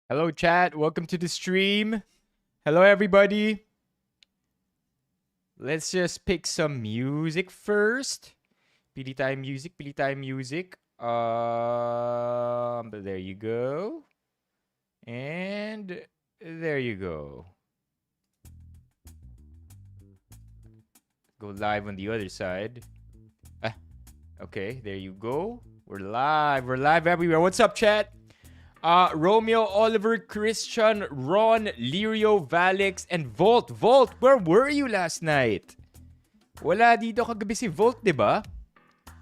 Hello, chat. Welcome to the stream. Hello, everybody. Let's just pick some music first. Pili tayo music, pili tayo music. But there you go. And there you go. Go live on the other side. Okay, there you go. We're live. We're live everywhere. What's up, chat? Romeo, Oliver, Christian, Ron, Lirio, Valix, and Volt. Volt, where were you last night? Wala dito kagabi si Volt, di ba?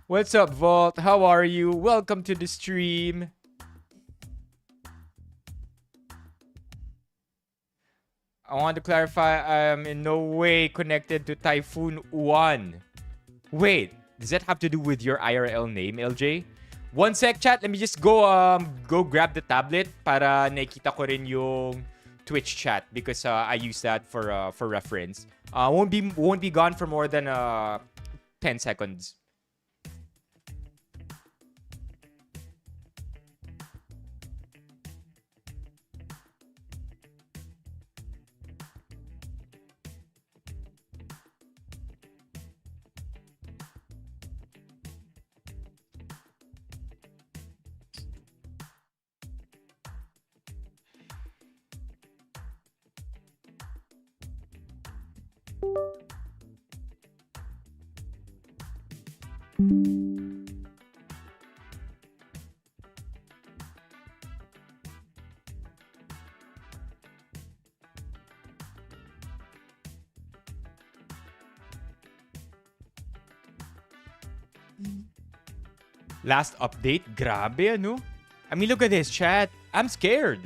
What's up, Volt? How are you? Welcome to the stream. I want to clarify, I am in no way connected to Typhoon 1. Wait, does that have to do with your IRL name, LJ? One sec, chat. Let me just go grab the tablet para nakita ko rin yung Twitch chat because I use that for reference. Won't be gone for more than 10 seconds. Last update? Grabe, ano? I mean, look at this, chat. I'm scared.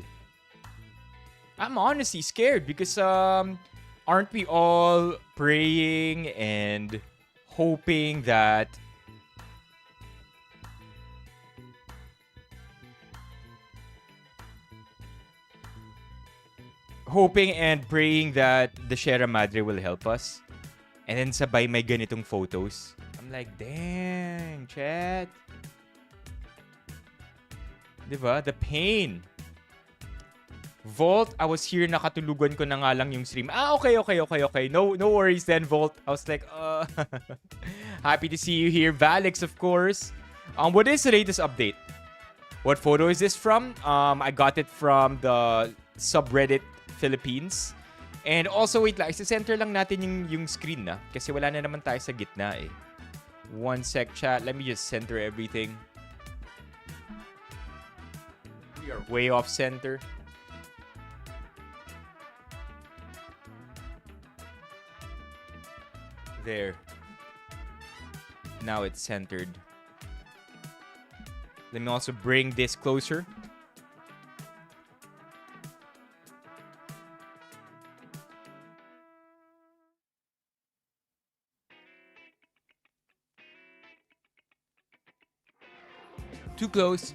I'm honestly scared because, aren't we all praying and hoping that praying that the Sierra Madre will help us? And then sabay may ganitong photos. I'm like, dang, chat. Diba? The pain. Volt, I was here, nakatulugan ko na nga lang yung stream. Okay. No worries then, Volt. I was like, happy to see you here. Valix, of course. What is the latest update? What photo is this from? I got it from the subreddit Philippines. And also, wait lang, isa-center lang natin yung screen na. Kasi wala na naman tayo sa gitna eh. One sec, chat. Let me just center everything. We are way off center. There. Now it's centered. Let me also bring this closer. Too close.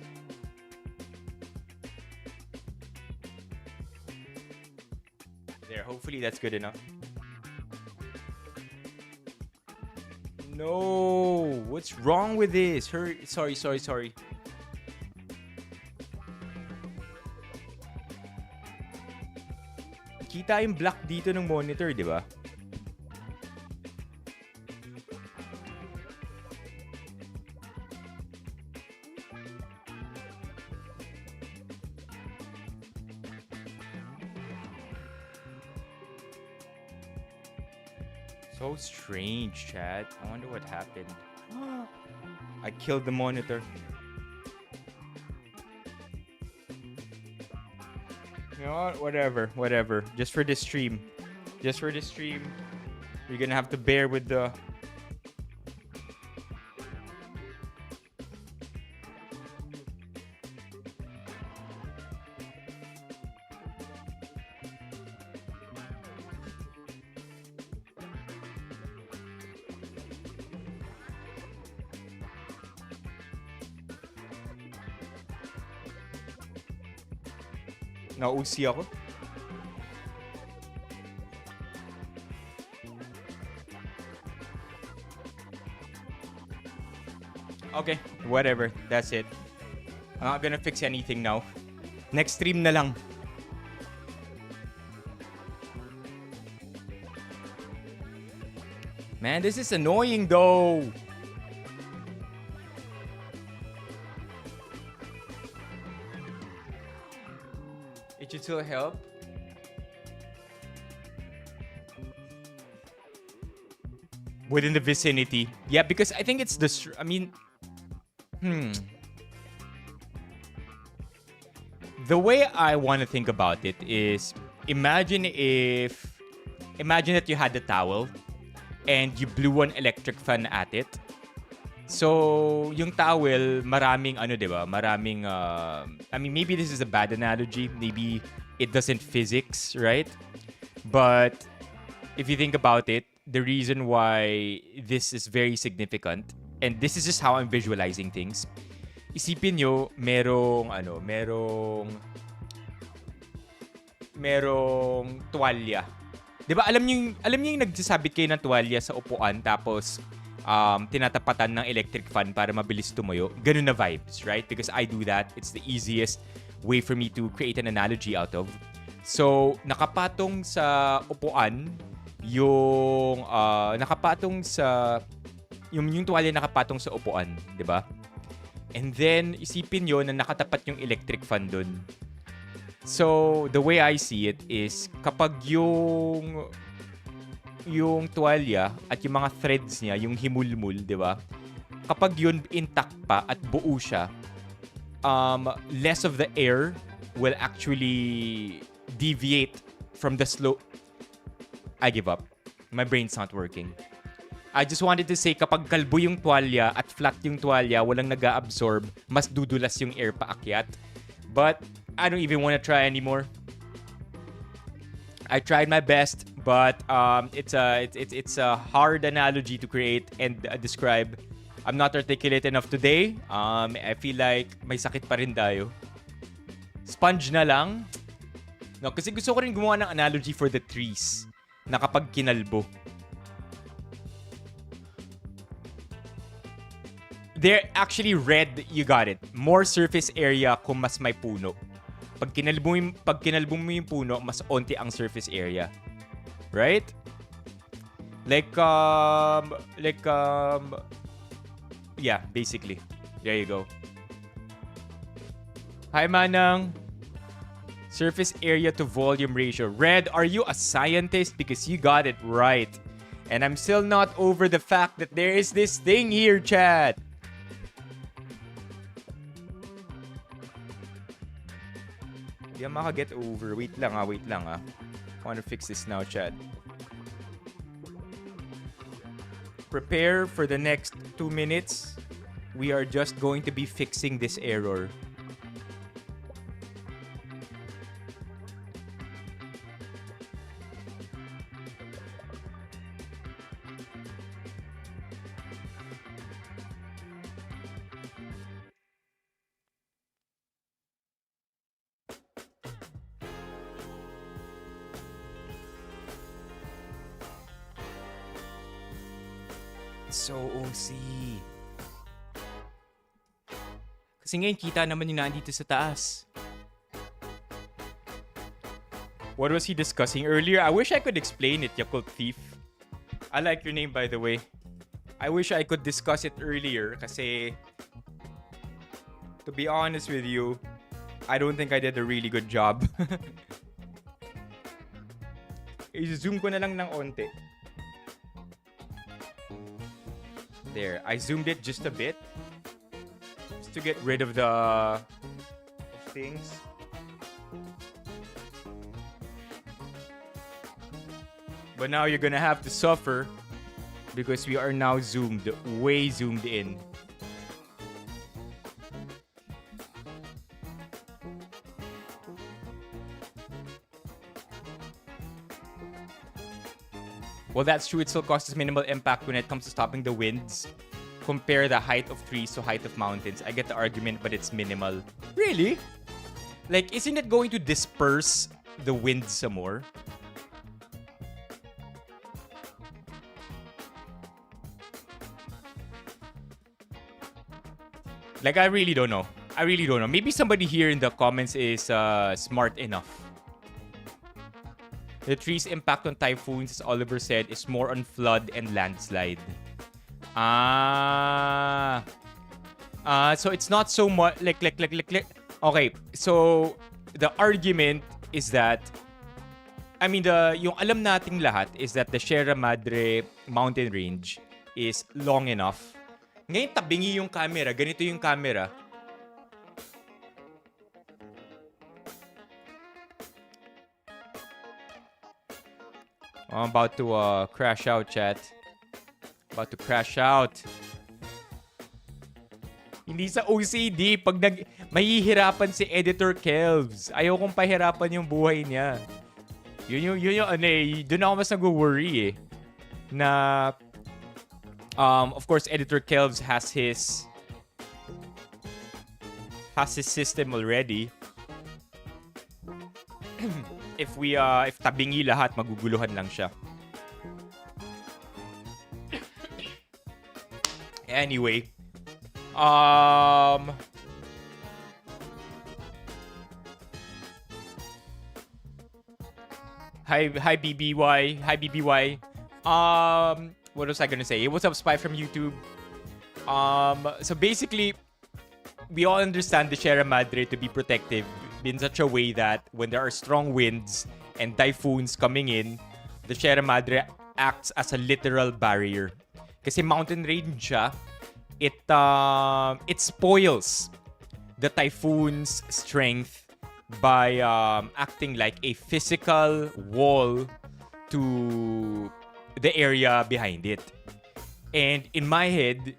There, hopefully that's good enough. No, what's wrong with this? Sorry. Kita yung black dito ng monitor, di ba? So strange, chat. I wonder what happened. I killed the monitor. You know what? Whatever. Just for this stream. You're gonna have to bear with the... Nauusi ako. Okay, whatever. That's it. I'm not gonna fix anything now. Next stream na lang. Man, this is annoying though. It should still help. Within the vicinity. Yeah, because I think it's the... The way I want to think about it is, imagine that you had a towel and you blew an electric fan at it. So, yung towel, maraming diba? Maraming, maybe this is a bad analogy. Maybe it doesn't physics, right? But if you think about it, the reason why this is very significant, and this is just how I'm visualizing things, isipin nyo, merong tuwalya. Diba, alam niyo yung nagsasabit kayo ng tuwalya sa upuan, tapos tinatapatan ng electric fan para mabilis tumuyo. Ganun na vibes, right? Because I do that. It's the easiest way for me to create an analogy out of. So, nakapatong sa upuan, yung tuwalya nakapatong sa upuan, di ba? And then, isipin nyo na nakatapat yung electric fan dun. So, the way I see it is, kapag yung tuwalya at yung mga threads niya, yung himulmul, di ba? Kapag yun intact pa at buo siya, less of the air will actually deviate from the slope. I give up. My brain's not working. I just wanted to say, kapag kalbo yung tuwalya at flat yung tuwalya, walang nag-absorb, mas dudulas yung air paakyat. But I don't even want to try anymore. I tried my best, but it's a hard analogy to create and describe. I'm not articulate enough today. I feel like may sakit pa rin tayo. Sponge na lang. No, kasi gusto ko rin gumawa ng analogy for the trees na kapag kinalbo. They're actually red, you got it. More surface area kung mas may puno. Pag kinalbo mo yung puno, mas onti ang surface area. Right? Yeah, basically. There you go. Hi, Manang. Surface area to volume ratio. Red, are you a scientist? Because you got it right. And I'm still not over the fact that there is this thing here, chat. Di maka-get over. Wait lang. I want to fix this now, chat. Prepare for the next 2 minutes. We are just going to be fixing this error. So OC. Kasi ngayon, kita naman yung nandito sa taas. What was he discussing earlier? I wish I could explain it, Yakult Thief. I like your name, by the way. I wish I could discuss it earlier kasi, to be honest with you, I don't think I did a really good job. I-zoom ko na lang ng onte. There, I zoomed it just a bit. Just to get rid of the things. But now you're gonna have to suffer because we are now way zoomed in. Well, that's true. It still causes minimal impact when it comes to stopping the winds. Compare the height of trees to height of mountains. I get the argument, but it's minimal. Really? Like, isn't it going to disperse the wind some more? Like, I really don't know. I really don't know. Maybe somebody here in the comments is smart enough. The tree's impact on typhoons, as Oliver said, is more on flood and landslide. So it's not so much like. Okay, so the argument is that, I mean, yung alam nating lahat is that the Sierra Madre mountain range is long enough. Ngayon tabingi yung camera, ganito yung camera. I'm about to crash out, chat. About to crash out. Hindi sa OCD. Pag mahihirapan si Editor Kelvs. Ayaw kong pahirapan yung buhay niya. Yun yung ano eh. Doon ako mas nag-worry eh. Na, of course, Editor Kelvs has his system already. If tabingi lahat, maguguluhan lang siya. Anyway, hi BBY. Hi BBY. What was I gonna say? What's up, Spy from YouTube? So basically, we all understand the Sierra Madre to be protective in such a way that when there are strong winds and typhoons coming in, the Sierra Madre acts as a literal barrier. Kasi mountain range siya, it spoils the typhoon's strength by acting like a physical wall to the area behind it. And in my head,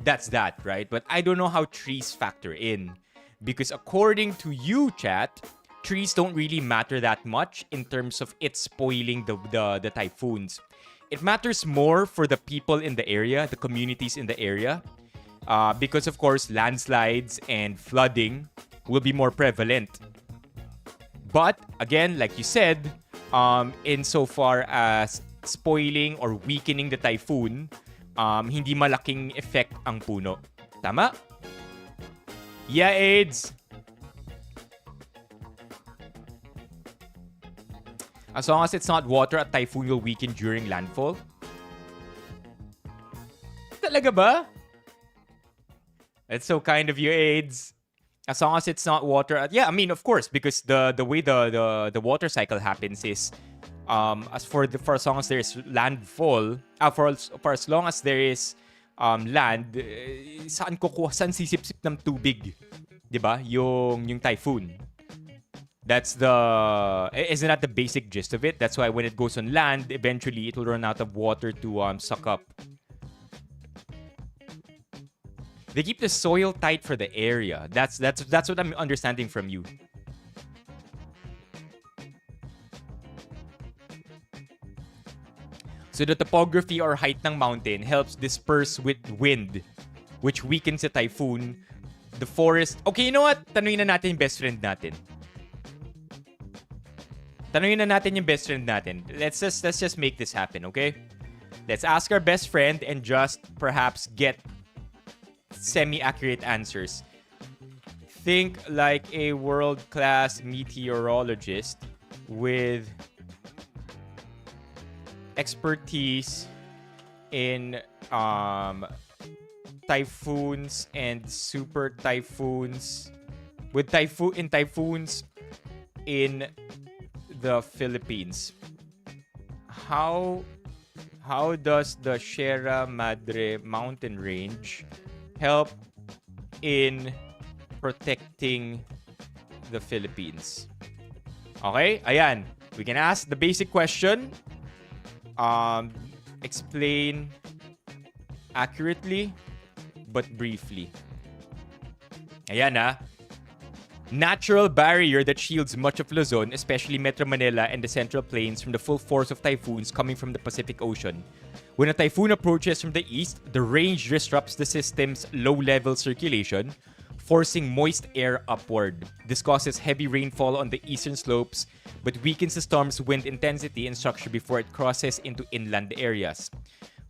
that's that, right? But I don't know how trees factor in. Because according to you, chat, trees don't really matter that much in terms of it spoiling the typhoons. It matters more for the people in the area, the communities in the area. Because, of course, landslides and flooding will be more prevalent. But, again, like you said, insofar as spoiling or weakening the typhoon, hindi malaking effect ang puno. Tama? Yeah, AIDS! As long as it's not water, a typhoon will weaken during landfall. Talaga ba? That's so kind of you, AIDS. As long as it's not water. Yeah, I mean, of course, because the way the water cycle happens is for as long as there is landfall, for as long as there is land, saan sisip-sip ng tubig, 'di ba? Yung typhoon. Isn't that the basic gist of it? That's why when it goes on land, eventually it will run out of water to suck up. They keep the soil tight for the area. That's what I'm understanding from you. So the topography or height ng mountain helps disperse with wind, which weakens the typhoon. The forest... Okay, you know what? Tanungin na natin yung best friend natin. Let's just make this happen, okay? Let's ask our best friend and just perhaps get semi-accurate answers. Think like a world-class meteorologist with expertise in typhoons and super typhoons, with typhoons in the Philippines. How does the Sierra Madre mountain range help in protecting the Philippines? Okay, ayan. We can ask the basic question. Explain accurately but briefly. Ayan ah. Natural barrier that shields much of Luzon, especially Metro Manila and the Central Plains, from the full force of typhoons coming from the Pacific Ocean. When a typhoon approaches from the east, the range disrupts the system's low-level circulation, forcing moist air upward. This causes heavy rainfall on the eastern slopes, but weakens the storm's wind intensity and structure before it crosses into inland areas.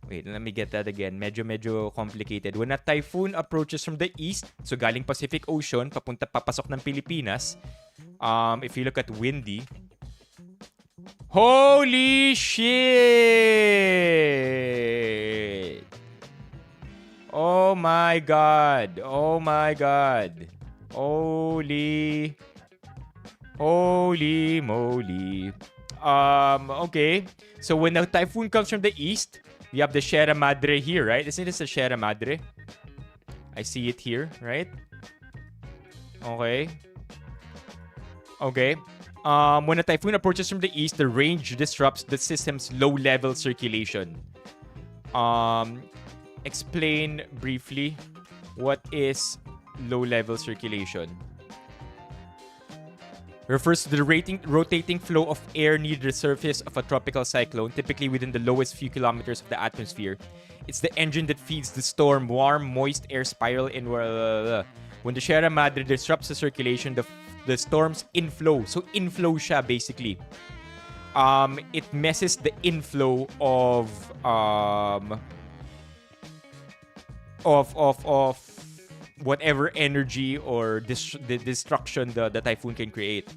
Wait, let me get that again. Medyo complicated. When a typhoon approaches from the east, so galing Pacific Ocean, papasok ng Pilipinas, if you look at windy, holy shit! Oh my God. Oh my God. Holy moly. Okay. So when the typhoon comes from the east, we have the Sierra Madre here, right? Isn't this the Sierra Madre? I see it here, right? Okay. Okay. When a typhoon approaches from the east, the range disrupts the system's low-level circulation. Explain briefly what is low-level circulation. Refers to the rotating flow of air near the surface of a tropical cyclone, typically within the lowest few kilometers of the atmosphere. It's the engine that feeds the storm warm, moist air spiral inward. When the Sierra Madre disrupts the circulation, the storm's inflow. So inflow siya basically. It messes the inflow of whatever energy or the destruction the typhoon can create.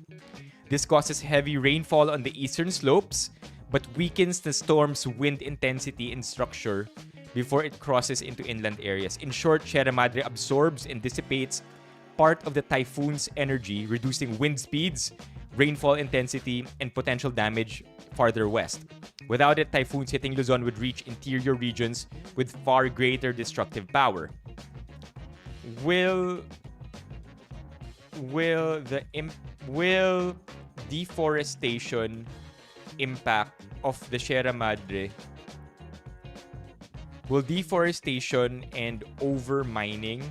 This causes heavy rainfall on the eastern slopes, but weakens the storm's wind intensity and structure before it crosses into inland areas. In short, Sierra Madre absorbs and dissipates part of the typhoon's energy, reducing wind speeds, rainfall intensity, and potential damage farther west. Without it, typhoons hitting Luzon would reach interior regions with far greater destructive power. Will deforestation impact of the Sierra Madre? Will deforestation and overmining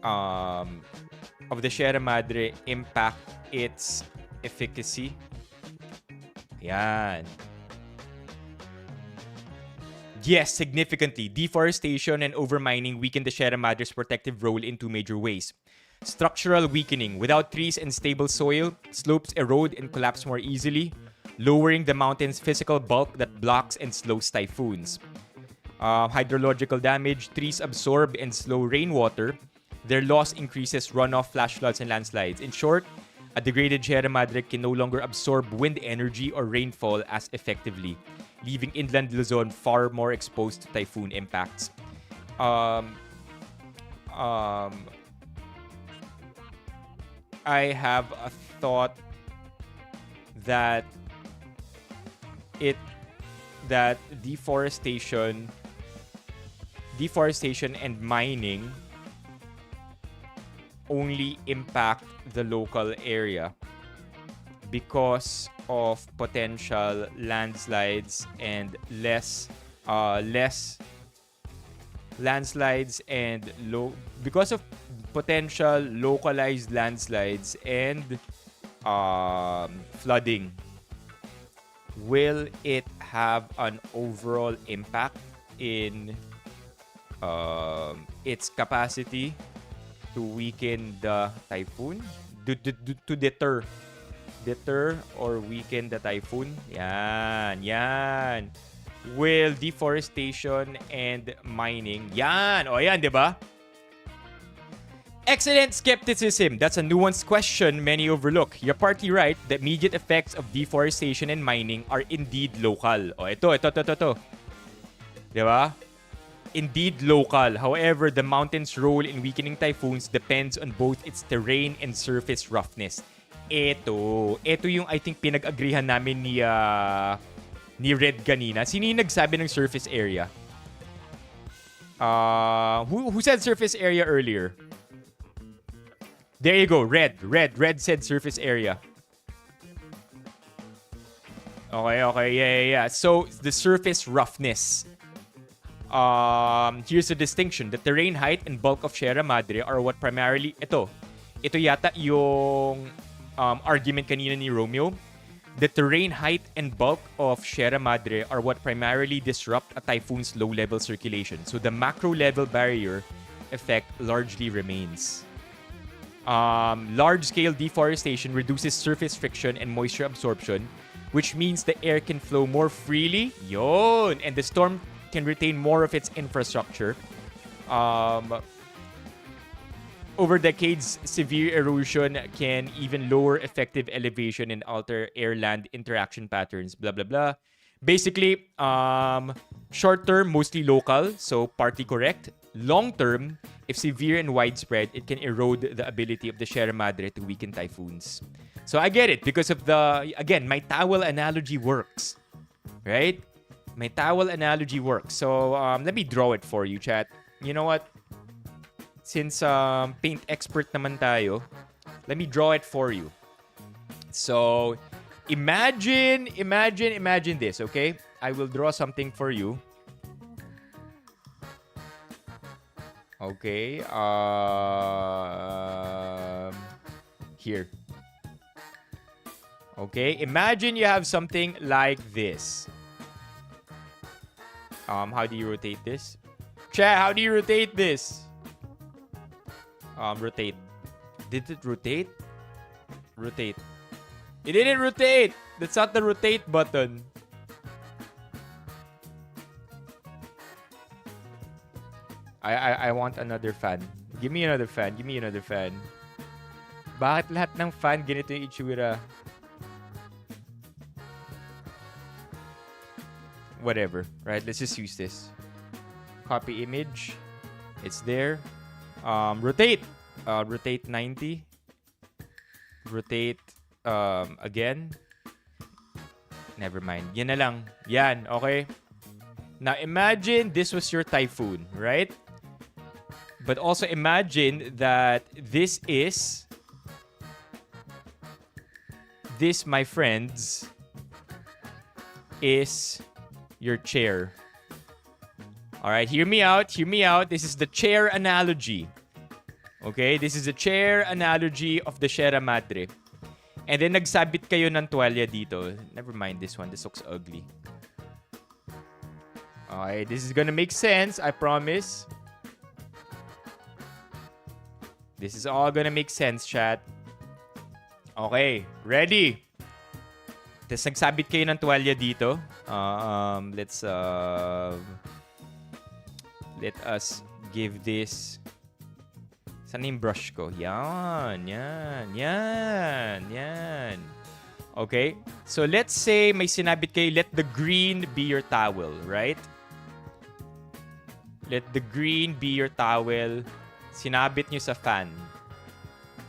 of the Sierra Madre impact its efficacy? Yan. Yes, significantly. Deforestation and overmining weaken the Sierra Madre's protective role in two major ways. Structural weakening. Without trees and stable soil, slopes erode and collapse more easily, lowering the mountain's physical bulk that blocks and slows typhoons. Hydrological damage. Trees absorb and slow rainwater. Their loss increases runoff, flash floods, and landslides. In short, a degraded Sierra Madre can no longer absorb wind energy or rainfall as effectively, leaving inland Luzon far more exposed to typhoon impacts. I have a thought that deforestation and mining only impact the local area because of potential landslides and because of potential localized landslides and flooding. Will it have an overall impact in its capacity to weaken the typhoon? To deter or weaken the typhoon? Yan. Will deforestation and mining? Yan. O yan, di ba? Excellent skepticism. That's a nuanced question many overlook. You're partly right. The immediate effects of deforestation and mining are indeed local. O, ito. Di ba? Indeed local. However, the mountain's role in weakening typhoons depends on both its terrain and surface roughness. Ito yung I think pinag-agrihan namin ni Red kanina. Sino yung nagsabi ng surface area? Who said surface area earlier? There you go. Red said surface area. Okay. Yeah. So, the surface roughness. Here's a distinction. The terrain height and bulk of Sierra Madre are what primarily... Ito yata yung argument kanina ni Romeo. The terrain height and bulk of Sierra Madre are what primarily disrupt a typhoon's low-level circulation. So, the macro-level barrier effect largely remains. Large-scale deforestation reduces surface friction and moisture absorption, which means the air can flow more freely. Yon! And the storm can retain more of its infrastructure. Over decades, severe erosion can even lower effective elevation and alter air-land interaction patterns, blah, blah, blah. Basically, short-term, mostly local, so partly correct. Long-term, if severe and widespread, it can erode the ability of the Sierra Madre to weaken typhoons. So I get it because of again, my towel analogy works. Right? My towel analogy works. So let me draw it for you, chat. You know what? Since paint expert naman tayo, let me draw it for you. So, imagine this, okay? I will draw something for you. Okay. Here. Okay. Imagine you have something like this. How do you rotate this? Chat, how do you rotate this? Rotate. Did it rotate? Rotate. It didn't rotate. That's not the rotate button. I want another fan. Give me another fan. Give me another fan. Bakit lahat ng fan ganito yung itsura? Whatever. Right, let's just use this. Copy image. It's there. Rotate. Rotate 90. Rotate again. Never mind. Yan na lang. Yan, okay? Now imagine this was your typhoon, right? But also imagine that this, my friends, is your chair. Alright, hear me out. Hear me out. This is the chair analogy. Okay? This is the chair analogy of the Sierra Madre. And then nagsabit kayo ng tuwalya dito. Never mind this one. This looks ugly. Okay, this is gonna make sense. I promise. This is all gonna make sense, chat. Okay, ready? Tapos nagsabit kayo ng tuwalya dito. Let us give this. Saan yung brush ko? Yan. Okay? So, let's say may sinabit kayo, let the green be your towel, right? Let the green be your towel. Sinabit nyo sa fan.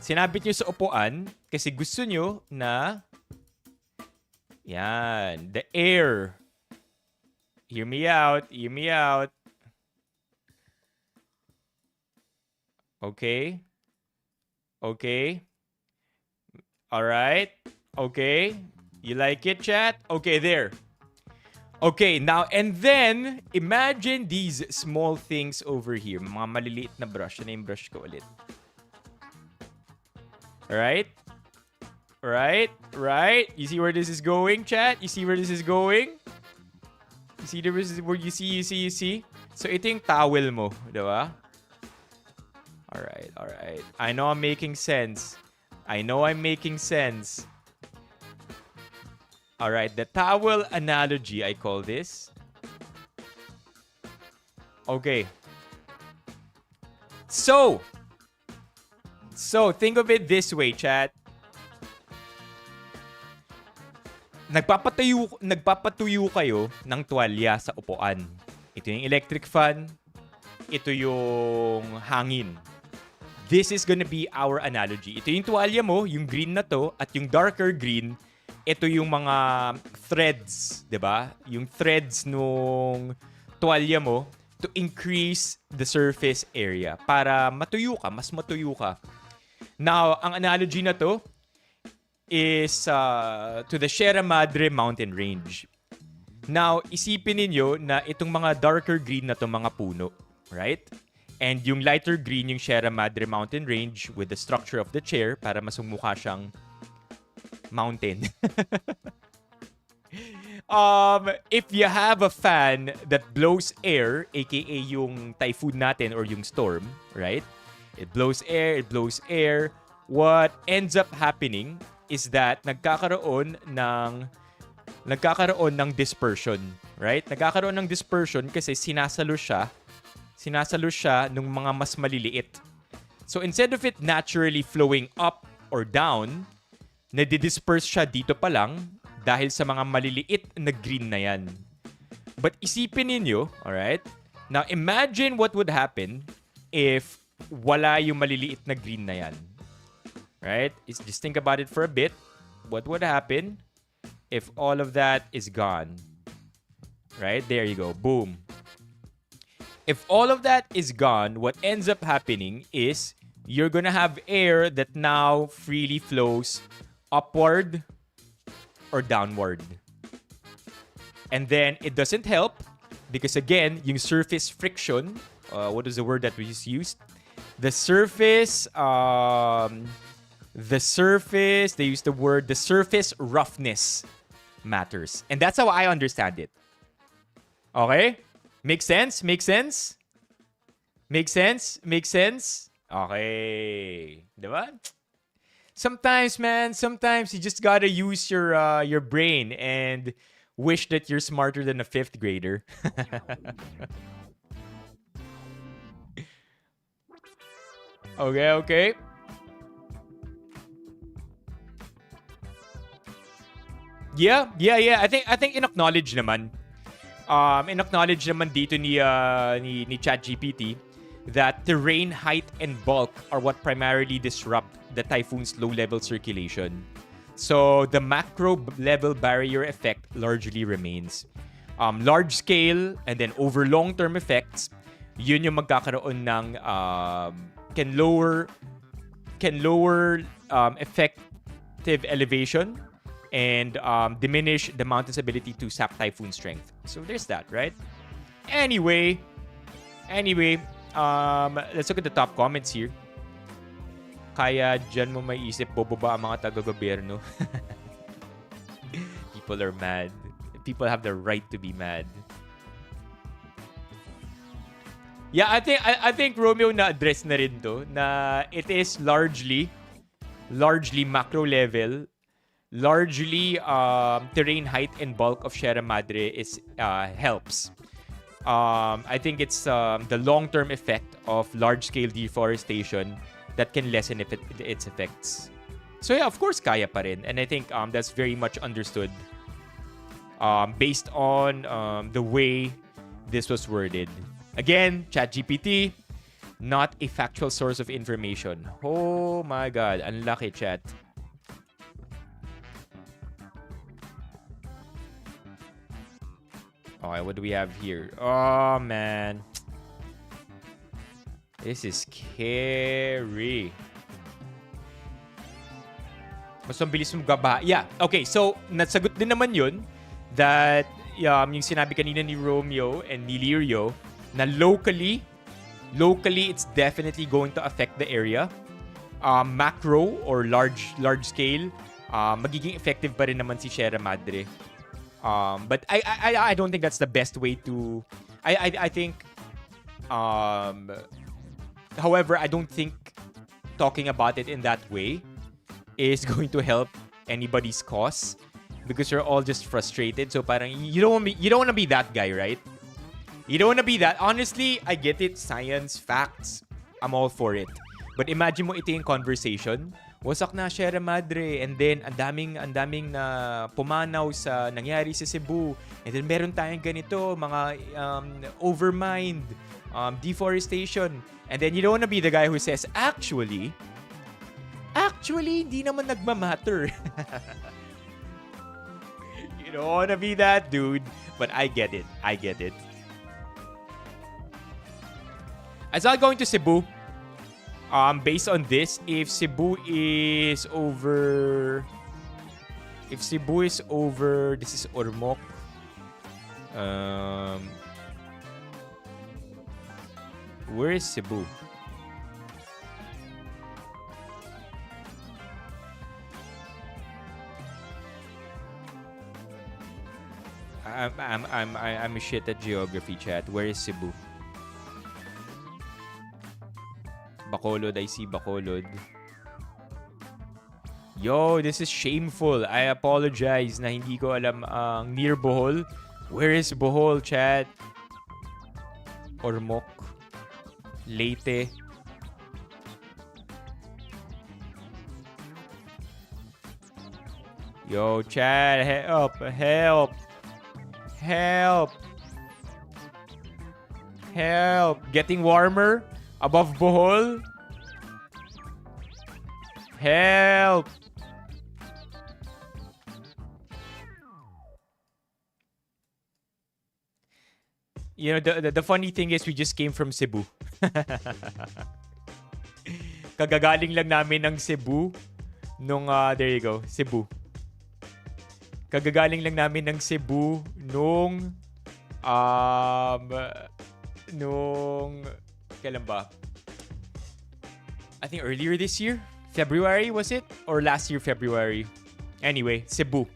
Sinabit nyo sa upuan kasi gusto nyo na yan, the air. Hear me out. Hear me out. Okay. Okay. Alright. Okay. You like it, chat? Okay, there. Okay, now, and then, imagine these small things over here. Mga maliliit na brush. Ano yung brush ko ulit? Alright? Right? Right? You see where this is going, chat? You see where this is going? You see where you see? So, ito yung towel mo. Diba? Alright, alright. I know I'm making sense. Alright, the towel analogy, I call this. Okay. So, think of it this way, chat. Nagpapatuyo kayo ng tuwalya sa upuan. Ito yung electric fan. Ito yung hangin. This is gonna be our analogy. Ito yung tuwalya mo, yung green na to, at yung darker green, ito yung mga threads, 'di ba? Yung threads nung tuwalya mo to increase the surface area para matuyo ka, mas matuyo ka. Now, ang analogy na to is to the Sierra Madre mountain range. Now, isipin niyo na itong mga darker green na to mga puno, right? And yung lighter green yung Sierra Madre mountain range with the structure of the chair para masumukha siyang mountain. If you have a fan that blows air, aka yung typhoon natin or yung storm, right? It blows air. What ends up happening is that nagkakaroon ng dispersion, Right? Nagkakaroon ng dispersion kasi sinasalo siya ng mga mas maliliit. So instead of it naturally flowing up or down, nadidisperse siya dito pa lang dahil sa mga maliliit na green na yan. But isipin ninyo, alright? Now imagine what would happen if wala yung maliliit na green na yan. Right? Just think about it for a bit. What would happen if all of that is gone? Right? There you go. Boom. If all of that is gone, what ends up happening is you're gonna have air that now freely flows upward or downward. And then it doesn't help because again, yung surface friction, what is the word that we just used? The surface roughness matters. And that's how I understand it. Okay? Make sense? Make sense? Make sense? Make sense? Okay. Diba? Sometimes, man, you just gotta use your brain and wish that you're smarter than a 5th grader. Okay. Yeah. I think in-acknowledge naman. In-acknowledge naman dito ni ChatGPT that terrain height and bulk are what primarily disrupt the typhoon's low-level circulation. So the macro level barrier effect largely remains. Large scale and then over long-term effects, yun yung magkakaroon ng can lower effective elevation and diminish the mountain's ability to sap typhoon strength. So there's that, right? Anyway, let's look at the top comments here. Kaya dyan mo may isip, bobo ba ang mga taga-gobyerno? People are mad. People have the right to be mad. Yeah, I think Romeo na-address na rin to na it is largely macro level, largely terrain height and bulk of Sierra Madre is helps. I think it's the long-term effect of large-scale deforestation that can lessen its effects. So yeah, of course, kaya pa rin. And I think that's very much understood based on the way this was worded. Again, ChatGPT, not a factual source of information. Oh my God, unlucky chat. Okay, what do we have here? Oh, man. This is scary. Mas mabilis magaba. Yeah, okay. So, nasagot din naman yun that yung sinabi kanina ni Romeo and ni Lirio na locally, it's definitely going to affect the area. Macro or large scale, magiging effective pa rin naman si Sierra Madre. But I don't think that's the best way to. I think. However, I don't think talking about it in that way is going to help anybody's cause because you're all just frustrated. So parang you don't want to be that guy, right? You don't want to be that. Honestly, I get it. Science, facts. I'm all for it. But imagine mo ito yung conversation. Wasak na Sierra Madre. And then, ang daming na pumanaw sa nangyari sa Cebu. And then, meron tayong ganito, mga overmined, deforestation. And then, you don't want to be the guy who says, actually, hindi naman nagmamatter. You don't want to be that dude. But I get it. As I'm going to Cebu, based on this, if Cebu is over, this is Ormoc. Where is Cebu? I'm a shit at geography, chat. Where is Cebu? Bacolod, I see Bacolod. Yo, this is shameful. I apologize na hindi ko alam ang near Bohol Where is Bohol, chat? Ormoc. Leyte. Yo, chat, help, help. Help. Help. Getting warmer above Bohol. Help. You know, the funny thing is we just came from Cebu. Kagagaling lang namin ng Cebu nung, there you go, Cebu. Kagagaling lang namin ng Cebu nung, kailan ba? I think earlier this year? February, was it? Or last year, February? Anyway, Cebu.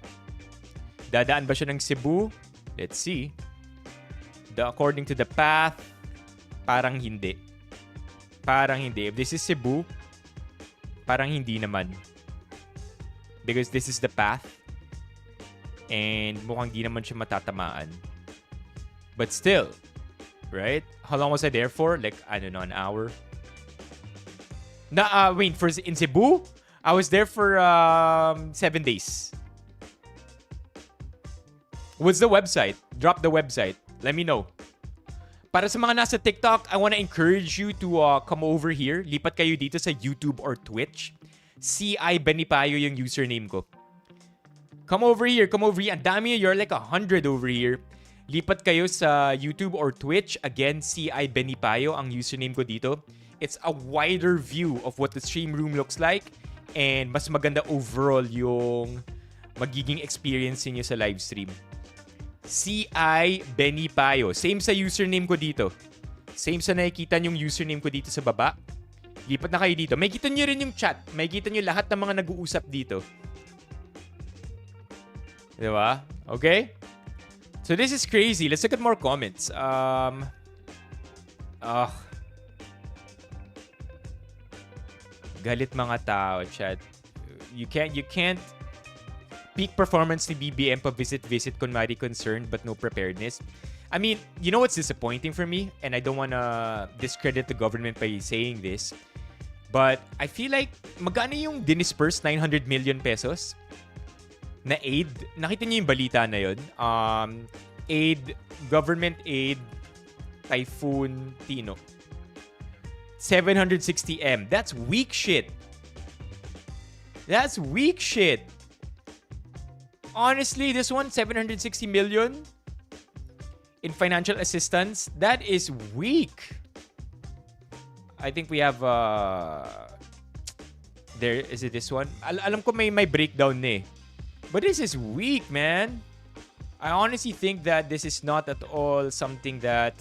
Dadaan ba siya ng Cebu? Let's see. According to the path, parang hindi. Parang hindi. If this is Cebu, parang hindi naman. Because this is the path. And mukhang di naman siya matatamaan. But still, right? How long was I there for? Like, I don't know, an hour? Wait, in Cebu, I was there for 7 days. What's the website? Drop the website. Let me know. Para sa mga nasa TikTok, I want to encourage you to come over here. Lipat kayo dito sa YouTube or Twitch. CI Benipayo yung username ko. Come over here, come over here. Ang dami, you're like 100 over here. Lipat kayo sa YouTube or Twitch. Again, CI Benipayo ang username ko dito. It's a wider view of what the stream room looks like. And mas maganda overall yung magiging experience niyo sa live stream. CI Benipayo. Same sa username ko dito. Same sa nakikita yung username ko dito sa baba. Lipat na kayo dito. May kita nyo rin yung chat. May kita nyo lahat ng mga nag-uusap dito. Diba? Okay? So this is crazy. Let's look at more comments. Galit mga tao, chat. You can't peak performance ni BBM pa visit kunwari concerned but no preparedness. I mean, you know what's disappointing for me? And I don't wanna discredit the government by saying this. But I feel like magkano yung dinisperse 900 million pesos na aid? Nakita niyo yung balita na yun? Aid, government aid, Typhoon Tino. 760M. That's weak shit. That's weak shit. Honestly, this one, 760 million in financial assistance, that is weak. I think we have, there, is it this one? Alam ko may breakdown na eh. But this is weak, man. I honestly think that this is not at all something that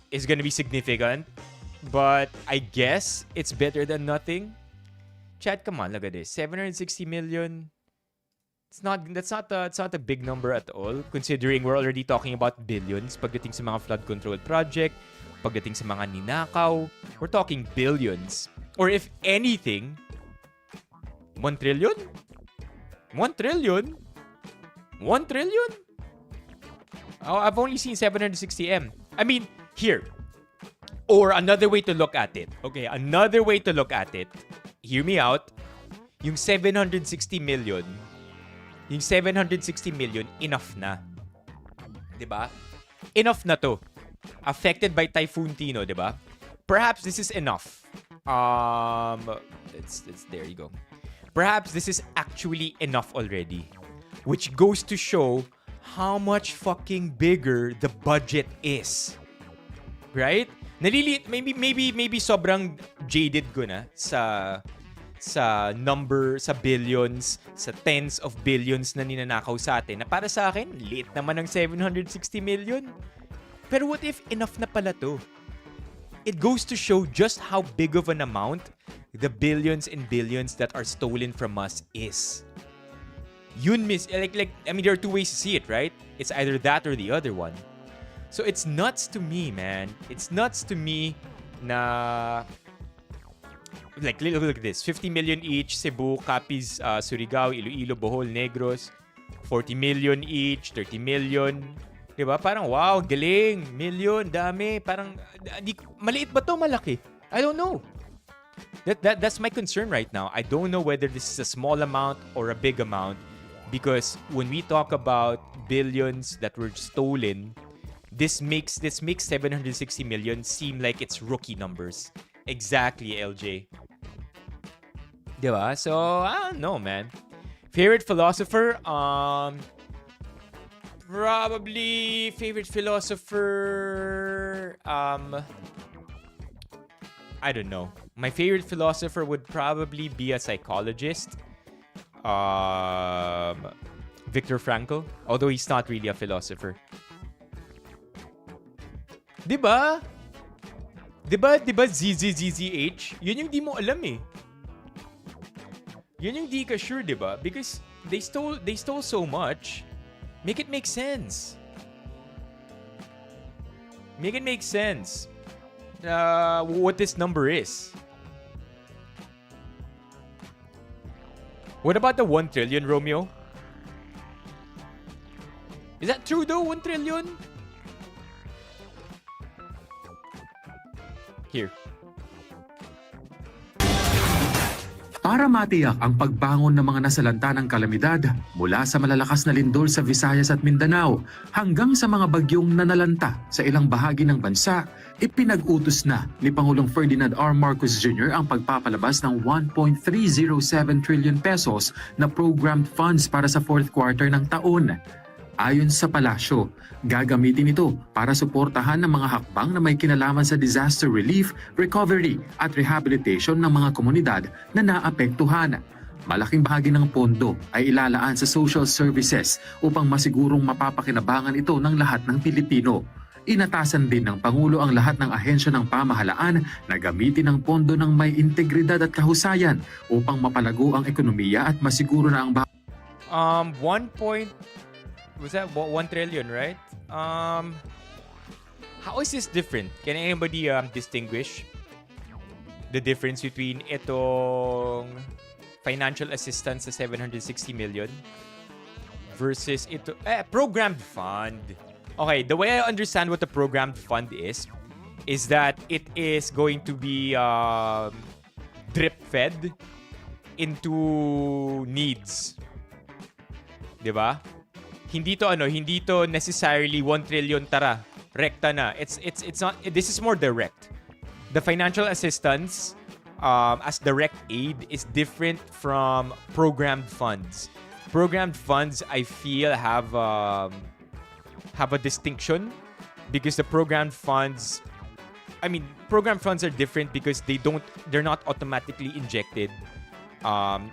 is gonna be significant. But I guess it's better than nothing. Chat, come on, look at this. 760 million. It's not a big number at all, considering we're already talking about billions pagdating sa mga flood control project, pagdating sa mga ninakaw. We're talking billions. Or if anything, 1 trillion? 1 trillion? 1 trillion? Oh, I've only seen 760M. I mean, here. Or another way to look at it. Okay, another way to look at it. Hear me out. Yung 760 million, enough na. 'Di ba? Enough na to. Affected by Typhoon Tino, 'di ba? Perhaps this is enough. There you go. Perhaps this is actually enough already. Which goes to show how much fucking bigger the budget is. Right? Maybe sobrang jaded ko na sa number, sa billions, sa tens of billions na ninanakaw sa atin. Na para sa akin, liit naman ng 760 million. Pero what if enough na pala to? It goes to show just how big of an amount the billions and billions that are stolen from us is. Yun I mean, there are two ways to see it, right? It's either that or the other one. So it's nuts to me, man. It's nuts to me na like look at this. 50 million each, Cebu, Capiz, Surigao, Iloilo, Bohol, Negros. 40 million each, 30 million. Diba? Parang, wow, galing. Million, dami. Parang, maliit ba to? Malaki? I don't know. That's my concern right now. I don't know whether this is a small amount or a big amount. Because when we talk about billions that were stolen, this makes 760 million seem like it's rookie numbers. Exactly, LJ. Diba? So, I don't know, man. Favorite philosopher? Probably favorite philosopher. I don't know. My favorite philosopher would probably be a psychologist. Viktor Frankl. Although he's not really a philosopher. Diba? Diba ZZZZH? Yun yung di mo alam eh. Yun yung di ka sure, diba? Because they stole so much. Make it make sense. Make it make sense. What this number is. What about the 1 trillion, Romeo? Is that true though? 1 trillion? Here. Para matiyak ang pagbangon ng mga nasalanta ng kalamidad mula sa malalakas na lindol sa Visayas at Mindanao hanggang sa mga bagyong nanalanta sa ilang bahagi ng bansa, ipinag-utos na ni Pangulong Ferdinand R. Marcos Jr. ang pagpapalabas ng 1.307 trillion pesos na programmed funds para sa fourth quarter ng taon. Ayon sa palasyo, gagamitin ito para suportahan ng mga hakbang na may kinalaman sa disaster relief, recovery at rehabilitation ng mga komunidad na naapektuhan. Malaking bahagi ng pondo ay ilalaan sa social services upang masigurong mapapakinabangan ito ng lahat ng Pilipino. Inatasan din ng Pangulo ang lahat ng ahensya ng pamahalaan na gamitin ang pondo ng may integridad at kahusayan upang mapalago ang ekonomiya at masiguro na ang Was that 1 trillion, right? How is this different? Can anybody distinguish the difference between itong financial assistance sa 760 million versus ito programmed fund? Okay, the way I understand what the programmed fund is that it is going to be drip fed into needs. 'Di ba? Hindi to necessarily 1 trillion tara, rekta na. It's not, this is more direct. The financial assistance as direct aid is different from programmed funds. Programmed funds, I feel, have a distinction because the programmed funds are different because they're not automatically injected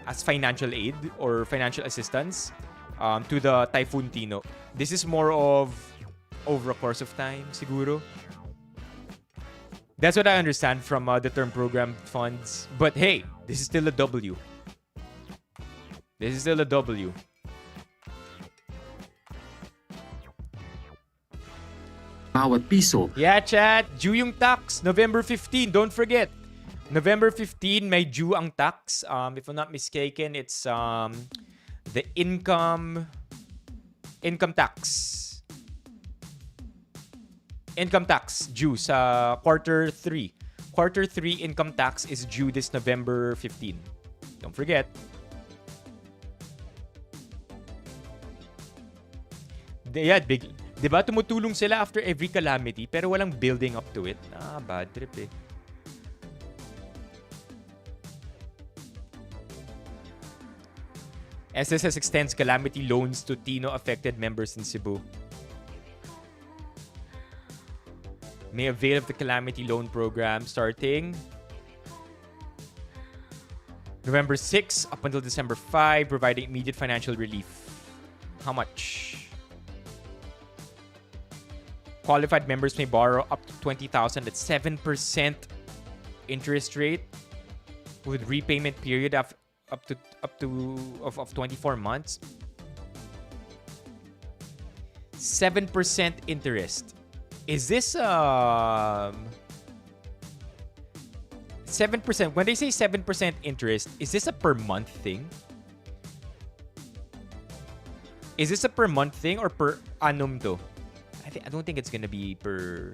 as financial aid or financial assistance. To the Typhoon Tino. This is more of over a course of time, siguro. That's what I understand from the term programmed funds. But hey, this is still a W. This is still a W. bawat piso. Yeah, chat. Due yung tax. November 15. Don't forget. November 15, may due ang tax. If I'm not mistaken, it's the income tax. Income tax due sa quarter 3. Quarter 3 income tax is due this November 15. Don't forget. Yeah, big. 'Di ba tumutulong sila after every calamity pero walang building up to it. Bad trip eh. SSS extends calamity loans to Tino-affected members in Cebu. May avail of the calamity loan program starting November 6 up until December 5, providing immediate financial relief. How much? Qualified members may borrow up to 20,000 at 7% interest rate with repayment period of up to 24 months. 7% interest. Is this 7%? When they say 7% interest, is this a per month thing? Is this a per month thing or per annum to? I don't think it's gonna be per...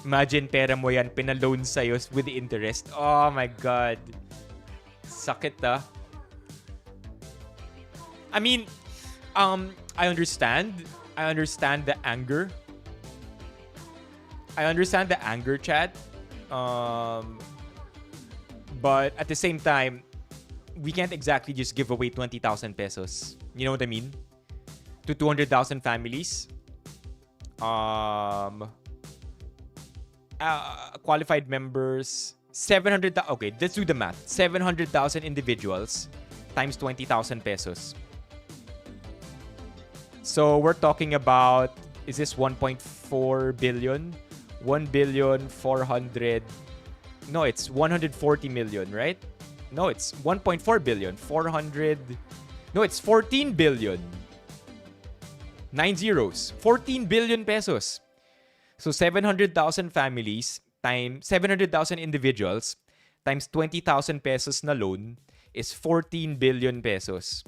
Imagine, pera mo yan, pinaloan sa'yo with the interest. Oh my God. Sakit, ah. I mean, I understand. I understand the anger. I understand the anger, chat. But at the same time, we can't exactly just give away 20,000 pesos. You know what I mean? To 200,000 families. Qualified members, 700,000. Okay, let's do the math. 700,000 individuals times 20,000 pesos. So we're talking about, is this 1.4 billion? 1 billion 400. No, it's 140 million, right? No, it's 1.4 billion. 400. No, it's 14 billion. 9 zeros. 14 billion pesos. So 700,000 families times 700,000 individuals times 20,000 pesos na loan is 14 billion pesos.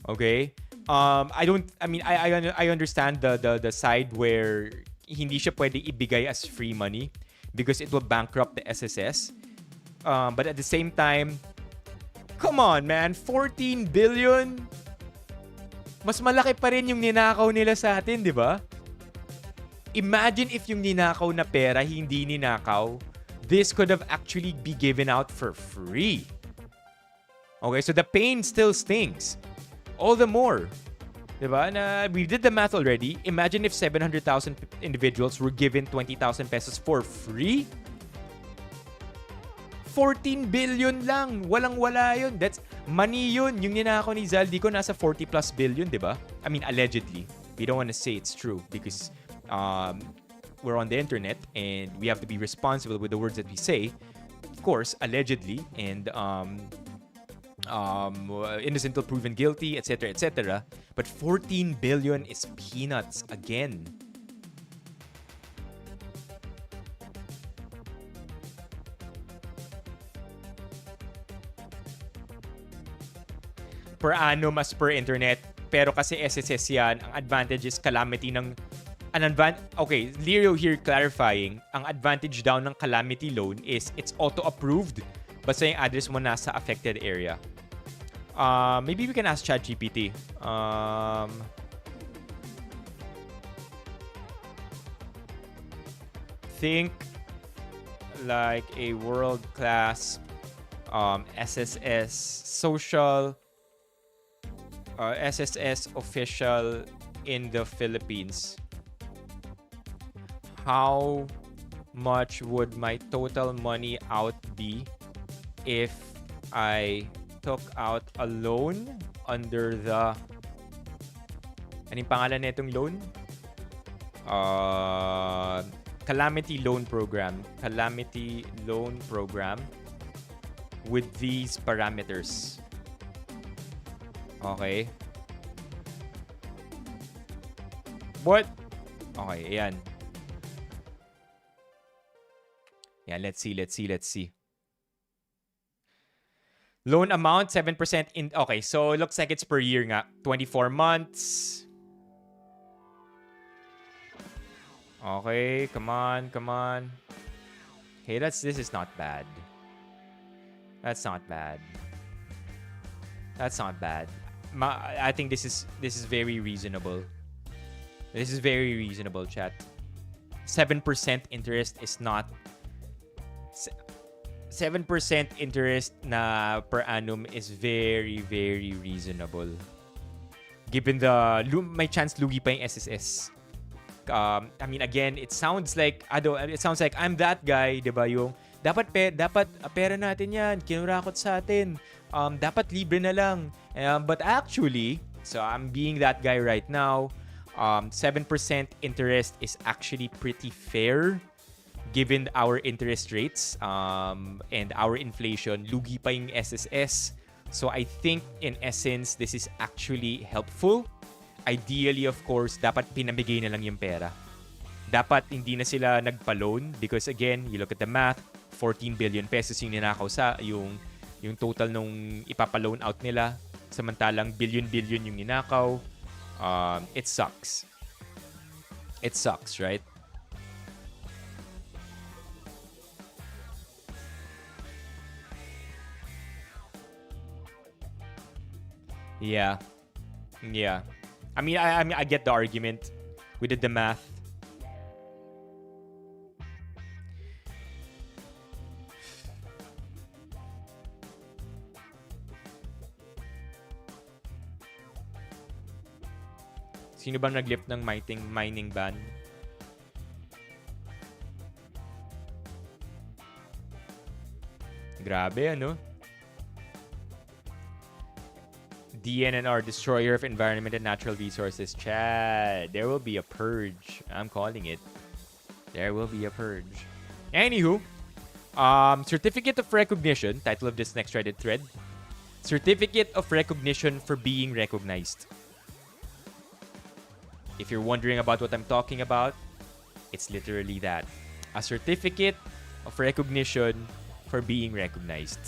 Okay? I understand the side where hindi siya pwede ibigay as free money because it will bankrupt the SSS. But at the same time, come on, man, 14 billion. Mas malaki pa rin yung ninakaw nila sa atin, di ba? Imagine if yung ninakaw na pera hindi ninakaw, this could have actually be given out for free. Okay, so the pain still stings. All the more. Diba? Na we did the math already. Imagine if 700,000 individuals were given 20,000 pesos for free. 14 billion lang. Walang-wala yun. That's money yun. Yung ninakaw ni Zaldico nasa 40 plus billion, diba? I mean, allegedly. We don't want to say it's true because we're on the internet and we have to be responsible with the words that we say. Of course, allegedly, and innocent till proven guilty, etc., etc. But 14 billion is peanuts again. Per annum as per internet. Pero kasi SSS yan, ang advantage is calamity ng... Okay, Leo here clarifying, ang advantage daw ng calamity loan is it's auto-approved basta yung address mo nasa affected area. Maybe we can ask ChatGPT. Think like a world-class SSS social SSS official in the Philippines. How much would my total money out be if I took out a loan under the... Anong pangalan na itong loan? Calamity Loan Program. Calamity Loan Program with these parameters. Okay. What? Okay, ayan. Yeah, let's see. Loan amount, 7% in... Okay, so it looks like it's per year nga. 24 months. Okay, come on. Okay, this is not bad. That's not bad. I think this is very reasonable. This is very reasonable, chat. 7% interest is not... 7% interest na per annum is very, very reasonable. Given the... May chance lugi pa yung SSS. I mean, again, it sounds like I'm that guy, diba? Yung, dapat pera natin yan. Kinurakot sa atin. Dapat libre na lang. But actually, so I'm being that guy right now, 7% interest is actually pretty fair given our interest rates and our inflation. Lugi pa yung SSS. So I think in essence, this is actually helpful. Ideally, of course, dapat pinamigay na lang yung pera. Dapat hindi na sila nagpa-loan because again, you look at the math, 14 billion pesos yung ninakaw sa yung yung total nung ipapaloan out nila, samantalang billion yung ninakaw. It sucks. It sucks, right? Yeah. Yeah. I get the argument. We did the math. Sino bang nag-lift ng mining ban? Grabe, ano? DNR, Destroyer of Environment and Natural Resources. Chad, there will be a purge. I'm calling it. There will be a purge. Anywho, Certificate of Recognition, title of this next Reddit thread. Certificate of Recognition for being recognized. If you're wondering about what I'm talking about, it's literally that. A certificate of recognition for being recognized.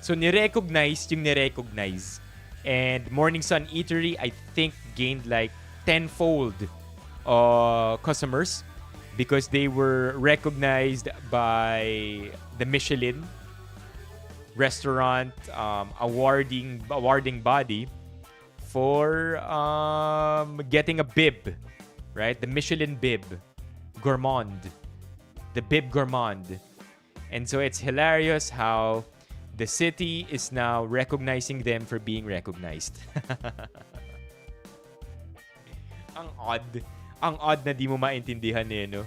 So, nirecognize yung nirecognize. And Morning Sun Eatery, I think, gained like tenfold customers because they were recognized by the Michelin restaurant awarding body for getting a bib, right? The Michelin bib. Gourmand. The bib gourmand. And so it's hilarious how the city is now recognizing them for being recognized. Ang odd. Ang odd na di mo maintindihan eh, no?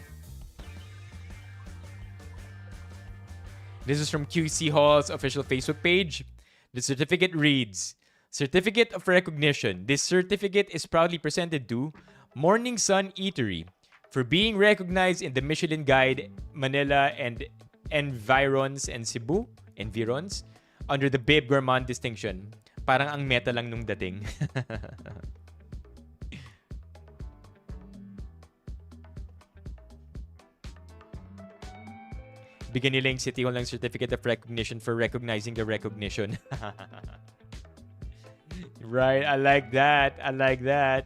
This is from QC Hall's official Facebook page. The certificate reads, Certificate of Recognition. This certificate is proudly presented to Morning Sun Eatery for being recognized in the Michelin Guide Manila and Environs and Cebu. Environs under the Babe Gourmand distinction. Parang ang meta lang nung dating. Bigyan nila yung City Hall ng Certificate of Recognition for recognizing the recognition. Right, I like that. I like that.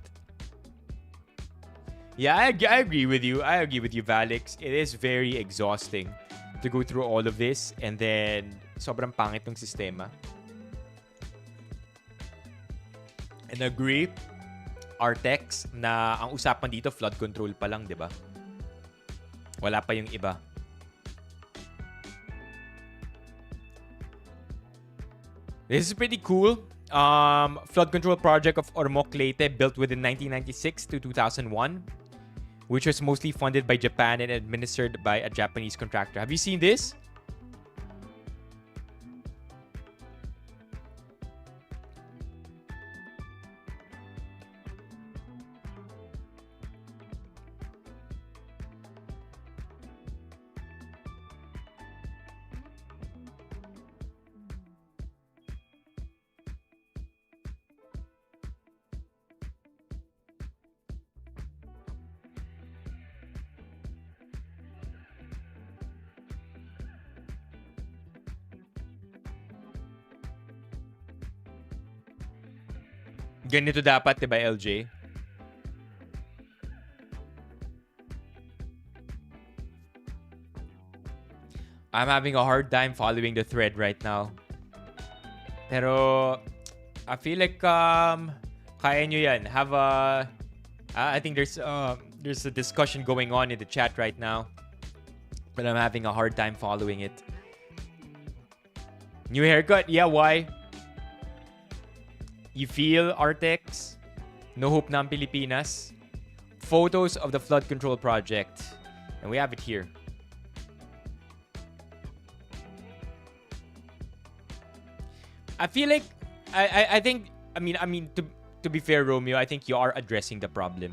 Yeah, I agree with you. I agree with you, Valix. It is very exhausting to go through all of this and then sobrang pangit ng sistema. And agree, Artex, na ang usapan dito flood control pa lang, 'di ba? Wala pa yung iba. This is pretty cool. Flood control project of Ormoc Leyte built within 1996 to 2001, which was mostly funded by Japan and administered by a Japanese contractor. Have you seen this? Ganito dapat, diba, LJ? I'm having a hard time following the thread right now. Pero, I feel like, kaya nyo yan. Have a... I think there's a discussion going on in the chat right now. But I'm having a hard time following it. New haircut? Yeah, why? You feel, Artex? No hope na ang Pilipinas? Photos of the flood control project. And we have it here. I feel like, I think, I mean, to be fair, Romeo, I think you are addressing the problem.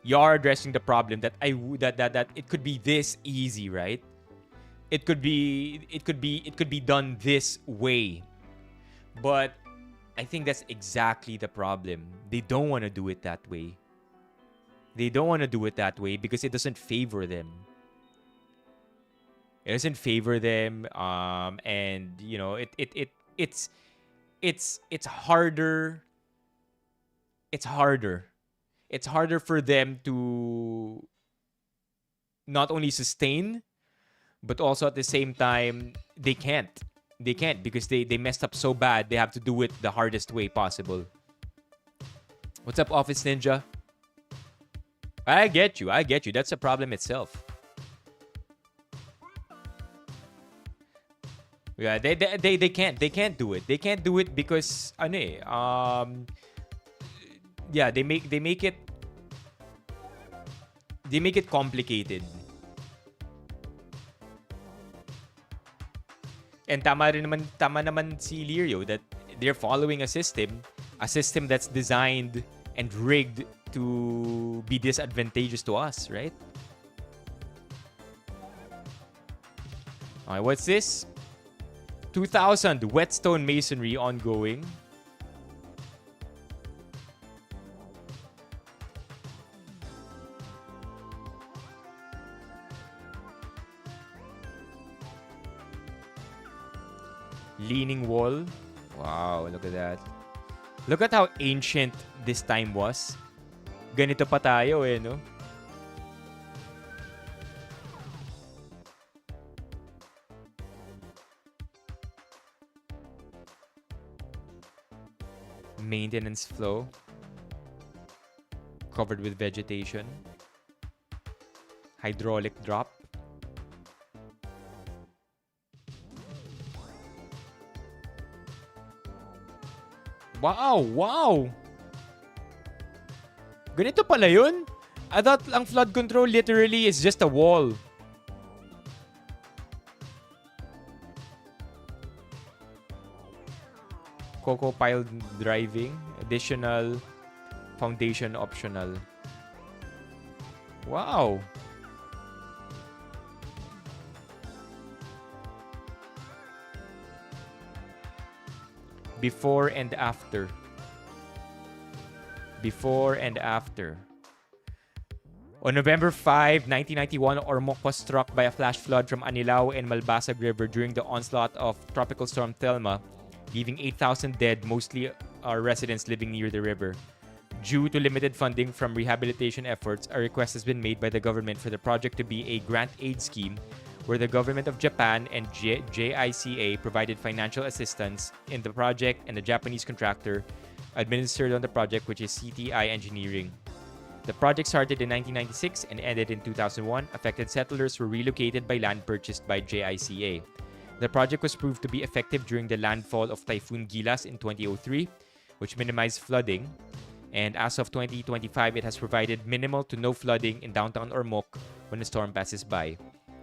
You are addressing the problem that it could be this easy, right? It could be done this way. But I think that's exactly the problem. They don't want to do it that way. They don't want to do it that way because it doesn't favor them. It doesn't favor them. And you know, it's harder. It's harder. It's harder for them to not only sustain, but also at the same time they can't. They can't because they messed up so bad. They have to do it the hardest way possible. What's up, Office Ninja? I get you. I get you. That's a problem itself. Yeah, they can't do it. They can't do it because ano eh, yeah, they make it complicated. And tama naman si Lirio that they're following a system that's designed and rigged to be disadvantageous to us, right? Okay, what's this? 2000 whetstone masonry ongoing. Leaning wall. Wow, look at that. Look at how ancient this time was. Ganito pa tayo eh, no? Maintenance flow. Covered with vegetation. Hydraulic drop. Wow! Wow! Ganito pala yun? I thought ang flood control literally is just a wall. Coco pile driving. Additional. Foundation optional. Wow! Before and after. Before and after. On November 5, 1991, Ormoc was struck by a flash flood from Anilao and Malbasag River during the onslaught of Tropical Storm Thelma, leaving 8,000 dead, mostly residents living near the river. Due to limited funding from rehabilitation efforts, a request has been made by the government for the project to be a grant aid scheme where the government of Japan and JICA provided financial assistance in the project, and the Japanese contractor administered on the project, which is CTI Engineering. The project started in 1996 and ended in 2001. Affected settlers were relocated by land purchased by JICA. The project was proved to be effective during the landfall of Typhoon Gilas in 2003, which minimized flooding. And as of 2025, it has provided minimal to no flooding in downtown Ormoc when the storm passes by.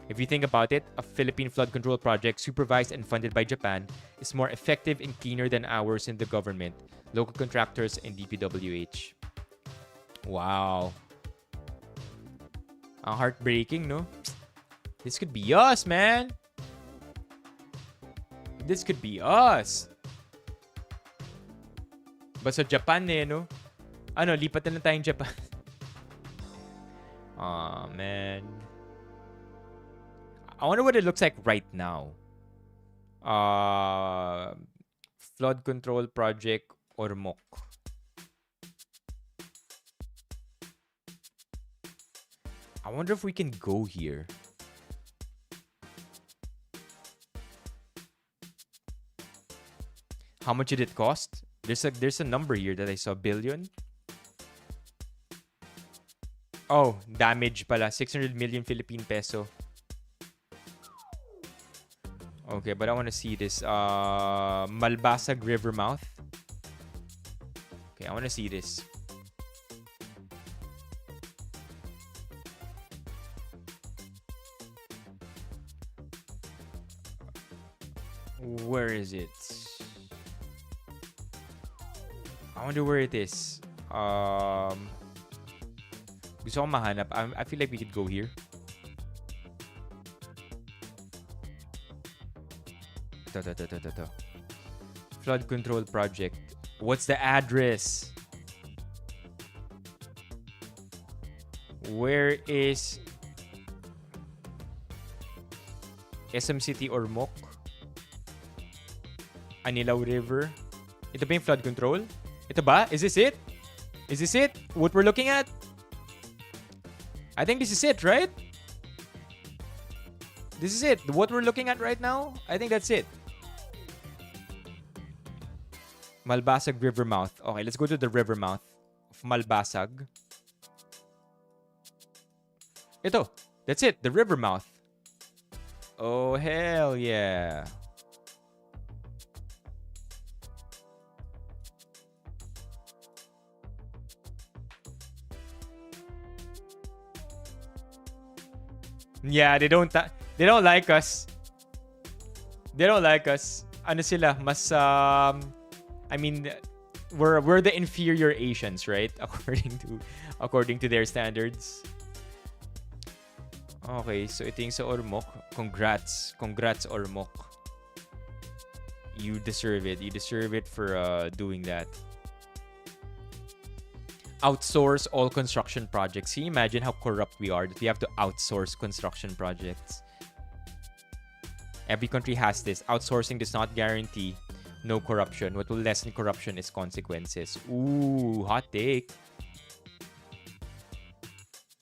If you think about it, a Philippine flood control project supervised and funded by Japan is more effective and cleaner than ours in the government, local contractors, and DPWH. Wow. Heartbreaking, no? This could be us, man. This could be us. Basta Japan eh, no? Ano, lipat na lang tayong Japan. Aw, man. I wonder what it looks like right now. Flood control project Ormoc. I wonder if we can go here. How much did it cost? There's a number here that I saw. Billion. Oh, damage pala. 600 million Philippine peso. Okay, but I want to see this. Malbasag River mouth. Okay, I want to see this. Where is it? I wonder where it is. Gusto ko mahanap. I feel like we could go here. Ito. Flood control project. What's the address? Where is... SM City Ormoc. Anilaw River. Ito ba yung flood control? Ito ba? Is this it? Is this it? What we're looking at? I think this is it, right? This is it. What we're looking at right now? I think that's it. Malbasag River mouth. Okay, let's go to the river mouth of Malbasag. Ito. That's it. The river mouth. Oh, hell yeah. Yeah, they don't like us. They don't like us. Ano sila? Mas I mean, we're the inferior Asians, right? According to their standards. Okay, so ito yung sa Ormoc. Congrats. Congrats, Ormoc. You deserve it. You deserve it for doing that. Outsource all construction projects. Can you imagine how corrupt we are that we have to outsource construction projects? Every country has this. Outsourcing does not guarantee no corruption. What will lessen corruption is consequences. Ooh, hot take.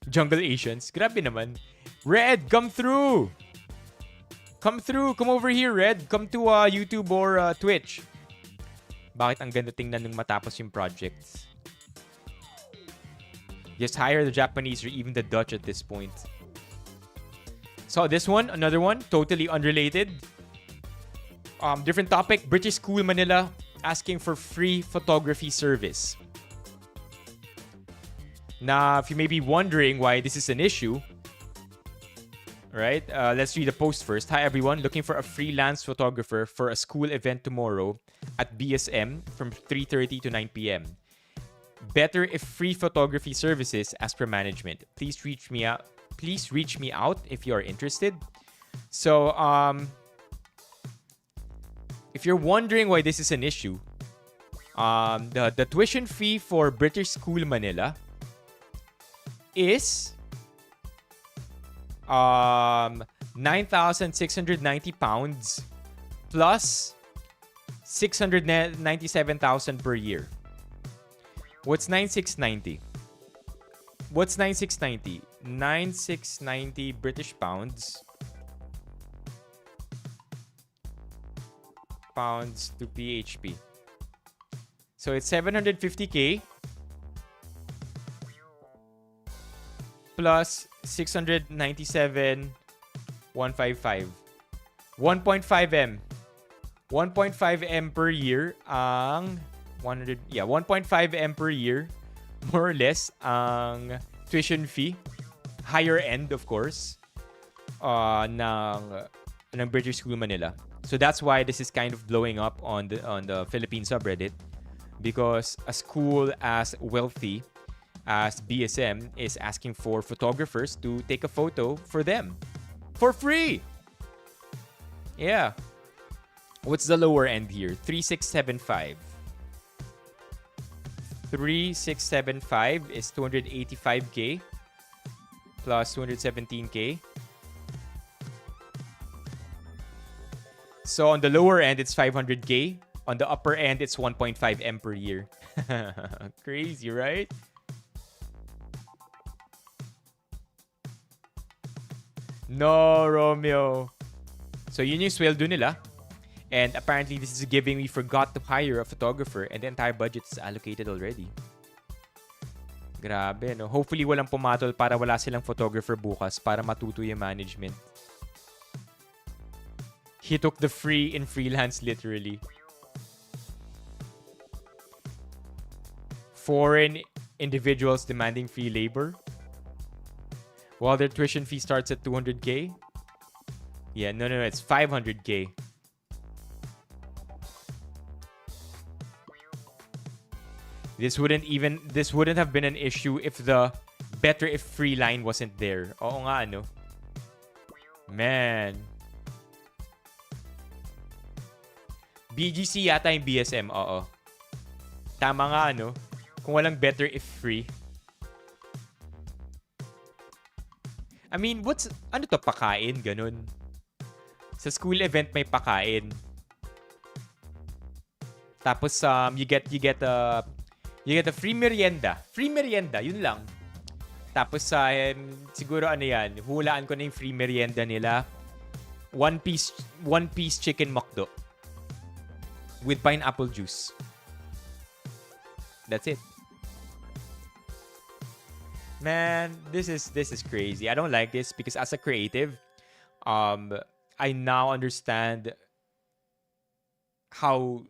Jungle Asians. Grabe naman. Red, come through. Come through. Come over here, Red. Come to YouTube or Twitch. Bakit ang ganda tingnan nung matapos yung projects? Just hire the Japanese or even the Dutch at this point. So this one, another one, totally unrelated. Different topic. British School Manila asking for free photography service. Now, if you may be wondering why this is an issue, right? Let's read the post first. Hi everyone, looking for a freelance photographer for a school event tomorrow at BSM from 3:30 to 9 p.m. Better if free photography services as per management. Please reach me out. Please reach me out if you are interested. So, if you're wondering why this is an issue, the tuition fee for British School Manila is 9,690 pounds plus 697,000 per year. What's 9,690? What's 9,690? 9,690 British pounds. Pounds to PHP. So it's 750k plus 697,155. 1.5 M. 1.5 M per year ang 1.5 M per year, more or less, ang tuition fee. Higher end, of course, ng British School Manila. So that's why this is kind of blowing up on the Philippine subreddit, because a school as wealthy as BSM is asking for photographers to take a photo for them for free. Yeah. What's the lower end here? 3675. 3675 is 285k plus 217k. So on the lower end, it's 500k. On the upper end, it's 1.5 M per year. Crazy, right? No, Romeo. So yun yung sweldo nila. And apparently, this is giving we forgot to hire a photographer and the entire budget is allocated already. Grabe, no? Hopefully, walang pumatol para wala silang photographer bukas para matuto yung management. He took the free in freelance, literally. Foreign individuals demanding free labor while their tuition fee starts at 200k. Yeah, no, it's 500k. This wouldn't have been an issue if the better if free line wasn't there. Oo nga, ano? Man. BGC yata yung BSM, oo. Tama nga, ano? Kung walang better if free. I mean, ano to, pakain? Ganun. Sa school event may pakain. Tapos you get a free merienda. Free merienda, yun lang. Tapos siguro ano yan, hulaan ko na yung free merienda nila. One piece chicken McDo with pineapple juice. That's it. Man, this is crazy. I don't like this because as a creative, I now understand how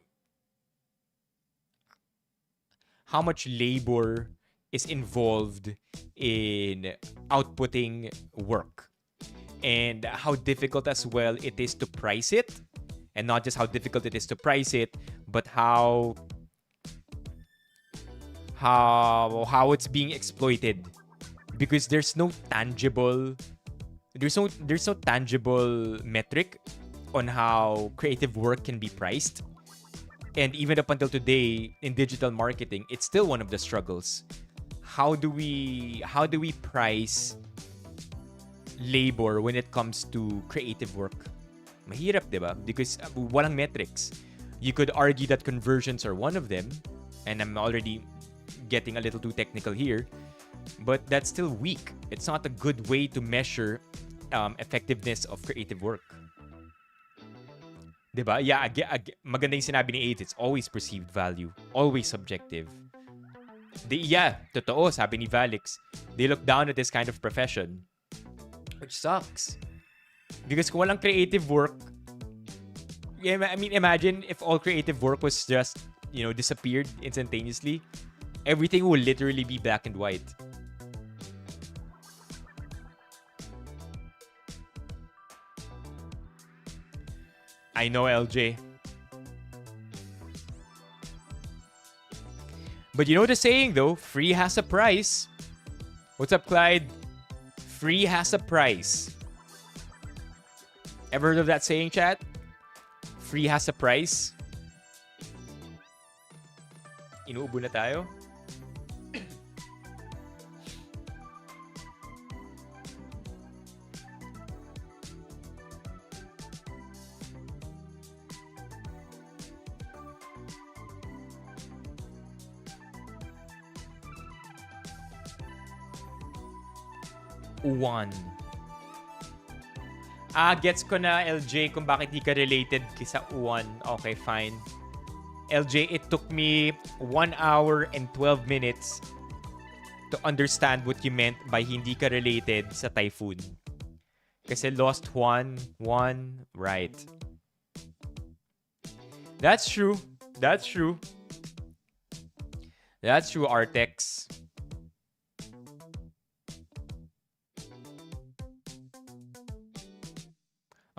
much labor is involved in outputting work, and how difficult as well it is to price it, and not just how difficult it is to price it, but how it's being exploited, because there's no tangible metric on how creative work can be priced. And even up until today in digital marketing, it's still one of the struggles. How do we price labor when it comes to creative work? Mahirap, 'di ba? Because walang metrics. You could argue that conversions are one of them, and I'm already getting a little too technical here, but that's still weak. It's not a good way to measure effectiveness of creative work. Diba? Yeah, maganda yung sinabi ni AIDS. It's always perceived value. Always subjective. Totoo, sabi ni Valix. They look down at this kind of profession. Which sucks. Because kung walang creative work, I mean, imagine if all creative work was just, disappeared instantaneously. Everything will literally be black and white. I know, LJ. But you know the saying, though, free has a price. What's up, Clyde? Free has a price. Ever heard of that saying, chat? Free has a price. Inuubo na tayo. One. Gets ko na, LJ, kung bakit di ka related sa Uwan. Okay, fine. LJ, it took me 1 hour and 12 minutes to understand what you meant by hindi ka related sa typhoon. Kasi lost one, right. That's true. That's true, Artex.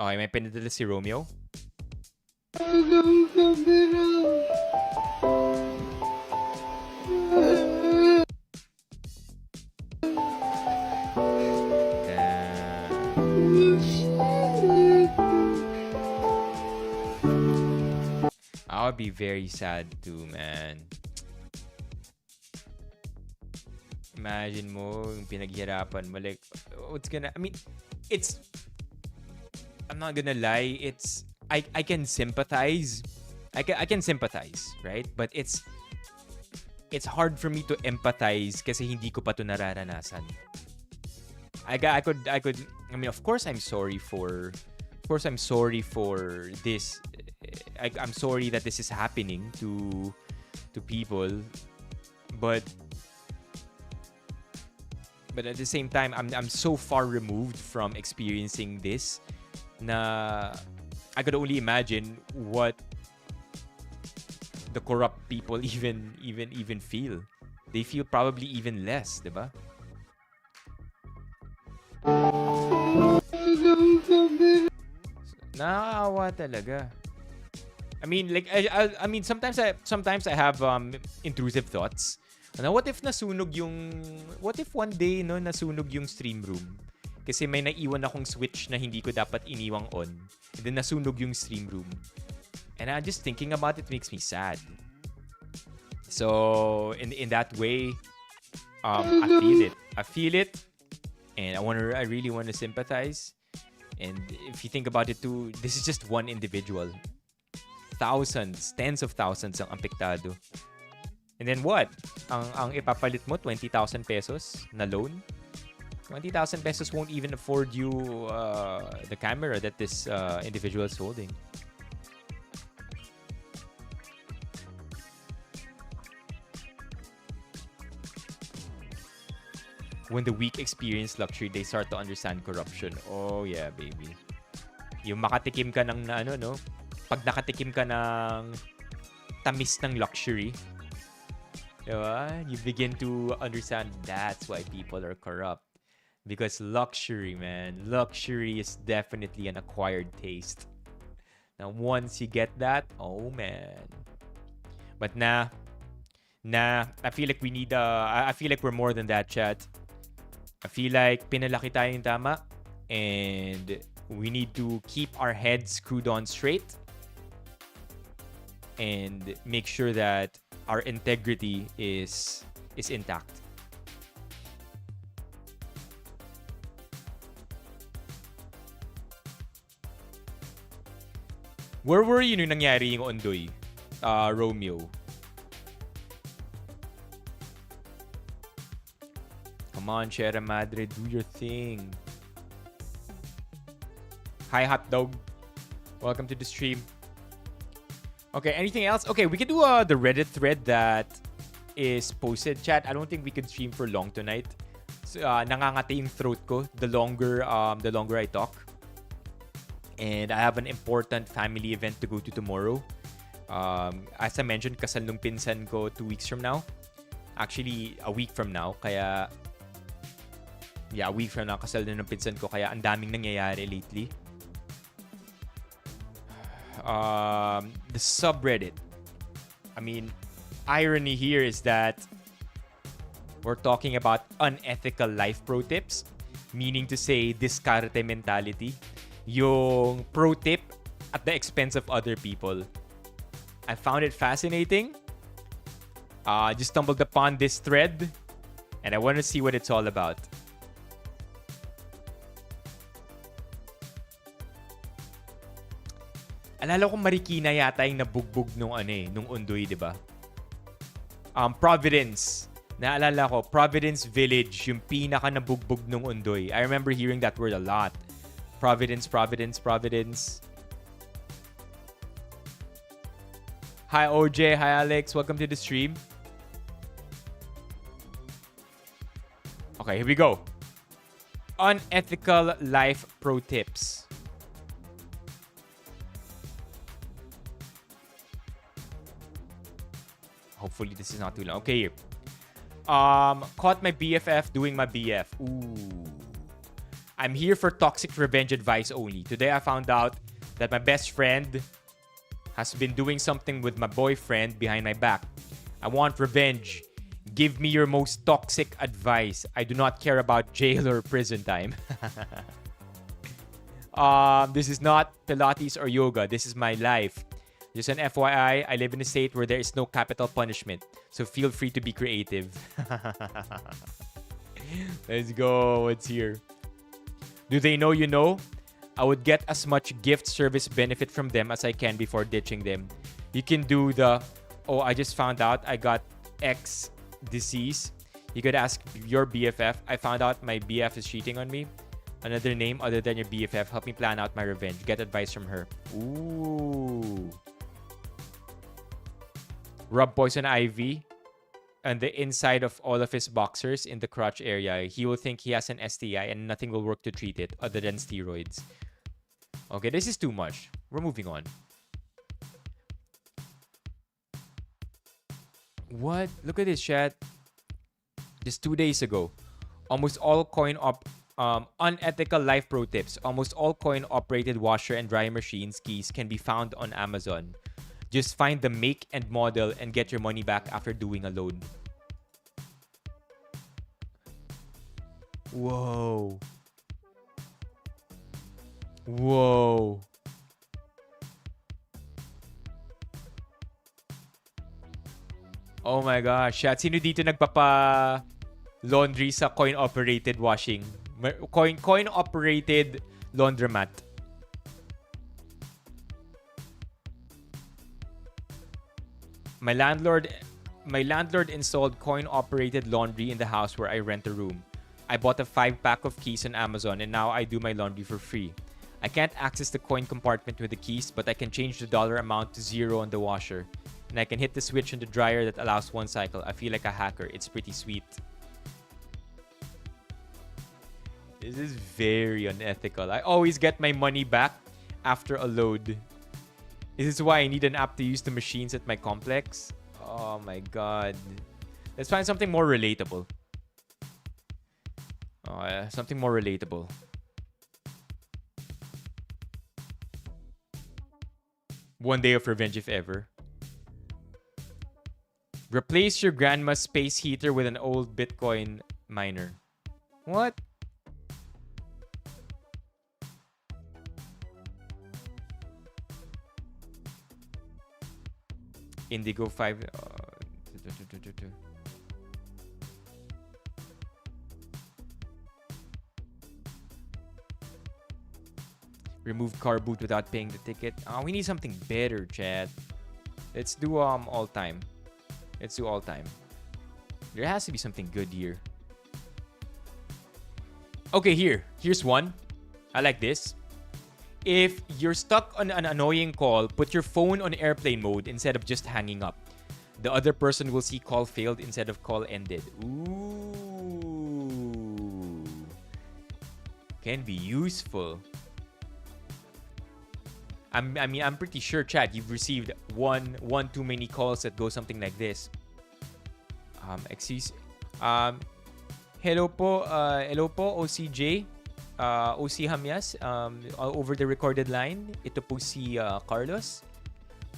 Okay, may pinadala si Romeo. I would be very sad too, man. Imagine mo yung pinaghirapan mo. Like, I'm not gonna lie, I can sympathize. I can sympathize, right? But it's hard for me to empathize kasi hindi ko pa to nararanasan. I mean, of course I'm sorry for this. I'm sorry that this is happening to people, but at the same time, I'm so far removed from experiencing this na I could only imagine what the corrupt people even feel. They feel probably even less, diba? Nakakaawa talaga. I mean, like, I mean, sometimes I have intrusive thoughts. What if one day nasunog yung stream room? Kasi may naiwan akong switch na hindi ko dapat iniwang on. And then nasunog yung stream room. And just thinking about it makes me sad. So in that way, I feel it. And I really want to sympathize. And if you think about it too, this is just one individual. Thousands, tens of thousands ang apektado. And then what? Ang ipapalit mo, 20,000 pesos na loan? 20,000 pesos won't even afford you the camera that this individual is holding. When the weak experience luxury, they start to understand corruption. Oh yeah, baby. Yung makatikim ka ng ano, no? Pag nakatikim ka ng tamis ng luxury, diba? You begin to understand that's why people are corrupt. Because luxury, man. Luxury is definitely an acquired taste. Now, once you get that, oh man. But nah. I feel like we need, I feel like we're more than that, chat. I feel like pinalaki tayong tama. And we need to keep our heads screwed on straight. And make sure that our integrity is intact. Where were you nung nangyari yung Ondoy, Romeo? Come on, Sierra Madre, do your thing. Hi, Hot Dog. Welcome to the stream. Okay, anything else? Okay, we can do the Reddit thread that is posted, chat. I don't think we could stream for long tonight. So, nangangati yung throat ko the longer I talk. And I have an important family event to go to tomorrow. As I mentioned, kasal nung pinsan ko 2 weeks from now. Actually, a week from now. Kaya, yeah, a week from now, kasal na ng pinsan ko. Kaya ang daming nangyayari lately. The subreddit. I mean, irony here is that we're talking about unethical life pro tips. Meaning to say, diskarte mentality. Yung pro tip at the expense of other people. I found it fascinating. Just stumbled upon this thread and I want to see what it's all about. Alala ko Marikina yata yung nabugbog nung Ondoy, di ba? Providence. Naalala ko, Providence Village, yung pinaka nabugbog nung Ondoy. I remember hearing that word a lot. Providence. Hi, OJ. Hi, Alex. Welcome to the stream. Okay, here we go. Unethical life pro tips. Hopefully, this is not too long. Okay, here. Caught my BFF doing my BF. Ooh. I'm here for toxic revenge advice only. Today I found out that my best friend has been doing something with my boyfriend behind my back. I want revenge. Give me your most toxic advice. I do not care about jail or prison time. This is not Pilates or yoga. This is my life. Just an FYI, I live in a state where there is no capital punishment. So feel free to be creative. Let's go. What's here? Do they know you know? I would get as much gift service benefit from them as I can before ditching them. You can do the, oh, I just found out I got X disease. You could ask your BFF. I found out my BF is cheating on me. Another name other than your BFF. Help me plan out my revenge. Get advice from her. Ooh. Rub poison ivy on the inside of all of his boxers in the crotch area. He will think he has an STI and nothing will work to treat it other than steroids. Okay, this is too much. We're moving on. What? Look at this, chat. Just 2 days ago, almost all unethical life pro tips. Almost all coin-operated washer and dryer machines keys can be found on Amazon. Just find the make and model and get your money back after doing a load. Whoa. Whoa. Oh my gosh. At sino dito nagpapa laundry sa coin-operated washing? Coin-operated laundromat. My landlord installed coin-operated laundry in the house where I rent a room. I bought a 5-pack of keys on Amazon and now I do my laundry for free. I can't access the coin compartment with the keys, but I can change the dollar amount to 0 on the washer. And I can hit the switch on the dryer that allows 1 cycle. I feel like a hacker. It's pretty sweet. This is very unethical. I always get my money back after a load. This is why I need an app to use the machines at my complex. Oh my god. Let's find something more relatable. Oh yeah, something more relatable. One day of revenge if ever. Replace your grandma's space heater with an old Bitcoin miner. What? Indigo 5. Remove car boot without paying the ticket. We need something better, chat. Let's do all time. Let's do all time. There has to be something good here. Okay, here's one. I like this. If you're stuck on an annoying call, put your phone on airplane mode instead of just hanging up. The other person will see call failed instead of call ended. Ooh. Can be useful. I'm pretty sure, chat, you've received one too many calls that go something like this. Excuse. Hello po, OCJ. OC Hamyas, over the recorded line. Ito po si Carlos.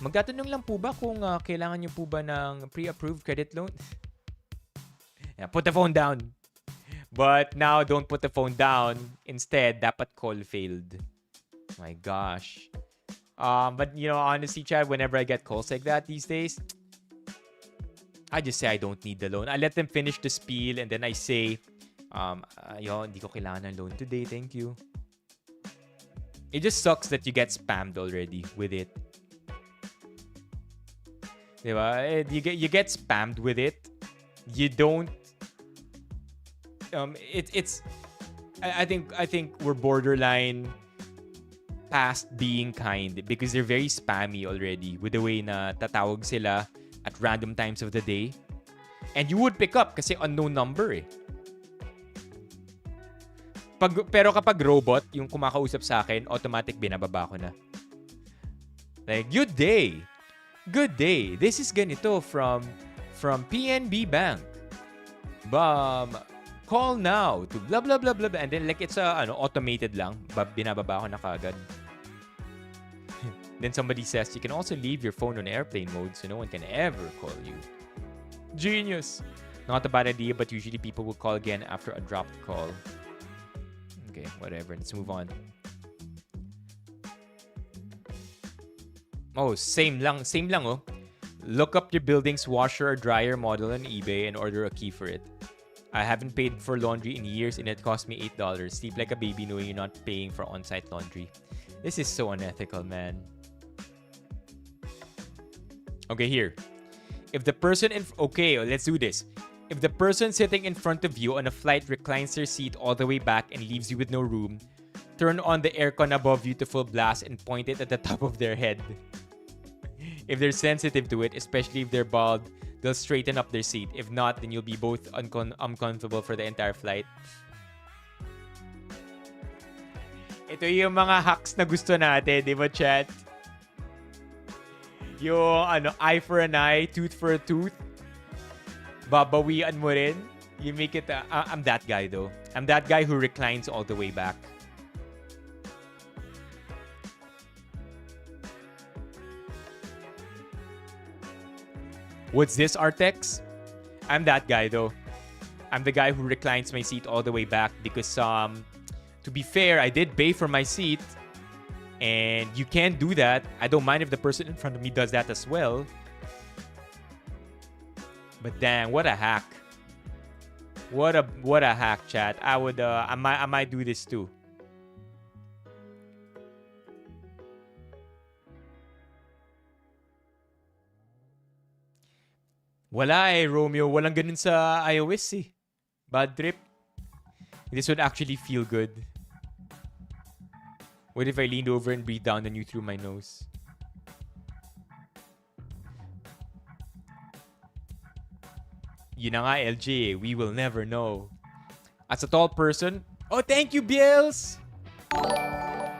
Magtatanong lang po ba kung kailangan nyo po ba ng pre-approved credit loan? Yeah, put the phone down. But now, don't put the phone down. Instead, dapat call failed. My gosh. But, you know, honestly, Chad, whenever I get calls like that these days, I just say I don't need the loan. I let them finish the spiel and then I say, hindi ko kailangan ng loan today, thank you. It just sucks that you get spammed already with it. Diba? You get spammed with it. You don't. I think we're borderline past being kind because they're very spammy already with the way na tatawag sila at random times of the day. And you would pick up kasi unknown number eh. Pero kapag robot, yung kumakausap sa akin, automatic binababa ko na. Like, good day. Good day. This is ganito from PNB Bank. Call now to blah blah blah blah. And then like it's automated lang. Binababa ko na kagad. Then somebody says you can also leave your phone on airplane mode so no one can ever call you. Genius. Not a bad idea, but usually people will call again after a dropped call. Okay, whatever. Let's move on. Oh, same lang oh. Look up your building's washer or dryer model on eBay and order a key for it. I haven't paid for laundry in years and it cost me $8. Sleep like a baby knowing you're not paying for on-site laundry. This is so unethical, man. Okay, here. If the person okay, let's do this. If the person sitting in front of you on a flight reclines their seat all the way back and leaves you with no room, turn on the aircon above you to full blast and point it at the top of their head. If they're sensitive to it, especially if they're bald, they'll straighten up their seat. If not, then you'll be both uncomfortable for the entire flight. Ito yung mga hacks na gusto natin, di ba, chat? Yung eye for an eye, tooth for a tooth. Babawian mo rin. You make it... I'm that guy, though. I'm that guy who reclines all the way back. What's this, Artex? I'm that guy, though. I'm the guy who reclines my seat all the way back because, to be fair, I did pay for my seat. And you can't do that. I don't mind if the person in front of me does that as well. But damn, what a hack. What a hack, chat. I might do this too. Wala Romeo. Walang ganun sa iOS eh. Bad trip. This would actually feel good. What if I leaned over and breathed down on you through my nose? Yun na nga, LJ. We will never know. As a tall person... Oh, thank you, Bills!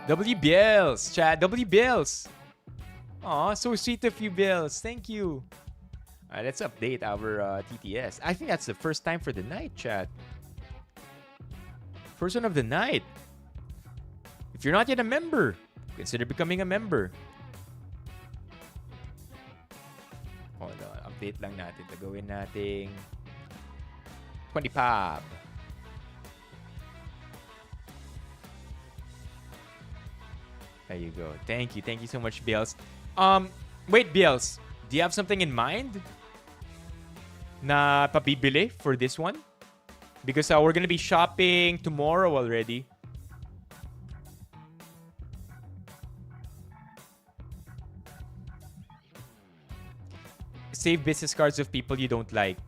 W. Bills. Chat. W. Bills. Aw, so sweet of you, Bills. Thank you. Alright, let's update our TTS. I think that's the first time for the night, chat. First one of the night. If you're not yet a member, consider becoming a member. Hold on, update lang natin. Gawin nating 20 pop. There you go. Thank you. Thank you so much, Bills. Wait, Bills. Do you have something in mind na pabibili for this one? Because we're gonna be shopping tomorrow already. Save business cards of people you don't like.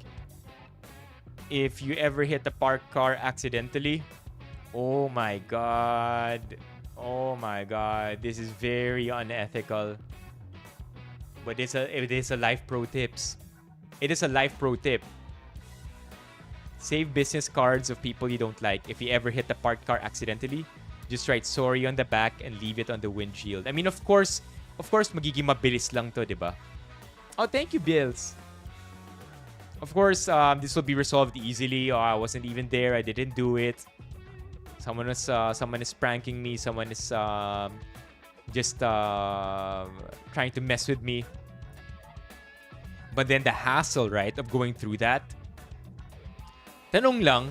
If you ever hit a parked car accidentally, oh my god. Oh my god. This is very unethical. But it is a life pro tips. It is a life pro tip. Save business cards of people you don't like. If you ever hit a parked car accidentally, just write sorry on the back and leave it on the windshield. I mean, of course, magiging mabilis lang to, diba? Oh, thank you, Bills. Of course, this will be resolved easily. Oh, I wasn't even there. I didn't do it. Someone is pranking me. Someone is just trying to mess with me. But then the hassle, right, of going through that. Tanong lang,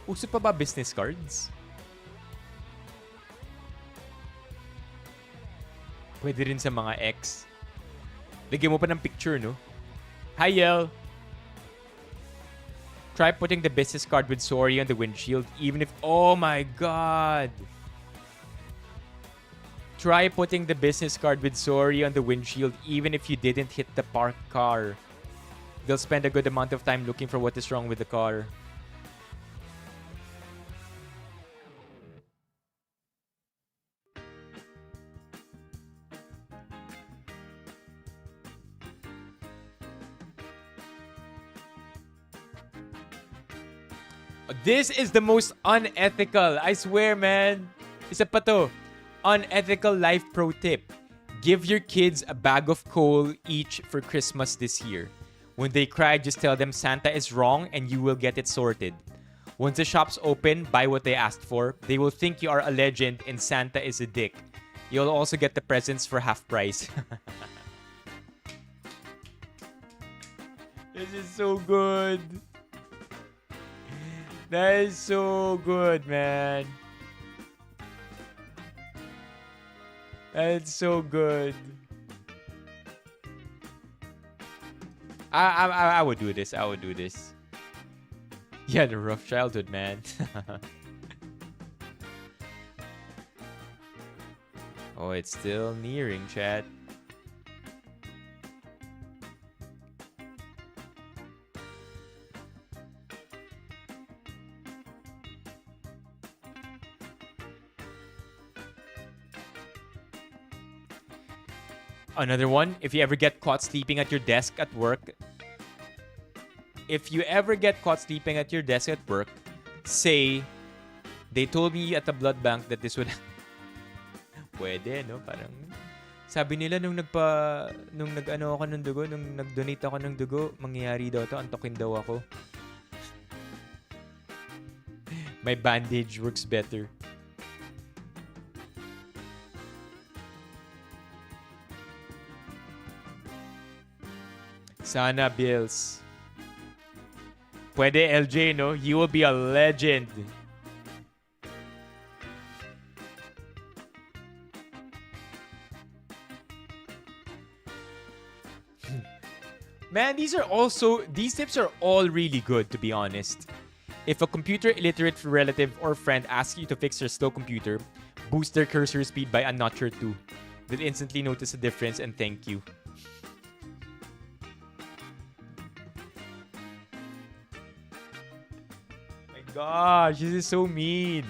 uso pa ba business cards? Pwede rin sa mga ex. Lagyan mo pa ng picture, no? Hi, Yel. Try putting the business card with sorry on the windshield, even if... Oh my God! Try putting the business card with sorry on the windshield, even if you didn't hit the parked car. They'll spend a good amount of time looking for what is wrong with the car. This is the most unethical. I swear, man. Isa pa to. Unethical life pro tip. Give your kids a bag of coal each for Christmas this year. When they cry, just tell them Santa is wrong and you will get it sorted. Once the shop's open, buy what they asked for. They will think you are a legend and Santa is a dick. You'll also get the presents for half price. This is so good. That is so good, man. That's so good. I would do this. I would do this. Yeah, the rough childhood, man. Oh, it's still nearing, chat. Another one, if you ever get caught sleeping at your desk at work. If you ever get caught sleeping at your desk at work, say, they told me at the blood bank that this would... Pwede, no? Parang... Sabi nila nung nag-ano ako ng dugo, nung nag-donate ako ng dugo, mangyayari daw to, antokin daw ako. My bandage works better. Sana, Bills. Pwede, LJ, no? You will be a legend. Man, these tips are all really good, to be honest. If a computer illiterate relative or friend asks you to fix their slow computer, boost their cursor speed by a notch or two. They'll instantly notice a difference and thank you. gosh, this is so mean.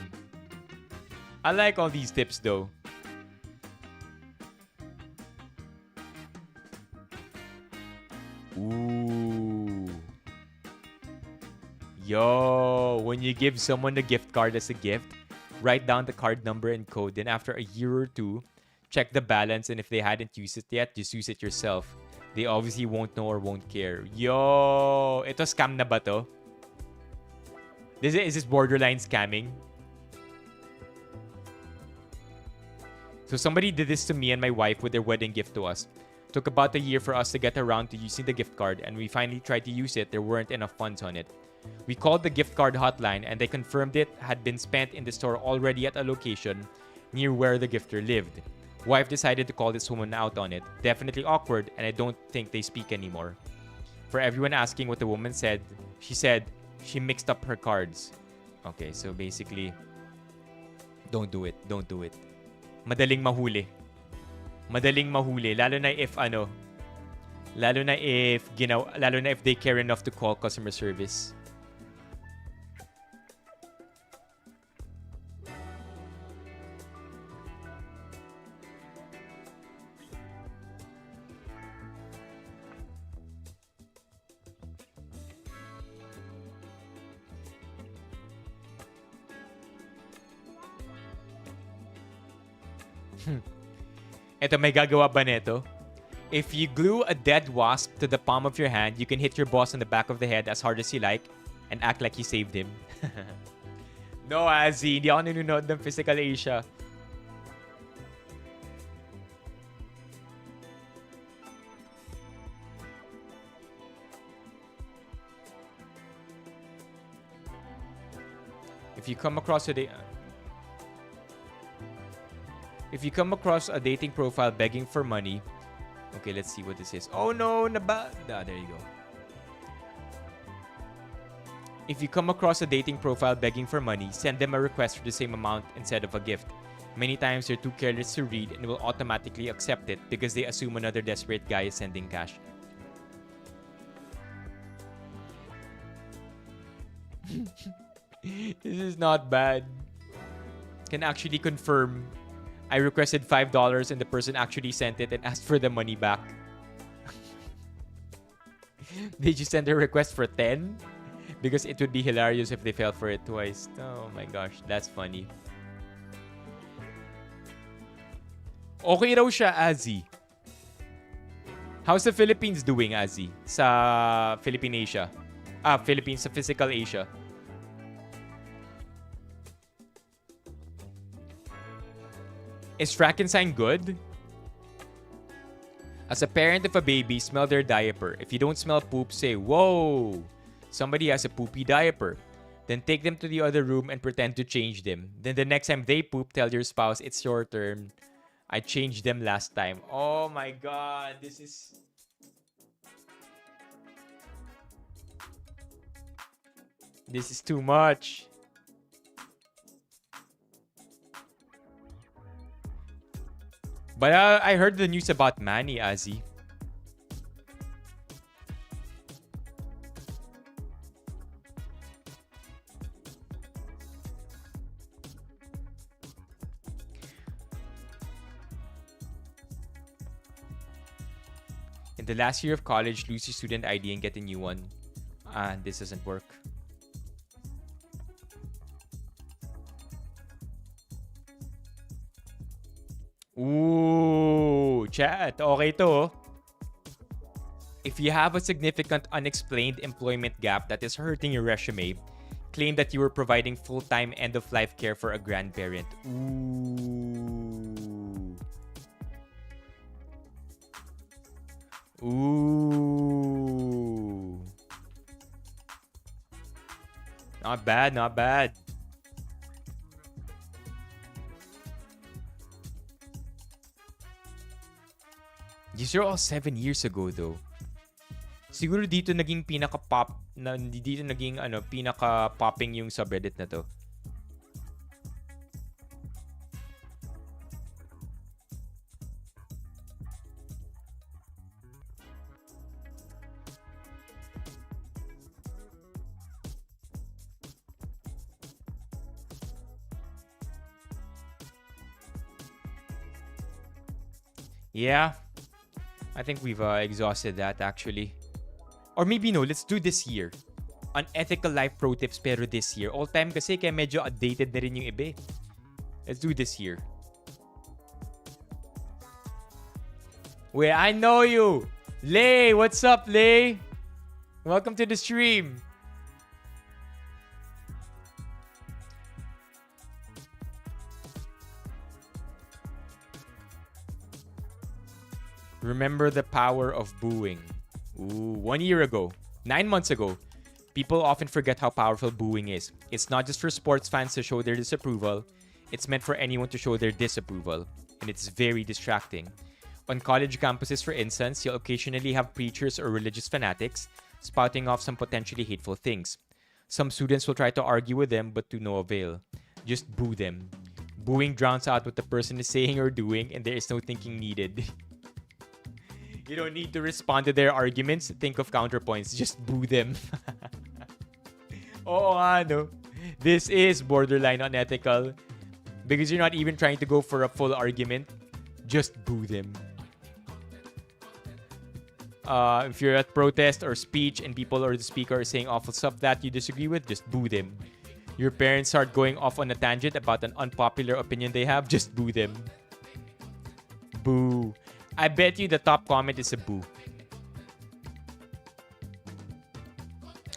I like all these tips though. Ooh. Yo, when you give someone a gift card as a gift, write down the card number and code. Then after a year or two, check the balance, and if they hadn't used it yet, just use it yourself. They obviously won't know or won't care. Yo, ito scam na ba to? Is this borderline scamming? So somebody did this to me and my wife with their wedding gift to us. Took about a year for us to get around to using the gift card, and we finally tried to use it. There weren't enough funds on it. We called the gift card hotline, and they confirmed it had been spent in the store already at a location near where the gifter lived. Wife decided to call this woman out on it. Definitely awkward, and I don't think they speak anymore. For everyone asking what the woman said, she said she mixed up her cards. Okay, so basically, don't do it. Don't do it. Madaling mahuli. Madaling mahuli. Lalo na if lalo na if they care enough to call customer service. Eto, may gagawa ba neto? If you glue a dead wasp to the palm of your hand, you can hit your boss on the back of the head as hard as you like and act like you saved him. No, Azzy. Hindi ako nanonood ng Physical Asia. If you come across a dating profile begging for money, okay, let's see what this is. Oh no, there you go. If you come across a dating profile begging for money, send them a request for the same amount instead of a gift. Many times they're too careless to read and will automatically accept it because they assume another desperate guy is sending cash. This is not bad. Can actually confirm I requested $5 and the person actually sent it and asked for the money back. Did you send a request for 10? Because it would be hilarious if they fell for it twice. Oh my gosh, that's funny. Okay raw siya, Azzy. How's the Philippines doing, Azzy? Sa Philippine Asia. Philippines sa Physical Asia. Is Frankenstein good? As a parent of a baby, smell their diaper. If you don't smell poop, say, "Whoa, somebody has a poopy diaper." Then take them to the other room and pretend to change them. Then the next time they poop, tell your spouse, "It's your turn. I changed them last time." Oh my God, this is too much. But I heard the news about Manny, Azzy. In the last year of college, lose your student ID and get a new one. This doesn't work. Ooh, chat. Okay to. If you have a significant unexplained employment gap that is hurting your resume, claim that you were providing full-time end-of-life care for a grandparent. Ooh. Ooh. Not bad, not bad. These are all 7 years ago though. Siguro dito naging pinaka-popping yung subreddit na to. Yeah. I think we've exhausted that actually. Or maybe no, let's do this year. Unethical life pro tips pero this year. All time kasi kaya medyo outdated na rin yung iba. Let's do this year. Wait, I know you. Lay, what's up, Lay? Welcome to the stream. Remember the power of booing. Ooh, 1 year ago, 9 months ago, people often forget how powerful booing is. It's not just for sports fans to show their disapproval, it's meant for anyone to show their disapproval. And it's very distracting. On college campuses, for instance, you'll occasionally have preachers or religious fanatics spouting off some potentially hateful things. Some students will try to argue with them, but to no avail. Just boo them. Booing drowns out what the person is saying or doing, and there is no thinking needed. You don't need to respond to their arguments. Think of counterpoints. Just boo them. Oo nga, no? This is borderline unethical. Because you're not even trying to go for a full argument. Just boo them. If you're at protest or speech and people or the speaker are saying awful stuff that you disagree with, just boo them. Your parents start going off on a tangent about an unpopular opinion they have, just boo them. Boo. I bet you the top comment is a boo.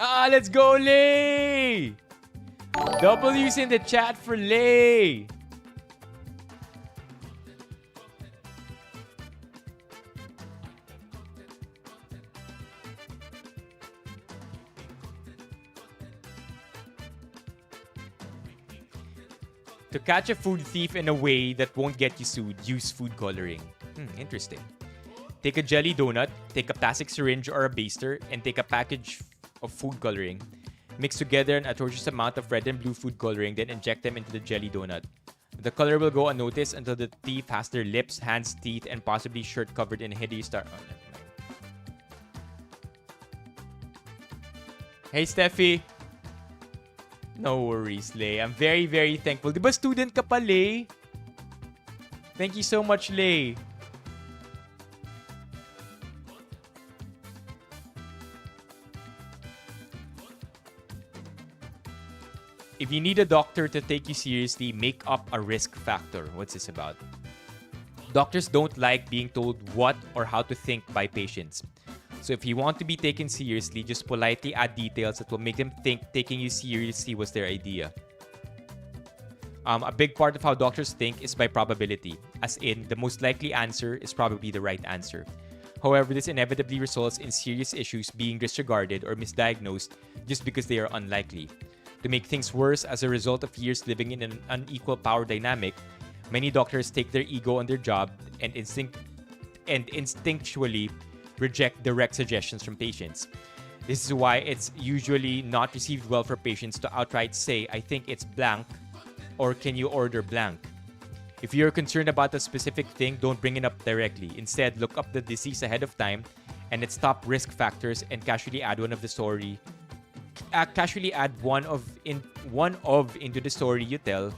Let's go, Lay! W's in the chat for Lay. To catch a food thief in a way that won't get you sued, use food coloring. Interesting. Take a jelly donut, take a plastic syringe or a baster, and take a package of food coloring. Mix together an atrocious amount of red and blue food coloring, then inject them into the jelly donut. The color will go unnoticed until the thief has their lips, hands, teeth, and possibly shirt covered in a hideous star. Oh, never mind. Hey, Steffi. No worries, Lay. I'm very, very thankful. Di ba student ka pa, Lay? Thank you so much, Lay. If you need a doctor to take you seriously, make up a risk factor. What's this about? Doctors don't like being told what or how to think by patients. So if you want to be taken seriously, just politely add details that will make them think taking you seriously was their idea. A big part of how doctors think is by probability, as in, the most likely answer is probably the right answer. However, this inevitably results in serious issues being disregarded or misdiagnosed just because they are unlikely. To make things worse, as a result of years living in an unequal power dynamic, many doctors take their ego on their job and instinctually reject direct suggestions from patients. This is why it's usually not received well for patients to outright say, I think it's blank, or can you order blank? If you're concerned about a specific thing, don't bring it up directly. Instead, look up the disease ahead of time and its top risk factors and casually add one of into the story you tell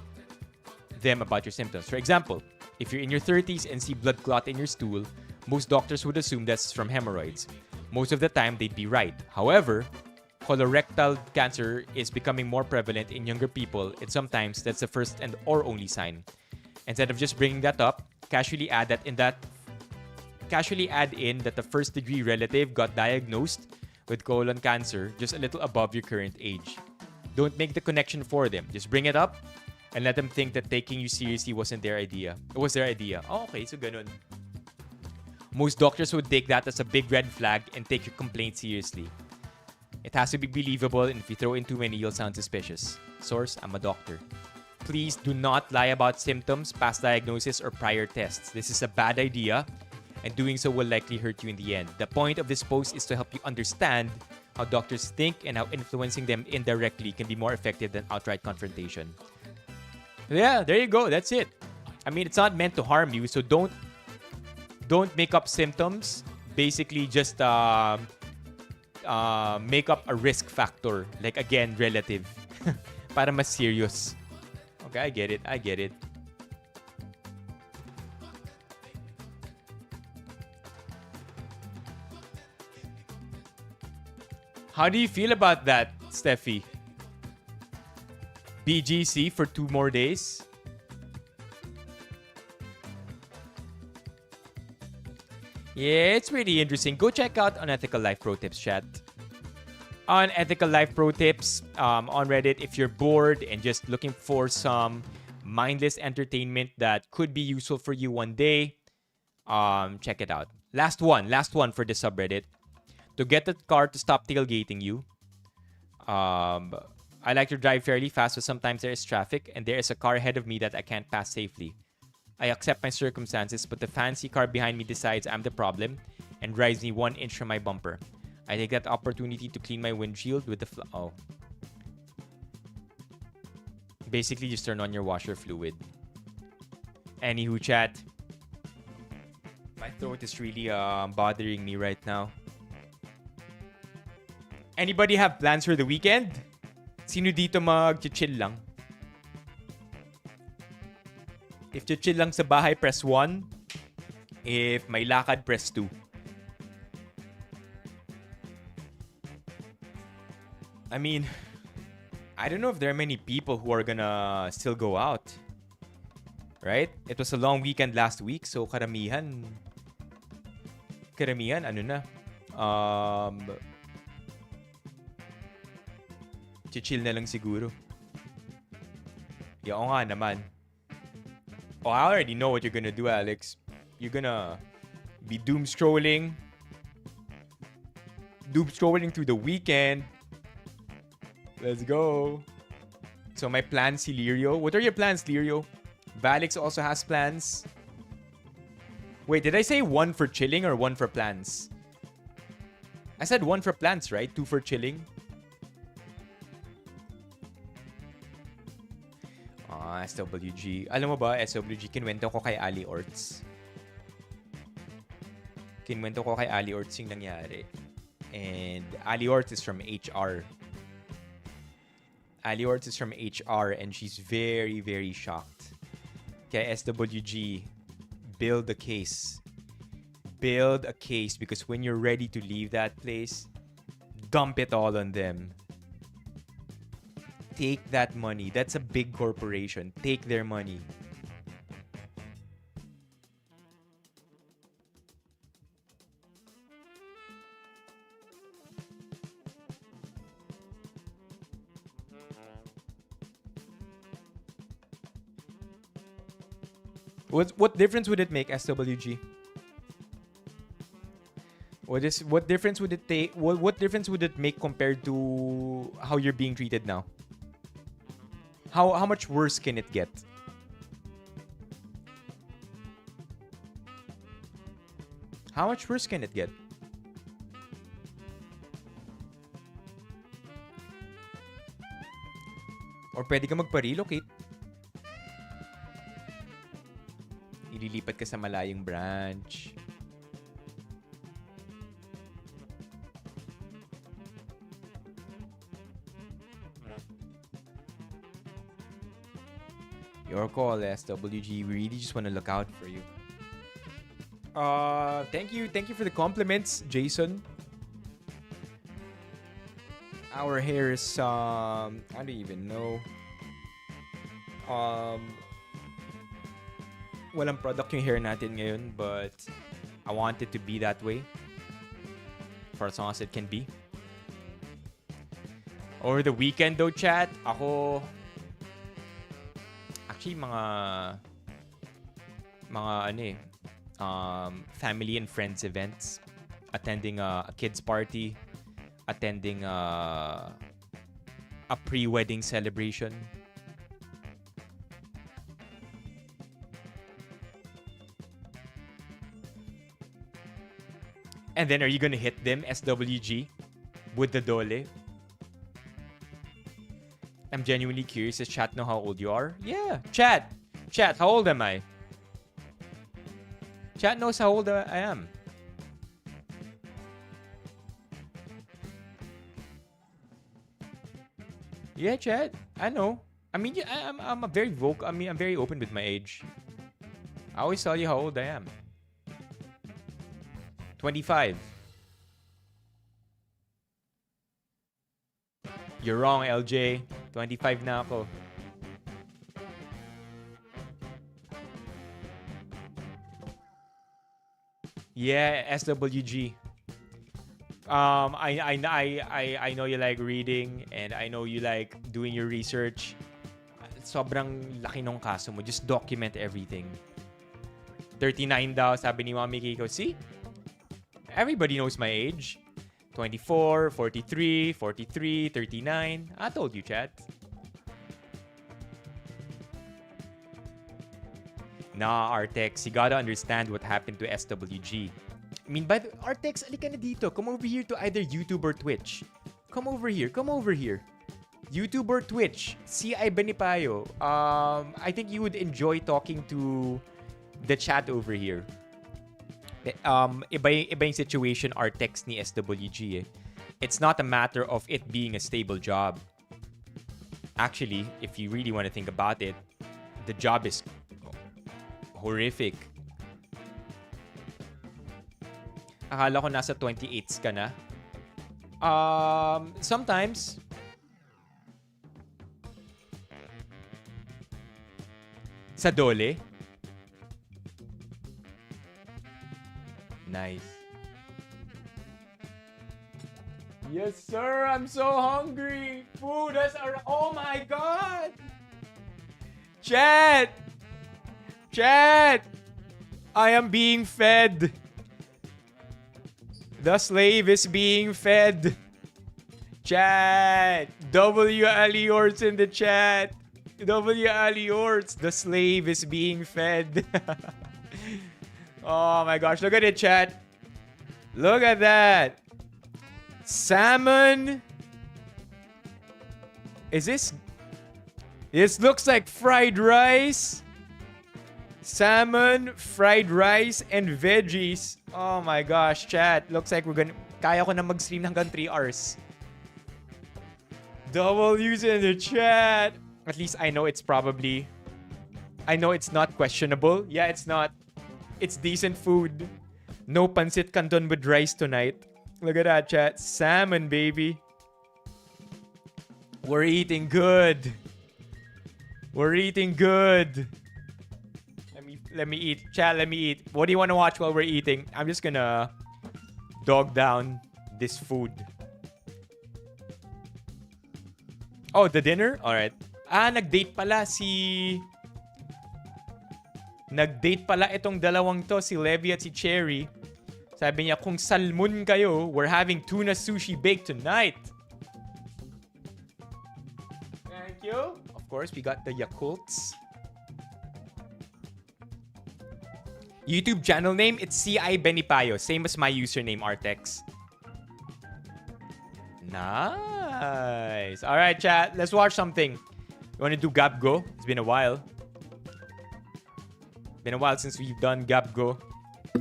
them about your symptoms. For example, if you're in your 30s and see blood clot in your stool, most doctors would assume that's from hemorrhoids. Most of the time, they'd be right. However, colorectal cancer is becoming more prevalent in younger people, and sometimes that's the first and or only sign. Instead of just bringing that up, casually add in that the first-degree relative got diagnosed with colon cancer just a little above your current age. Don't make the connection for them. Just bring it up and let them think that taking you seriously wasn't their idea. It was their idea. Oh, okay, so ganun. Most doctors would take that as a big red flag and take your complaint seriously. It has to be believable, and if you throw in too many, you'll sound suspicious. Source, I'm a doctor. Please do not lie about symptoms, past diagnosis, or prior tests. This is a bad idea, and doing so will likely hurt you in the end. The point of this post is to help you understand how doctors think and how influencing them indirectly can be more effective than outright confrontation. Yeah, there you go. That's it. I mean, it's not meant to harm you, so don't make up symptoms. Basically, just make up a risk factor. Like, again, relative. Para mas serious. Okay, I get it. How do you feel about that, Steffi? BGC for 2 more days? Yeah, it's really interesting. Go check out Unethical Life Pro Tips chat. On Ethical Life Pro Tips on Reddit, if you're bored and just looking for some mindless entertainment that could be useful for you one day, check it out. Last one for the subreddit. To get the car to stop tailgating you. I like to drive fairly fast, so sometimes there is traffic and there is a car ahead of me that I can't pass safely. I accept my circumstances, but the fancy car behind me decides I'm the problem and drives me 1 inch from my bumper. I take that opportunity to clean my windshield with the basically, just turn on your washer fluid. Anywho, chat. My throat is really bothering me right now. Anybody have plans for the weekend? Sino dito mag-chill lang? If chill lang sa bahay, press 1. If may lakad, press 2. I mean, I don't know if there are many people who are gonna still go out. Right? It was a long weekend last week, so karamihan, ano na? Chill na lang siguro. Yeah, oo nga naman. Oh, I already know what you're gonna do, Alex. You're gonna be doom scrolling through the weekend. Let's go. So my plans, si Lirio. What are your plans, Lirio? Valix also has plans. Wait, did I say 1 for chilling or 1 for plans? I said 1 for plans, right? 2 for chilling. SWG. Alam mo ba, SWG, kinwento ko kay Ali Orts. Yung nangyari. And Ali Orts is from HR. And she's very, very shocked. Kaya SWG, build a case. Because when you're ready to leave that place, dump it all on them. Take that money. That's a big corporation. Take their money. What difference would it make, SWG? What difference would it take? What difference would it make compared to how you're being treated now? How much worse can it get? How much worse can it get? Or pwede ka magpa-relocate. Ililipat ka sa malayong branch. Your call, SWG. We really just want to look out for you. Thank you for the compliments, Jason. Our hair is I don't even know. Walang product yung hair natin ngayon, but I want it to be that way for as long as it can be. Over the weekend though, chat, ako actually mga family and friends events, attending a kids party, attending a pre-wedding celebration. And then are you gonna hit them, SWG, with the dole? I'm genuinely curious. Does chat know how old you are? Yeah, chat, how old am I? Chat knows how old I am. Yeah, chat, I know. I mean, yeah, I'm a very vocal. I mean, I'm very open with my age. I always tell you how old I am. 25. You're wrong, LJ. 25 na ako. Yeah, SWG. I know you like reading and I know you like doing your research. Sobrang laki nung kaso mo. Just document everything. 39 daw, sabi ni Mami Kiko. See? Everybody knows my age. 24, 43, 43, 39. I told you, chat. Nah, Artex, you gotta understand what happened to SWG. I mean, by the Artex, alika na dito. Come over here to either YouTube or Twitch. Come over here. Come over here. YouTube or Twitch. CI Benipayo. I think you would enjoy talking to the chat over here. Iba yung situation Artex ni SWG eh. It's not a matter of it being a stable job. Actually, if you really want to think about it, the job is horrific. Akala ko nasa 28s ka na. Sometimes. Sa dole. Nice. Yes, sir. I'm so hungry. Food has arrived. Oh my God. Chat. Chat. I am being fed. The slave is being fed. Chat. W. Aliorts in the chat. W. Aliorts. The slave is being fed. Oh my gosh. Look at it, chat. Look at that. Salmon. Is this? This looks like fried rice. Salmon, fried rice, and veggies. Oh my gosh, chat. Looks like we're gonna... Kaya ko na mag-stream hanggang 3 hours. W's in the chat. At least I know it's probably... I know it's not questionable. Yeah, it's not. It's decent food. No pancit canton with rice tonight. Look at that, chat. Salmon, baby. We're eating good. We're eating good. Let me eat. Chat, let me eat. What do you want to watch while we're eating? I'm just gonna dog down this food. Oh, the dinner? Alright. Nag-date pala si... Nag-date pala itong dalawang to, si Levi at si Cherry. Sabi niya, kung salmon kayo, we're having tuna sushi baked tonight. Thank you. Of course, we got the Yakults. YouTube channel name, it's CI Benipayo. Same as my username, Artex. Nice. Alright, chat. Let's watch something. You wanna do Gab Go? It's been a while. Been a while since we've done Gab Go.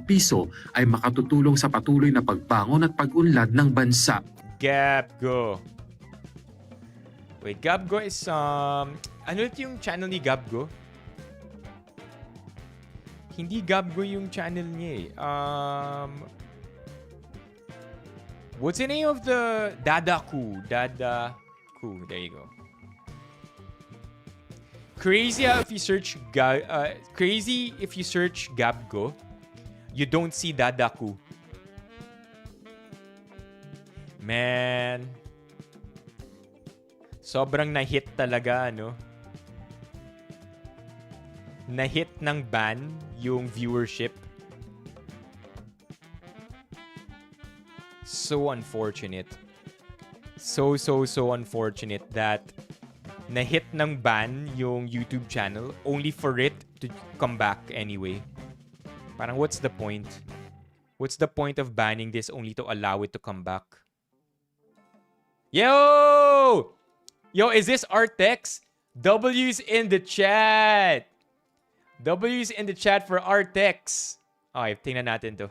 Piso ay makatutulong sa patuloy na pagbangon at pag-unlad ng bansa. Gab Go. Wait, Gab Go is ano ulit yung channel ni Gab Go? Hindi Gab Go yung channel niya eh. What's the name of the Dadaku? Dadaku. There you go. Crazy if you search crazy if you search Gabgo, you don't see Dadaku. Man. Sobrang na-hit talaga, no? Na-hit ng ban yung viewership. So unfortunate. So unfortunate that na-hit ng ban yung YouTube channel only for it to come back anyway. Parang what's the point? What's the point of banning this only to allow it to come back? Yo! Yo, is this Artex? W's in the chat. W's in the chat for Artex. Okay, tingnan natin to.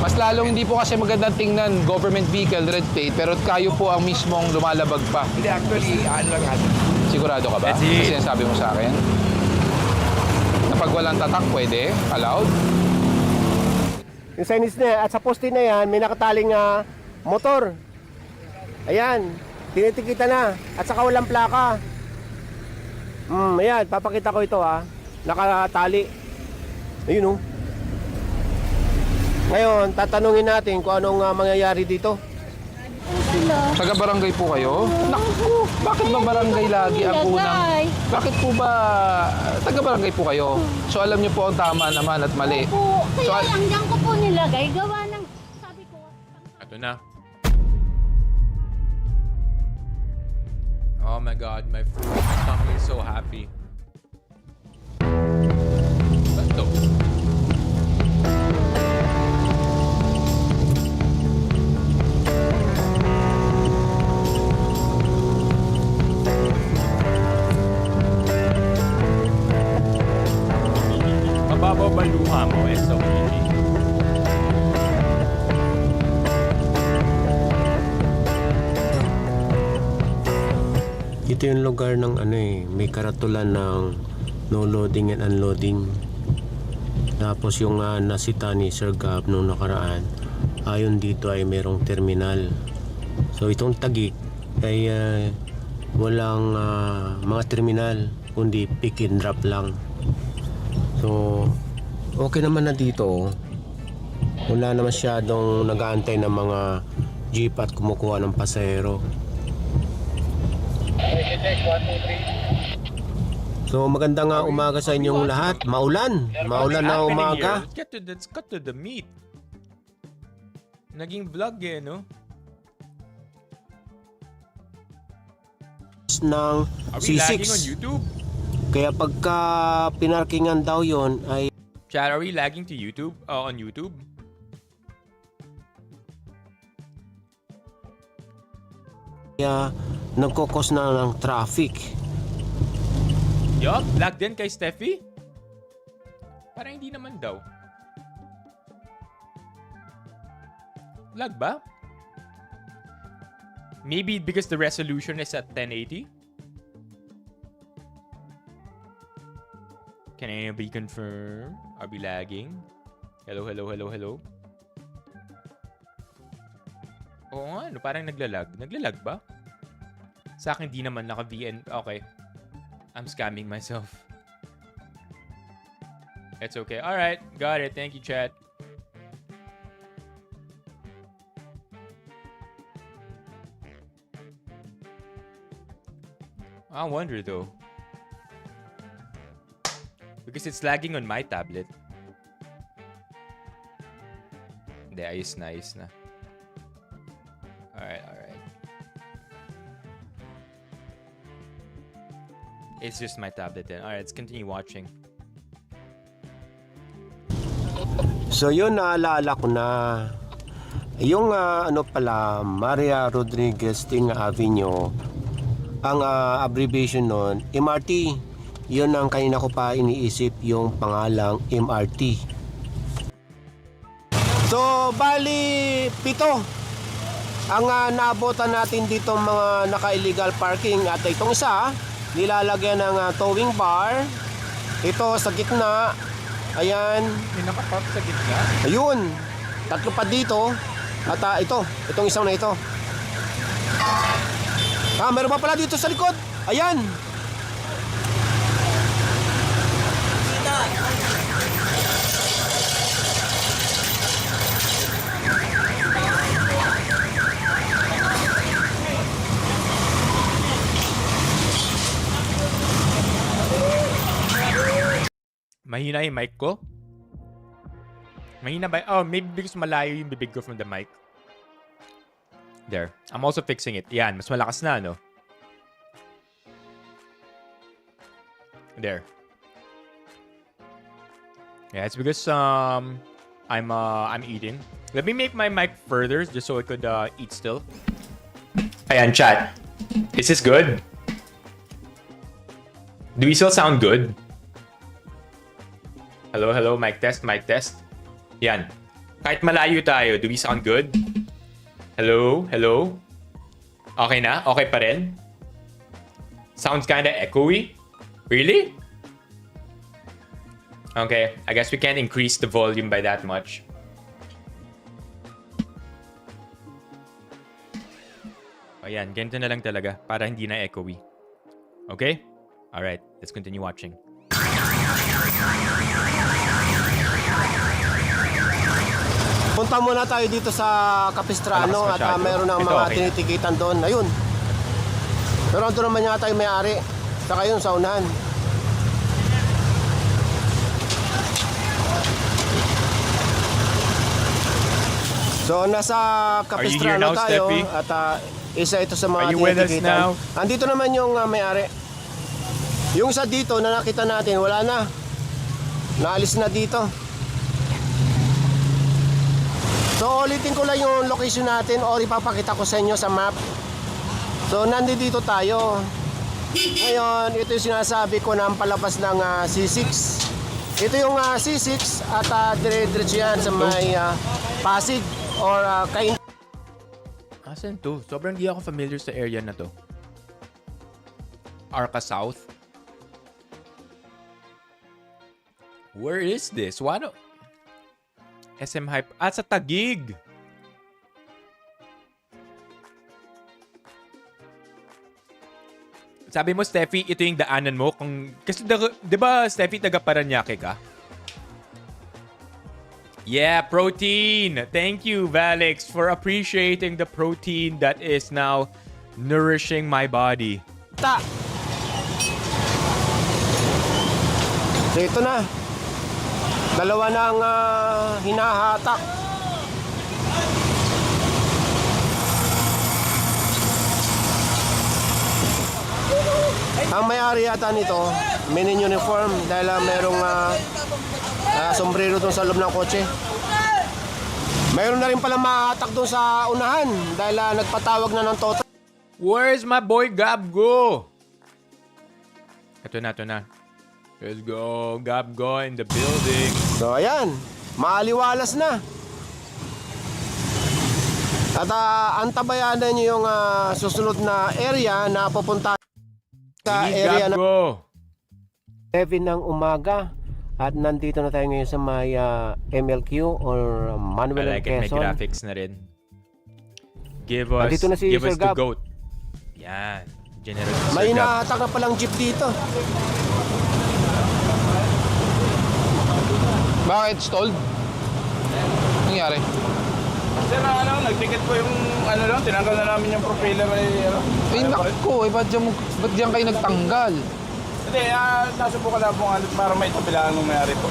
Mas lalong hindi po kasi magandang tingnan government vehicle, red plate, pero kayo po ang mismong lumalabag pa. Hindi, actually, ano lang natin. Sigurado ka ba? Kasi sinasabi mo sa akin. Na pag walang tatak, pwede? Allowed? Yung signage na yan, at sa poste na yan, may nakataling motor. Ayan. Tinitikita na. At saka walang plaka. Ayan, papakita ko ito ha. Nakatali. Ayun oh. Ngayon, tatanungin natin kung anong mangyayari dito. Taga-barangay po kayo? Naku, bakit ba barangay lagi ang unang... Bakit po ba taga-barangay po kayo? So alam niyo po ang tama naman at mali. Opo, So, kaya ang diyan ko po nilagay, gawa ng, sabi ko, Ito na. Oh my God, my food. My tummy is so happy. Ito. Mababaw ba luha mo, SOPG? Ito yung lugar ng may karatulan ng no loading and unloading. Tapos yung nasita ni Sir Gab nung nakaraan, ayon dito ay merong terminal. So itong Taguig ay walang mga terminal, kundi pick and drop lang. So okay naman na dito. Wala na masyadong nag-aantay ng mga jeep at kumukuha ng pasahero. So magandang umaga sa inyong lahat. Maulan na umaga. Let's cut to the meat. Naging vlog no? Ng Are we lagging on C6. YouTube? Kaya pagka pinarkingan daw yon ay Chat, are we lagging to YouTube? On YouTube? nagkokos na ng traffic. Yup, lag din kay Steffi? Parang hindi naman daw. Lag ba? Maybe because the resolution is at 1080? Can anybody confirm? Are we lagging? Hello. Oo nga, parang naglalag. Naglalag ba? Sa akin di naman naka-VN. Okay. I'm scamming myself. It's okay. Alright, got it. Thank you, chat. I wonder though. Because it's lagging on my tablet. Hindi, ayos na. Alright. It's just my tablet then. Alright, let's continue watching. So yun, naalala ko na yung Maria Rodriguez Ting Avenue, ang abbreviation nun, MRT. Yun ang kanina ko pa iniisip, yung pangalang MRT. So bali 7 ang naabotan natin dito mga naka-illegal parking, at itong isa nilalagyan ng towing bar. Ito sa gitna. Ayan. May nakapark sa gitna? Ayun. 3 pa dito. At itong isang na ito. Meron pa pala dito sa likod. Ayan. Mahina yung mic ko? Mahina ba? Oh, maybe because malayo yung bibig ko from the mic. There. I'm also fixing it. Yan, mas malakas na, no? There. Yeah, it's because I'm eating. Let me make my mic further just so I could eat still. Ayan, chat. Is this good? Do we still sound good? Hello, mic test. Yan. Kahit malayo tayo, do we sound good? Hello? Okay na? Okay pa rin? Sounds kinda echoey? Really? Okay, I guess we can't increase the volume by that much. ayan. Ganito na lang talaga para hindi na echoey. Okay? Alright, let's continue watching. Punta muna tayo dito sa Capistrano Malakas at masyado. mayroon ng Ito, mga okay. tinitikitan doon. Ayun. Pero ando naman yata yung may-ari. Saka yun sa unahan. So nasa Are you here Capistrano now, tayo Steffi? at isa ito sa mga Are you with us tinitikitan. now? Andito naman yung may-ari. Yung isa dito na nakita natin, wala na. Naalis na dito. So ulitin ko lang yung location natin or ipapakita ko sa inyo sa map. So nandito tayo. Ngayon, ito yung sinasabi ko na ang palabas ng C6. Ito yung C6 at dire-diretso yan sa may Pasig or Kain. Asan to? Sobrang di ako familiar sa area na to. Arca South. Where is this? Wano? SM Hype. Sa Taguig. Sabi mo, Steffi, ito yung daanan mo. Kasi, di ba, Steffi, taga Paranaque ka? Yeah, protein. Thank you, Valix, for appreciating the protein that is now nourishing my body. So ito na. Dalawa na ang hinahatak. Ang may-ari yata nito, minin uniform dahil merong sombrero doon sa loob ng kotse. Mayroon na rin pala mahatak doon sa unahan dahil nagpatawag na ng toto. Where's my boy Gabgo? Ito na. Let's go. Gabgo in the building. So ayan, maaliwalas na. At antabayanan nyo yung susunod na area na pupunta sa We need area na Gabgo. 7 ng umaga. At nandito na tayo ngayon sa may MLQ or I Manuel like it. May Quezon. graphics na rin. Give us, Nandito na si give Sir us the Gab. goat. Yan. General Sir May Gab. inahatak na palang jeep dito. Bakit? Stalled? Nangyari? Sir, nag-ticket po yung lang, tinanggal na namin yung propeller Ay, naku, ba't diyan kayo nagtanggal? Hindi, nasubukan na po para may tabilaan ng mayari po.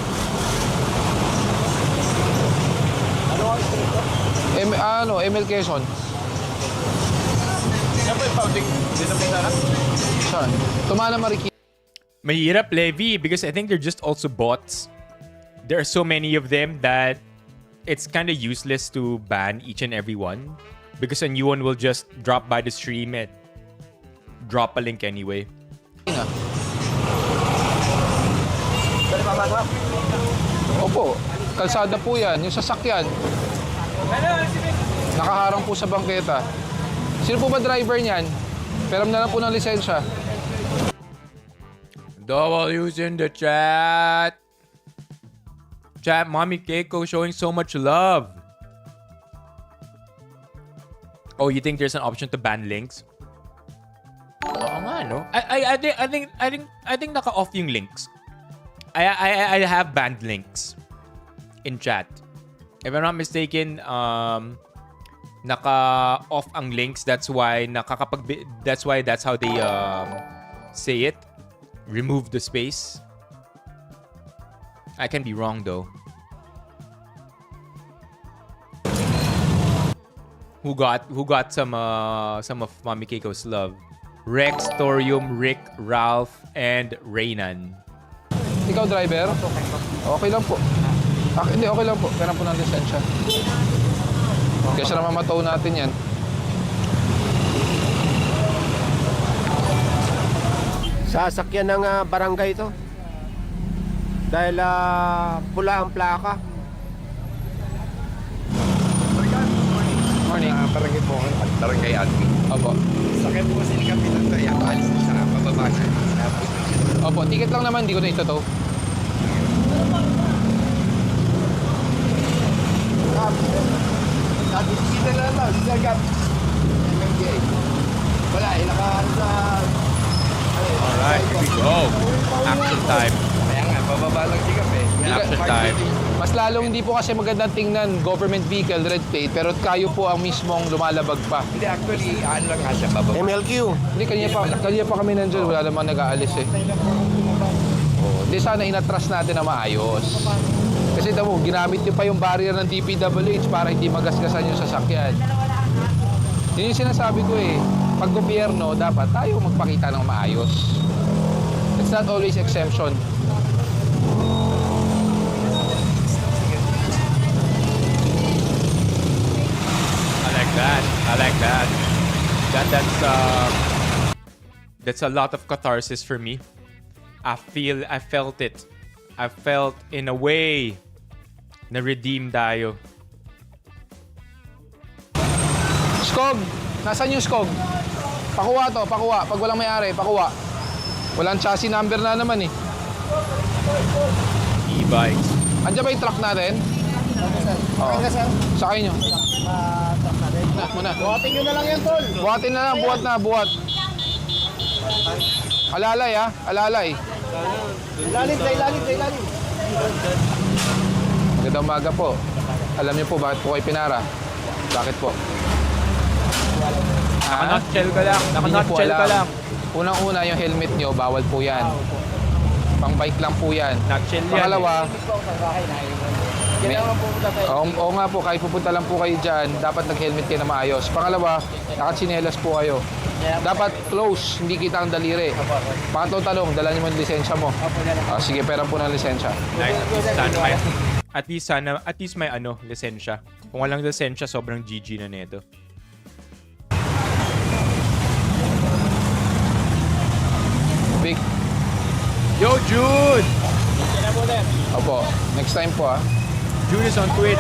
ML Quezon. Yan po yung public, dito po sana. Saan? Tumana Marikina. Mahirap, Levi, because I think they're just also bots. There are so many of them that it's kind of useless to ban each and every one because a new one will just drop by the stream and drop a link anyway. Opo, kalsada po yan. Yung sasakyan. Nakaharang po sa bangketa. Sino po ba driver niyan? Peram na lang po ng lisensya. W's in the chat. Chat, Mommy Keiko showing so much love. Oh, you think there's an option to ban links? Oo nga, no? I think naka-off yung links. I have banned links in chat. If I'm not mistaken, naka-off ang links. That's why that's how they say it. Remove the space. I can be wrong though. Who got some of Mommy Keiko's love? Rex, Torium, Rick, Ralph, and Raynan. Ikaw driver? Okay lang po. Hindi, okay lang po. Peram po ng lisensya. Kesa naman mataw natin yan. Sasakyan ng barangay ito. Dahil pula ang plaka. Morning. Barangay po at barangay admin. Opo. Sakit po kasi ni Kapitan kaya alis na siya, pababa siya. Opo, ticket lang naman. Hindi ko na ito to. Kita na lang, Sir Gab. MMDA. Wala, naka sa... Alright, here we go. Action time. Kaya nga, bababa lang si Kape. Action time. Mas lalong hindi po kasi magandang tingnan government vehicle, red plate, pero kayo po ang mismong lumalabag pa. Hindi, actually, ano lang nga siya, bababa. MLQ. Hindi, kanina pa kami nandyan, wala namang nag-aalis eh. Oh, hindi sana inatras natin na maayos. Kasi tamo, ginamit niyo pa yung barrier ng DPWH para hindi magasgasan yung sasakyan. Yun yung sinasabi ko eh. Pag gobyerno, dapat tayo magpakita ng maayos. It's not always exemption. I like that. That's a lot of catharsis for me. I felt it. I felt in a way na redeem tayo. Skog! Nasaan yung Skog? Pakuha to, pakuha. Pag walang may-ari, pakuha. Walang chassis number na naman eh. E-bikes. Andiyan ba yung truck natin? Oo. Sakay nyo. Muna. Buhatin nyo na lang yan, tol. Buhatin na lang, buhat. Alalay ha, alalay. Ilalim. Magandang umaga po. Alam niyo po bakit po kayo pinara? Bakit po? Naka-nutshell ka lang. Hindi niyo po alam. Unang-una yung helmet niyo, bawal po yan. Pang bike lang po yan. Nutshell yan. Pangalawa, oo nga po, kahit pupunta lang po kayo dyan, dapat nag-helmet kayo na maayos. Pangalawa, nakatsinelas po kayo. Dapat close, hindi kita ang daliri. Pangatlong tanong, dala niyo mo yung lisensya mo. Sige, pera po ng lisensya. Nice. At least may lisensya. Kung walang lisensya, sobrang GG na nito. Big. Yo, Jude! Opo, next time po ah. Jude is on Twitch.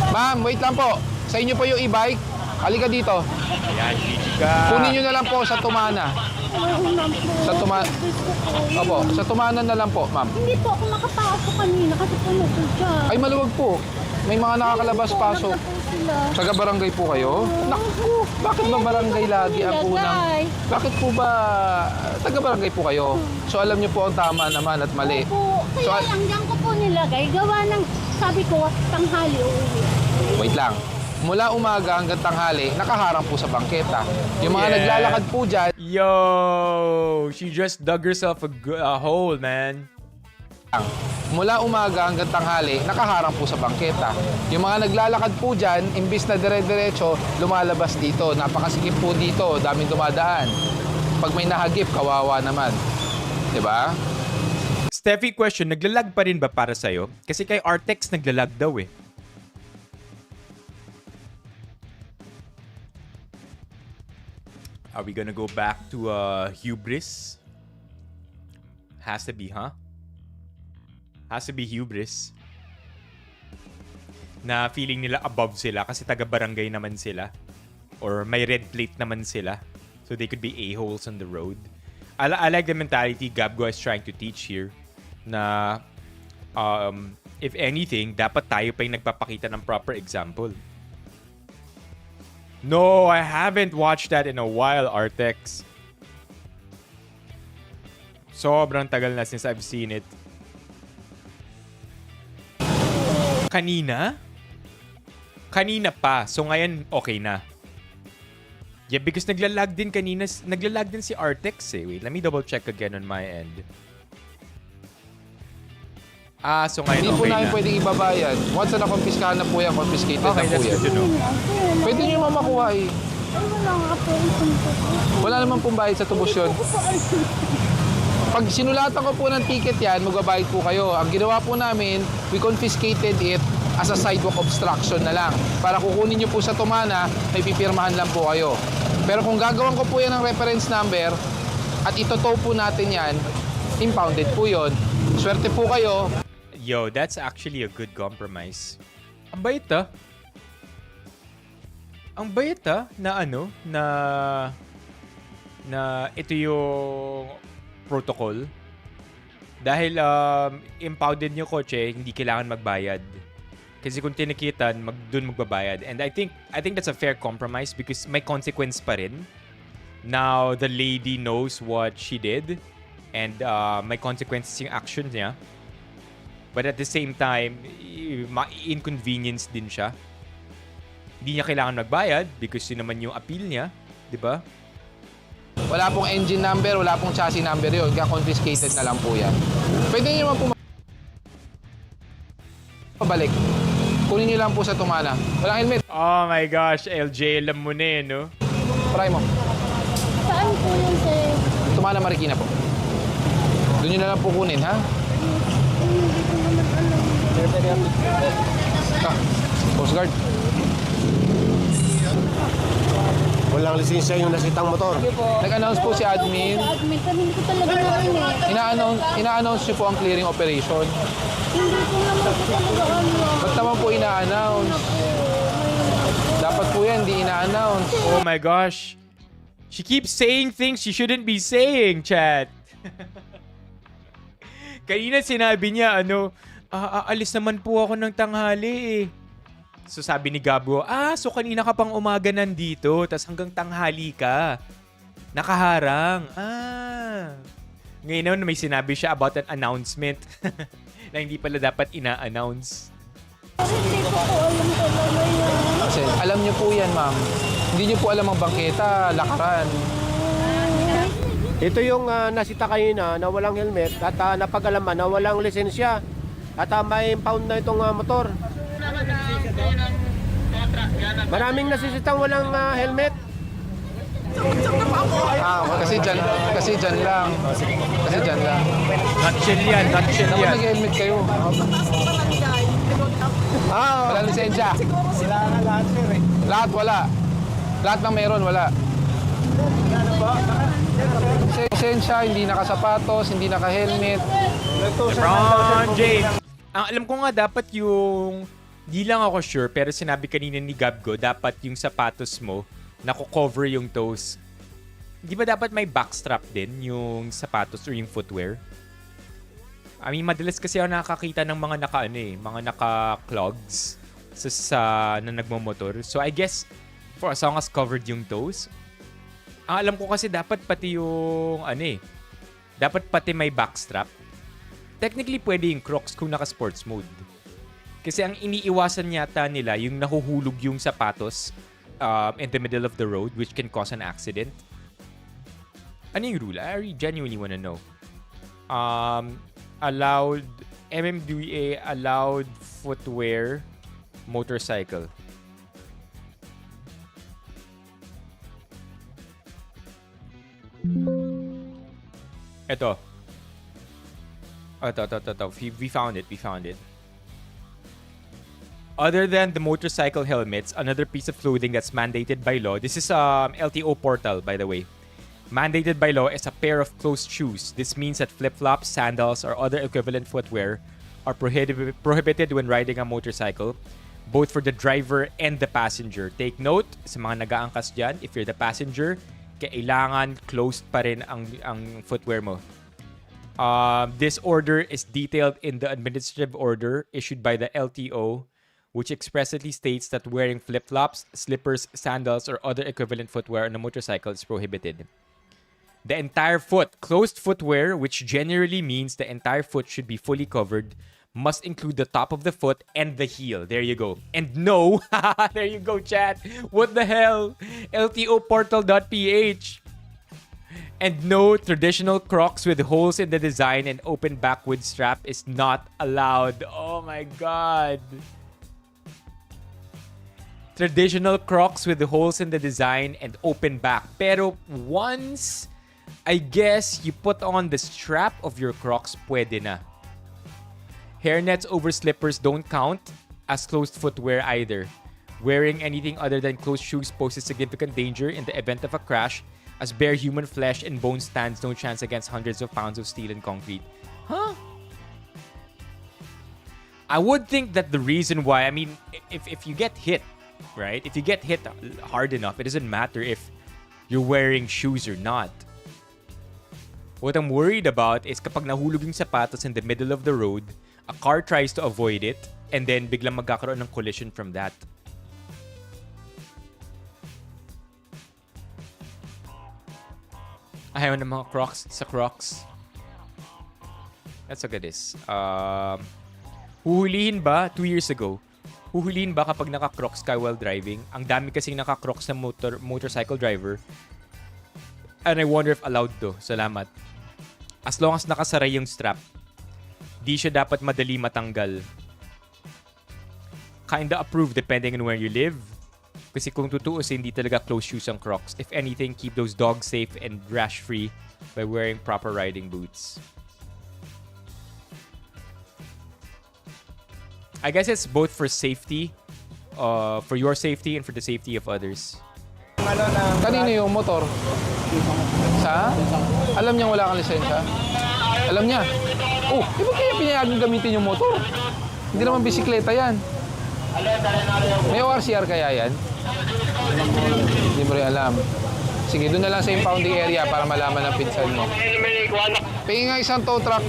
Ma'am, wait lang po. Sa inyo po yung e-bike. Halika dito. Ayan, GG ka. Kunin nyo na lang po sa Tumana. Sa Tumana. Opo, sa Tumana na lang po, ma'am. Hindi po ako makapasok kanina kasi puno po siya. Ay, maluwag po. May mga nakakalabas-pasok. Sila. Taga-barangay po kayo? Naku, bakit ba barangay lagi ang unang... Bakit po ba taga-barangay po kayo? So alam niyo po ang tama naman at mali. Po, So, kaya ang diyan ko po nilagay. Gawa ng, sabi ko, tanghali uuwi. wait lang. Mula umaga hanggang tanghali, nakaharang po sa bangketa. Yung mga Yeah. naglalakad po dyan, Yo! She just dug herself a hole, man. mula umaga hanggang tanghali, nakaharang po sa bangketa. Yung mga naglalakad po dyan, imbis na dire-diretso, lumalabas dito. Napakasikip po dito, daming dumadaan. Pag may nahagip, kawawa naman. Diba? Steffi, question, naglalag pa rin ba para sa'yo? Kasi kay Artex naglalag daw eh. Are we gonna go back to hubris? Has to be, huh? Has to be hubris. Na feeling nila above sila kasi taga-barangay naman sila. Or may red plate naman sila. So they could be a-holes on the road. I like the mentality Gabgo is trying to teach here. Na if anything, dapat tayo pa yung nagpapakita ng proper example. No, I haven't watched that in a while, Artex. Sobrang tagal na since I've seen it. Kanina? Kanina pa. So ngayon, okay na. Yeah, because naglalag din kanina. Naglalag din si Artex eh. Wait, let me double check again on my end. So ngayon Hindi po okay namin na. pwedeng ibabayad. Once na nakompiskahan na po yan, confiscated Okay, na po that's yan. good to know. Pwede nyo mamakuha eh. Ay, wala nga po yung punto ko. Wala naman pong bayad sa tubos yun. Pag sinulatan ko po ng ticket yan, magbabayad po kayo. Ang ginawa po namin, we confiscated it as a sidewalk obstruction na lang. Para kukunin nyo po sa Tumana, may pipirmahan lang po kayo. Pero kung gagawin ko po yan ng reference number, at itotow po natin yan, impounded po yun. Swerte po kayo. Yo, that's actually a good compromise. Ang bait ah. Ang bait ah, na ano, na ito yung protocol. Dahil impounded nyo kotse, hindi kailangan magbayad. Kasi kung tinikitan, dun magbabayad. And I think that's a fair compromise because may consequence pa rin Now, the lady knows what she did and may consequences yung action niya. But at the same time, ma-inconvenience din siya. Hindi niya kailangan magbayad because yun naman yung appeal niya. Diba? Wala pong engine number, wala pong chassis number yun. Kaya confiscated na lang po yan. Pwede nyo naman po pabalik. Kunin nyo lang po sa Tumana. Walang helmet. Oh my gosh, LJ, alam mo na no? Try mo. Saan po yun, sir? Tumana Marikina po. Doon nyo na lang po kunin, ha? Coast Guard. Walang lisensya yung nasitang motor. Nag-announce po si admin. Admin, pero hindi ko talaga narinig. Ina-announce nyo po ang clearing operation. Hindi ko naman po talaga ano. Ba't naman po ina-announce? Dapat po yan, hindi ina-announce. Oh my gosh. She keeps saying things she shouldn't be saying, chat. Kanina sinabi niya, aalis naman po ako ng tanghali eh. So sabi ni Gabo, so kanina ka pang umaga nandito, tas hanggang tanghali ka. Nakaharang. Ngayon naman may sinabi siya about an announcement na hindi pala dapat ina-announce. Hindi ko po alam talaga yan. Kasi alam niyo po yan, ma'am. Hindi niyo po alam ang bangketa, lakaran. Ito yung nasita kanina na walang helmet at napag-alaman na walang lisensya. At may impound na itong motor. Maraming nasisitang walang helmet. Kasi dyan lang. Nutshell yan. Dapat nag-helmet kayo. Walang lisensya. Lahat wala. Lahat ng meron, wala. Lisensya, hindi nakasapatos, hindi naka-helmet. LeBron James. Ang alam ko nga dapat yung, di lang ako sure, pero sinabi kanina ni Gabgo, dapat yung sapatos mo, nako-cover yung toes. Di ba dapat may backstrap din yung sapatos or yung footwear? I mean, madalas kasi ako nakakita ng mga mga naka-clogs na nagmamotor. So I guess, for as long as covered yung toes, ang alam ko kasi dapat pati yung, dapat pati may backstrap. Technically, pwede yung Crocs kung naka-sports mode. Kasi ang iniiwasan yata nila, yung nahuhulog yung sapatos in the middle of the road, which can cause an accident. Ano yung rule? I genuinely wanna know. Allowed, MMDA allowed footwear, motorcycle. Ito. We found it. Other than the motorcycle helmets, another piece of clothing that's mandated by law. This is LTO portal, by the way. Mandated by law is a pair of closed shoes. This means that flip-flops, sandals, or other equivalent footwear are prohibited when riding a motorcycle, both for the driver and the passenger. Take note, sa mga nag-aangkas dyan, if you're the passenger, kailangan closed pa rin ang footwear mo. This order is detailed in the administrative order issued by the LTO, which expressly states that wearing flip-flops, slippers, sandals, or other equivalent footwear on a motorcycle is prohibited. The entire foot, closed footwear, which generally means the entire foot should be fully covered, must include the top of the foot and the heel. There you go. And no, there you go, chat. What the hell? LTOportal.ph. And no, traditional Crocs with holes in the design and open back with strap is not allowed. Oh my God. Traditional Crocs with holes in the design and open back. Pero once, I guess, you put on the strap of your Crocs, pwede na. Hairnets over slippers don't count as closed footwear either. Wearing anything other than closed shoes poses significant danger in the event of a crash, as bare human flesh and bone stands no chance against hundreds of pounds of steel and concrete. Huh? I would think that the reason why, I mean, if you get hit, right? If you get hit hard enough, it doesn't matter if you're wearing shoes or not. What I'm worried about is kapag nahulog yung sapatos in the middle of the road, a car tries to avoid it, and then biglang magkakaroon ng collision from that. Ayaw ng mga Crocs sa Crocs. Let's look at this. Huhulihin ba 2 years ago? Huhulihin ba kapag naka-Crocs ka while driving? Ang dami kasing naka-Crocs na motorcycle driver. And I wonder if allowed to. Salamat. As long as nakasara yung strap, di siya dapat madali matanggal. Kinda approved depending on where you live. Kasi kung tutuusin, hindi talaga close shoes ang Crocs. If anything, keep those dogs safe and rash-free by wearing proper riding boots. I guess it's both for safety, for your safety and for the safety of others. Kanino yung motor? Sa? Alam niya wala kang lisensya? Alam niya? Oh, di ba kaya pinayagang gamitin yung motor? Hindi naman bisikleta yan. May ORCR kaya yan? Hindi mo rin alam. Sige, doon na lang sa impounding area para malaman ng pinsan mo. Pingin nga isang tow truck.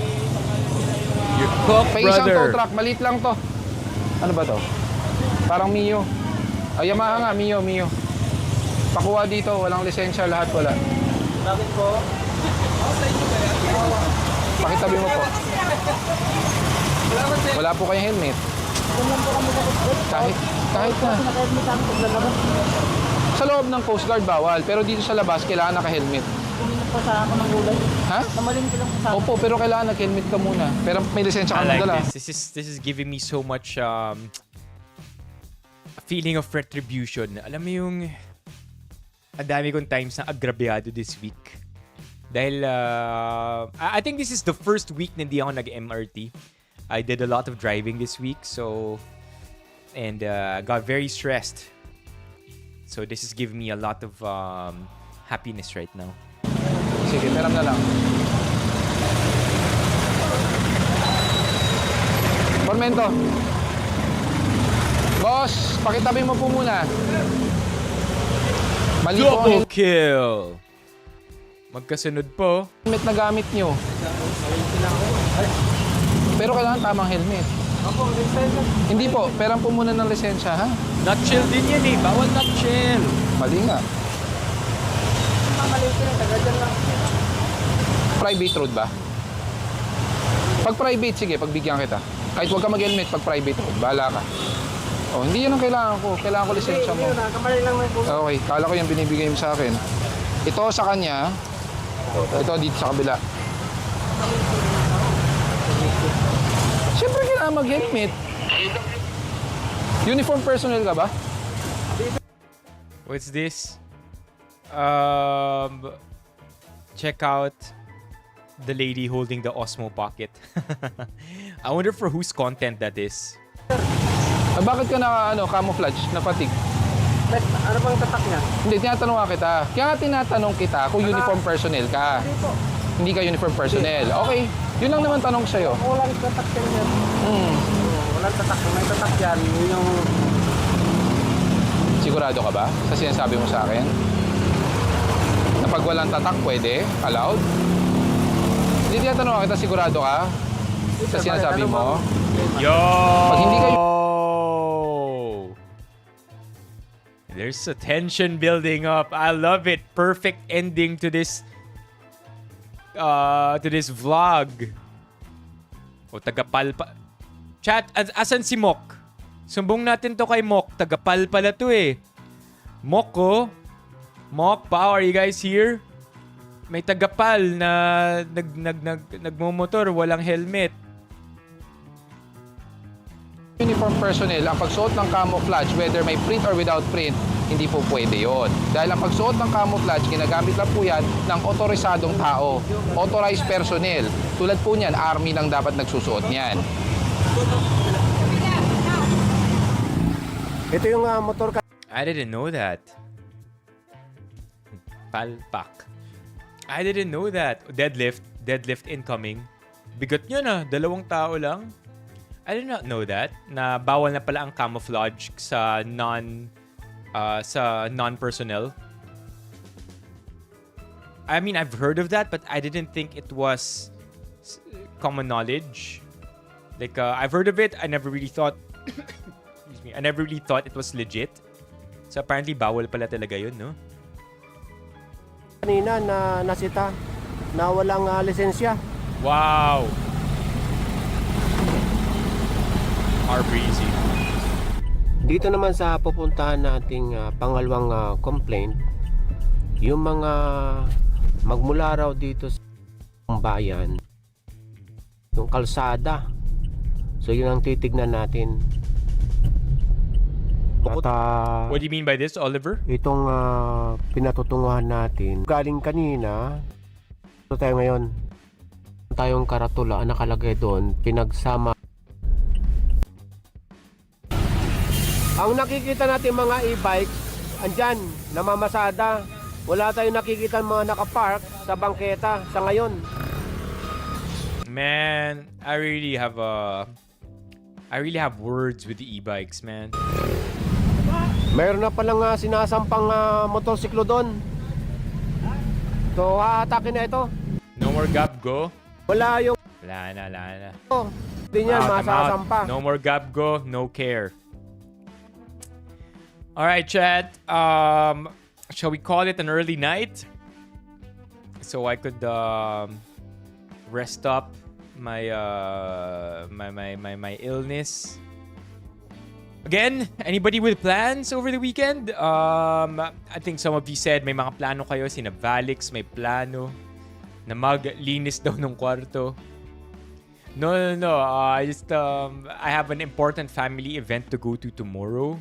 You're cooked, Pingin isang tow brother. truck. Maliit lang to. Ano ba to? Parang Mio. Ay, Yamaha nga. Mio. Pakuha dito. Walang lisensya. Lahat wala. Bakit po? Pakitabi mo po. Wala po kayong helmet. Kahit na. Sa loob ng Coast Guard bawal, pero dito sa labas kailangan naka-helmet. Ha? Opo, pero kailangan nag-helmet ka muna. Pero may lisensya ka I like dala. this. This is giving me so much a feeling of retribution. Alam mo yung ang dami kong times na agrabyado this week. Dahil I think this is the first week na hindi ako nag-MRT. I did a lot of driving this week, and got very stressed. So this is giving me a lot of happiness right now. Sige, peram na lang. Formento. Boss, pakitabi mo po muna. Mali po ang Double kill! Magkasunod po. helmet na gamit nyo. Pero kailangan tamang helmet. Hindi po, peram po muna ng lisensya, ha? Not chill din yan eh. Bawal not chill. Mali nga. Private road ba? Pag private, sige, pagbigyan kita. Kahit huwag ka mag-helmet pag private road, bahala ka. Oh, hindi yan ang kailangan ko. Kailangan ko lisensya mo. Okay, kala ko yung binibigay mo sa akin. Ito sa kanya. Ito dito sa kabila. Siyempre kailangan mag-helmet. Uniform personnel ka ba? What's this? Check out the lady holding the Osmo Pocket. I wonder for whose content that is. Bakit ka camouflage, na fatigue? Ano bang tatak niya? Hindi, tinatanong nga kita. Kaya nga tinatanong kita kung uniform personnel ka. Hindi ka uniform personnel. Okay, yun lang naman tanong sa'yo. Walang tatak yan. Walang tatak. May tatak yan. Yun yung... Sigurado ka ba sa sinasabi mo sa akin? Na pag walang tatak, pwede? Allowed? Hindi tinatanong kita, sigurado ka? Sa sinasabi mo? Yo! Pag hindi kayo... There's a tension building up. I love it. Perfect ending to this vlog. O tagapalpa. Chat, asan si Mok? Sumbong natin to kay Mok. Tagapal pala to eh. Mok ko. Mok, Pao, are you guys here? May tagapal na nagmumotor, walang helmet. Uniform personnel, ang pagsuot ng camouflage, whether may print or without print, hindi po pwede yon. Dahil ang pagsuot ng camouflage, ginagamit lang po yan ng otorisadong tao. Authorized personnel. Tulad po niyan, army lang dapat nagsusuot niyan. Ito yung motor ka. I didn't know that. Palpak. I didn't know that. Deadlift incoming. Bigat nyo na, 2 tao lang. I did not know that, na bawal na pala ang camouflage sa non-personnel. I mean, I've heard of that, but I didn't think it was common knowledge. Like, I've heard of it, I never really thought, excuse me, I never really thought it was legit. So apparently, bawal pala talaga yun, no? kanina na nasita na walang lisensya. Wow. Breezy. Dito naman sa pupuntahan nating pangalawang complaint, yung mga magmula raw dito sa bayan, yung kalsada. So yun ang titignan natin. At What do you mean by this, Oliver? itong pinatutunguhan natin, galing kanina, ito tayo ngayon. Tayong karatula nakalagay doon, pinagsama. Ang nakikita natin mga e-bikes, andyan, namamasada. Wala tayong nakikita mga nakapark sa bangketa sa ngayon. Man, I really have words with the e-bikes, man. Mayroon na palang sinasampang motorsiklo doon. So, haatakin na ito. No more gab go. Wala yung Wala na. hindi niyan I'm out. masasampa. No more gab go, no care. All right, chat. Shall we call it an early night? So I could rest up my my illness. Again, anybody with plans over the weekend? I think some of you said may mga plano kayo. Sina Valix may plano na maglinis daw ng kwarto. No. I have an important family event to go to tomorrow.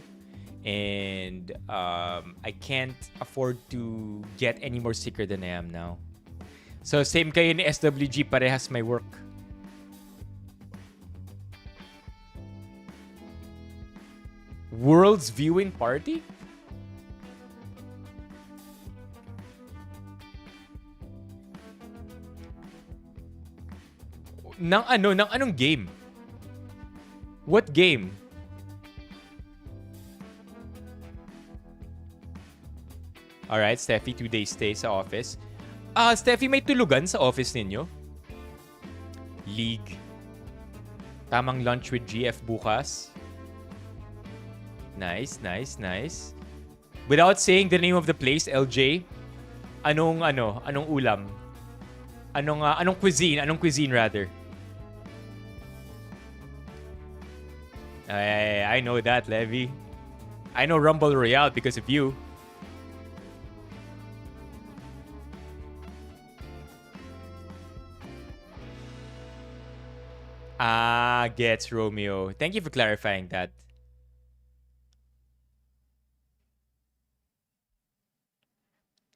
And I can't afford to get any more sicker than I am now. So same kayo ni SWG, parehas may work. World's viewing party? Nang anong game? What game? Alright, Steffi, 2 days stay sa office. Steffi, may tulugan sa office ninyo? League. Tamang lunch with GF bukas. Nice. Without saying the name of the place, LJ, anong ulam? Anong cuisine rather? I know that, Levi. I know Rumble Royale because of you. Gets Romeo. Thank you for clarifying that.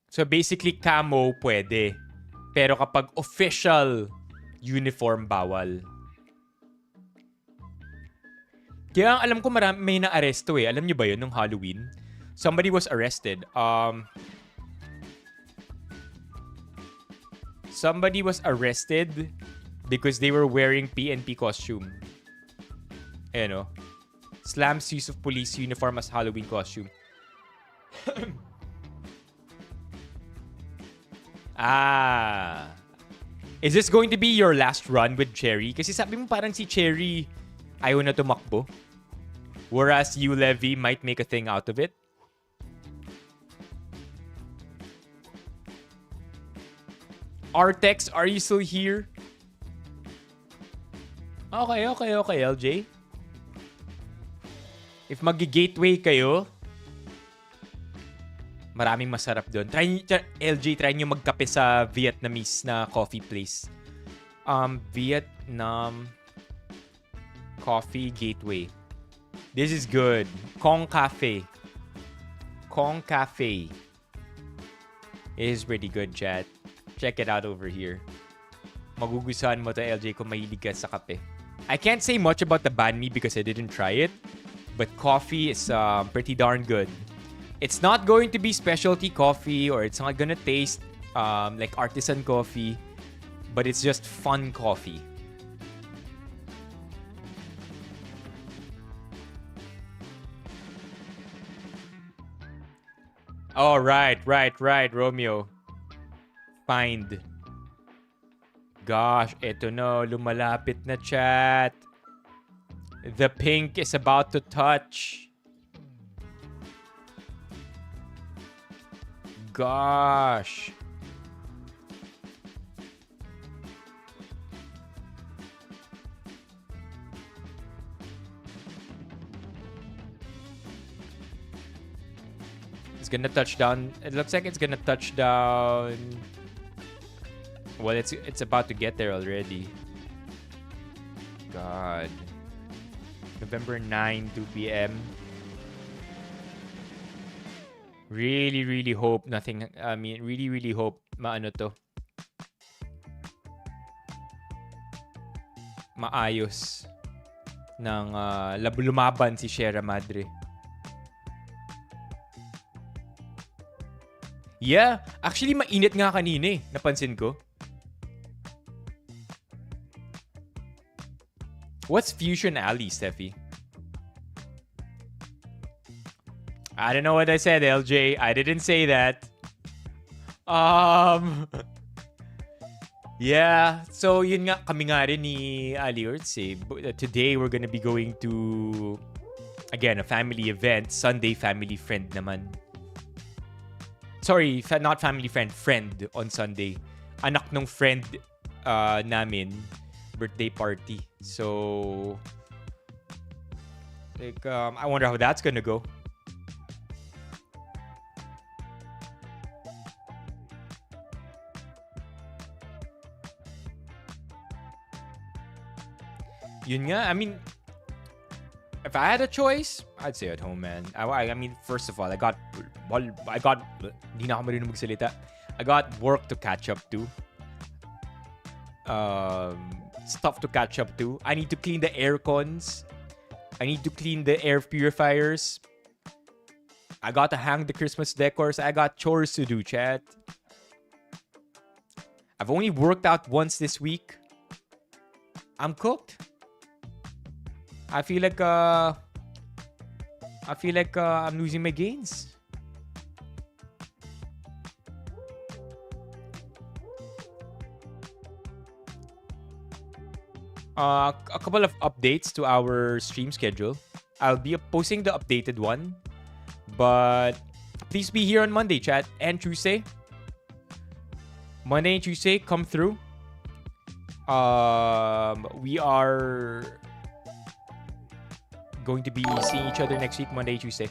So basically, camo pwede. Pero kapag official uniform, bawal. Kaya ang alam ko may na-aresto eh. Alam niyo ba yun nung Halloween? Somebody was arrested. Somebody was arrested because they were wearing PNP costume. Ayan o. Slams use of police uniform as Halloween costume. Is this going to be your last run with Cherry? Kasi sabi mo parang si Cherry ayaw na tumakbo. Whereas you, Levi, might make a thing out of it. Artex, are you still here? Okay, LJ. If magi-gateway kayo, maraming masarap doon. LJ, try nyo magkape sa Vietnamese na coffee place. Vietnam Coffee Gateway. This is good. Kong Cafe. It is pretty good, chat. Check it out over here. Magugustuhan mo to, LJ, kung mahilig ka sa kape. I can't say much about the banh mi because I didn't try it. But coffee is pretty darn good. It's not going to be specialty coffee or it's not gonna taste like artisan coffee. But it's just fun coffee. Oh, right, Romeo. Find. Gosh, eto na, lumalapit na, chat. The pink is about to touch. Gosh. It's gonna touch down. It looks like it's gonna touch down. Well, it's about to get there already. God. November 9, 2 p.m. Really, really hope nothing. I mean, really, really hope maano to. Maayos ng lumaban si Sierra Madre. Yeah, actually mainit nga kanina eh. Napansin ko. What's Fusion Alley, Steffi? I don't know what I said, LJ. I didn't say that. Yeah, so yun nga, kami nga rin ni Ali Urtse. Today, we're gonna be going to, again, a family event. Sunday family friend naman. Sorry, not family friend, friend on Sunday. Anak nung friend namin, birthday party. So, like, I wonder how that's gonna go. Yun nga, I mean, if I had a choice, I'd say at home, man. I mean, first of all, I got, hindi na ako marunong magsalita. I got work to catch up to. Stuff to catch up to. I need to clean the air cons. I need to clean the air purifiers. I got to hang the Christmas decors. I got chores to do, chat. I've only worked out once this week. I'm cooked. I feel like I'm losing my gains. A couple of updates to our stream schedule. I'll be posting the updated one, but please be here on Monday, chat, and Tuesday. Monday and Tuesday, come through. We are going to be seeing each other next week, Monday, Tuesday.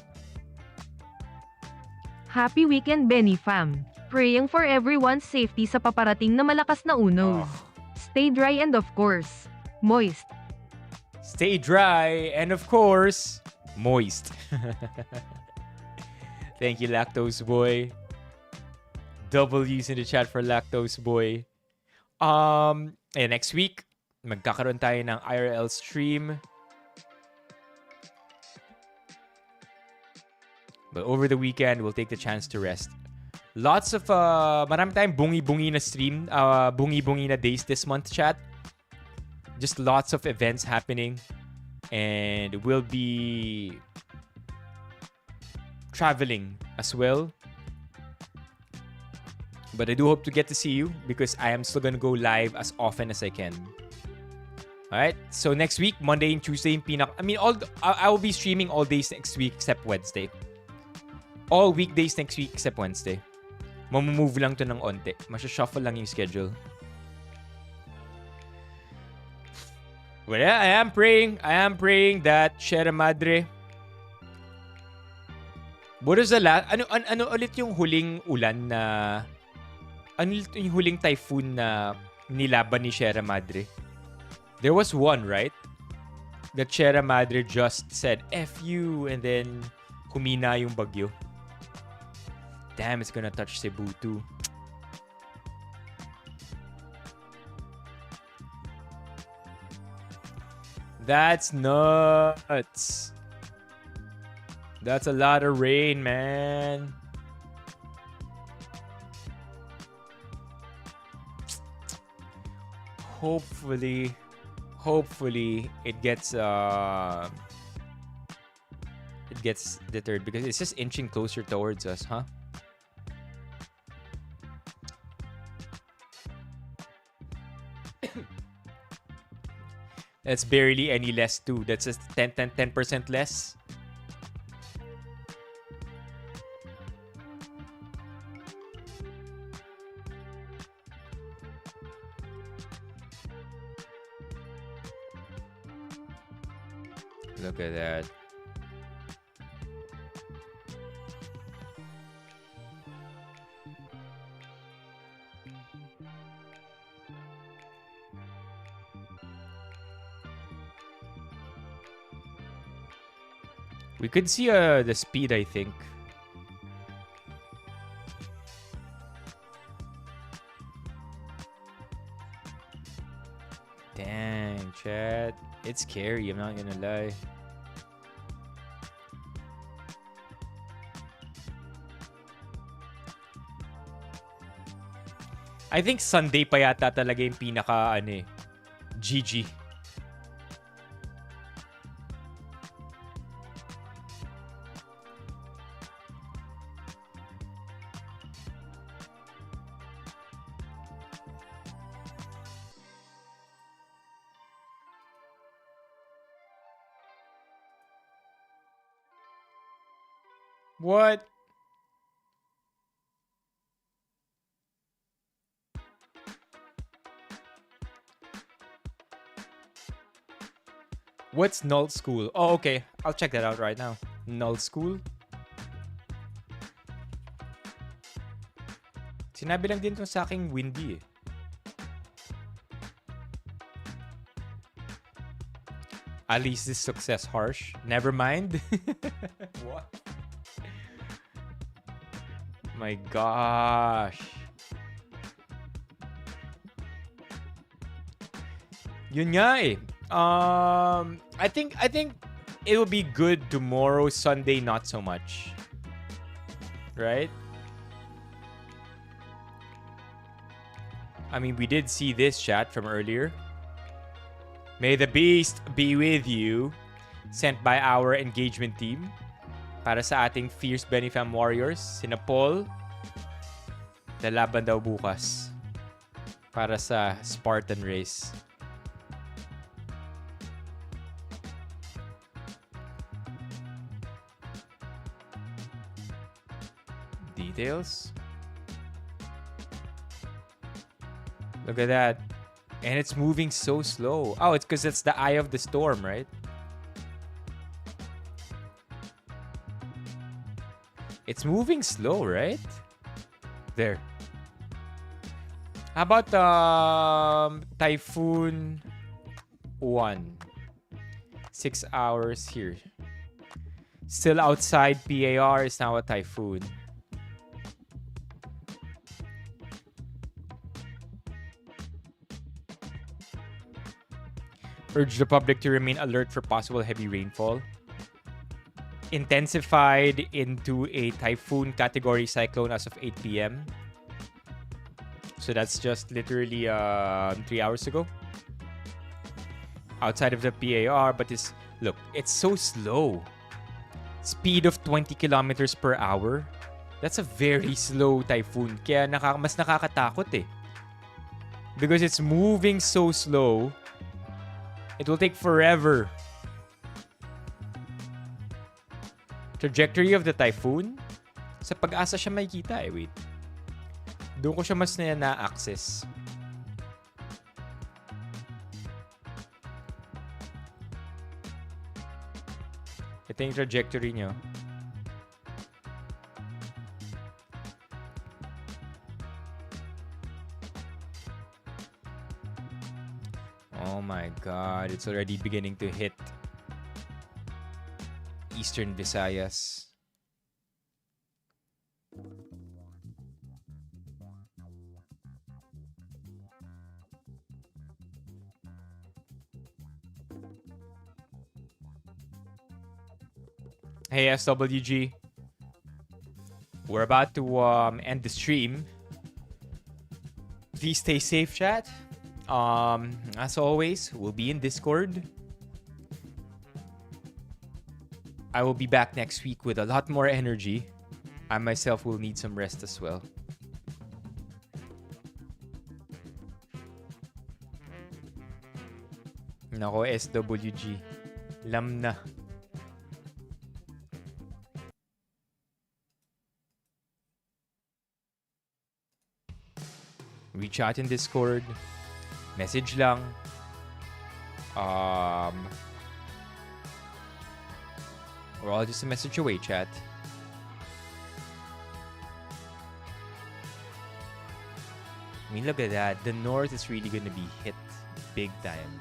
Happy weekend, Benny fam. Praying for everyone's safety sa paparating na malakas na unos. Stay dry and of course, moist. Stay dry and of course, moist. Thank you, Lactose Boy. W's in the chat for Lactose Boy. Next week, magkakaroon tayo ng IRL stream. But over the weekend, we'll take the chance to rest. Lots of, marami tayong bungi-bungi na stream, bungi-bungi na days this month, chat. Just lots of events happening. And we'll be traveling as well. But I do hope to get to see you because I am still gonna go live as often as I can. Alright, so next week, Monday and Tuesday, I will be streaming all days next week except Wednesday. All weekdays next week except Wednesday. Mamumove lang to ng onte. Masya-shuffle lang yung schedule. Well, yeah, I am praying that Sierra Madre. What is the last? Ano ulit yung huling ulan na... Ano ulit yung huling typhoon na nilaban ni Sierra Madre? There was one, right? That Sierra Madre just said, F you, and then humina yung bagyo. Damn, it's gonna touch Cebu too. That's nuts. That's a lot of rain, man. Hopefully it gets deterred because it's just inching closer towards us, huh? That's barely any less too. That's just 10% less. Look at that. We could see the speed, I think. Dang, chat. It's scary, I'm not gonna lie. I think Sunday pa yata talaga yung pinaka, GG. What? What's null school? Oh, okay. I'll check that out right now. Null school? Sinabi lang din to sa aking windy eh. At least this success harsh. Never mind. What? My gosh. Yun nga eh. I think it will be good tomorrow, Sunday not so much. Right? I mean, we did see this chat from earlier. May the beast be with you. Sent by our engagement team. Para sa ating fierce Benifam warriors. Sina Paul. Lalaban daw bukas. Para sa Spartan race. Details. Look at that. And it's moving so slow. Oh, it's because it's the eye of the storm, right? It's moving slow, right? There. How about Typhoon 1? 6 hours here. Still outside PAR is now a typhoon. Urge the public to remain alert for possible heavy rainfall. Intensified into a typhoon category cyclone as of 8 p.m. So that's just literally 3 hours ago. Outside of the PAR, but look, it's so slow. Speed of 20 kilometers per hour. That's a very slow typhoon. Kaya mas nakakatakot eh. Because it's moving so slow. It will take forever. Trajectory of the typhoon? Sa pag-asa siya makikita eh. Wait. Doon ko siya mas na-access. Ito yung trajectory nyo. Oh my God, it's already beginning to hit Eastern Visayas. Hey SWG, we're about to end the stream. Please stay safe, chat. As always, we'll be in Discord. I will be back next week with a lot more energy. I myself will need some rest as well. Nako, SWG. Lam na. Reach out in Discord. Message lang. We're all just a message away, chat. I mean, look at that. The north is really gonna be hit big time.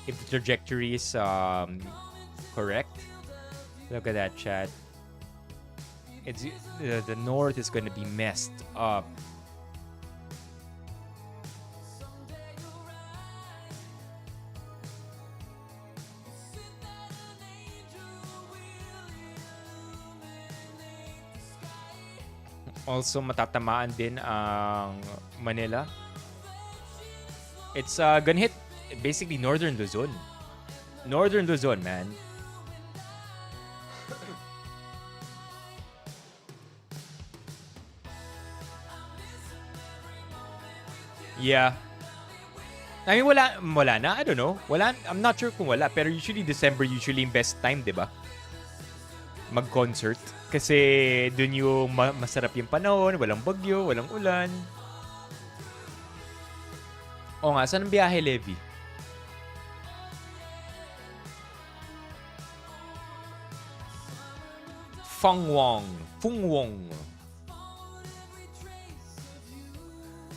If the trajectory is correct. Look at that, chat. It's the north is gonna be messed up. Also, matatamaan din ang Manila. It's gonna hit basically northern Luzon. Northern Luzon, man. Yeah. I mean, wala na. I don't know. I'm not sure kung wala. Pero usually, December usually yung best time, di ba? Mag-concert. Kasi dun yung masarap yung panahon, walang bagyo, walang ulan. O nga, saan ang biyahe, Levi? Fungwong.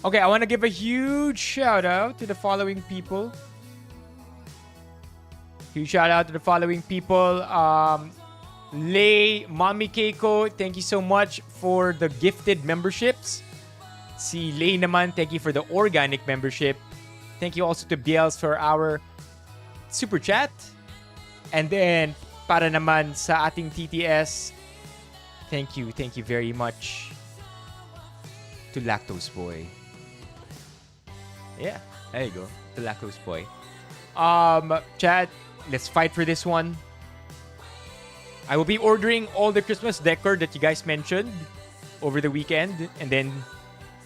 Okay, I want to give a huge shout out to the following people. Huge shout out to the following people. Lay, Mommy Keiko, thank you so much for the gifted memberships. Si Lay naman, thank you for the organic membership. Thank you also to Biels for our super chat. And then, para naman sa ating TTS, thank you very much to Lactose Boy. Yeah, there you go. The Lactose Boy. Chat, let's fight for this one. I will be ordering all the Christmas decor that you guys mentioned over the weekend. And then,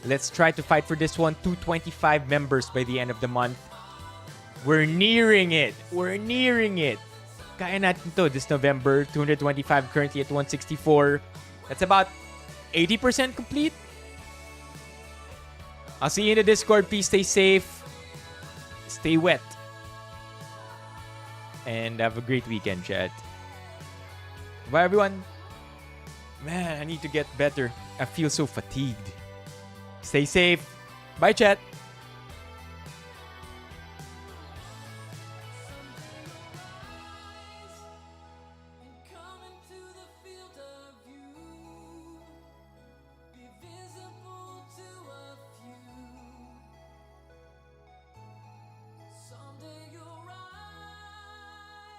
let's try to fight for this one. 225 members by the end of the month. We're nearing it. Kaya natin to this November. 225 currently at 164. That's about 80% complete. I'll see you in the Discord. Please stay safe. Stay wet. And have a great weekend, chat. Bye, everyone. Man, I need to get better. I feel so fatigued. Stay safe. Bye, chat.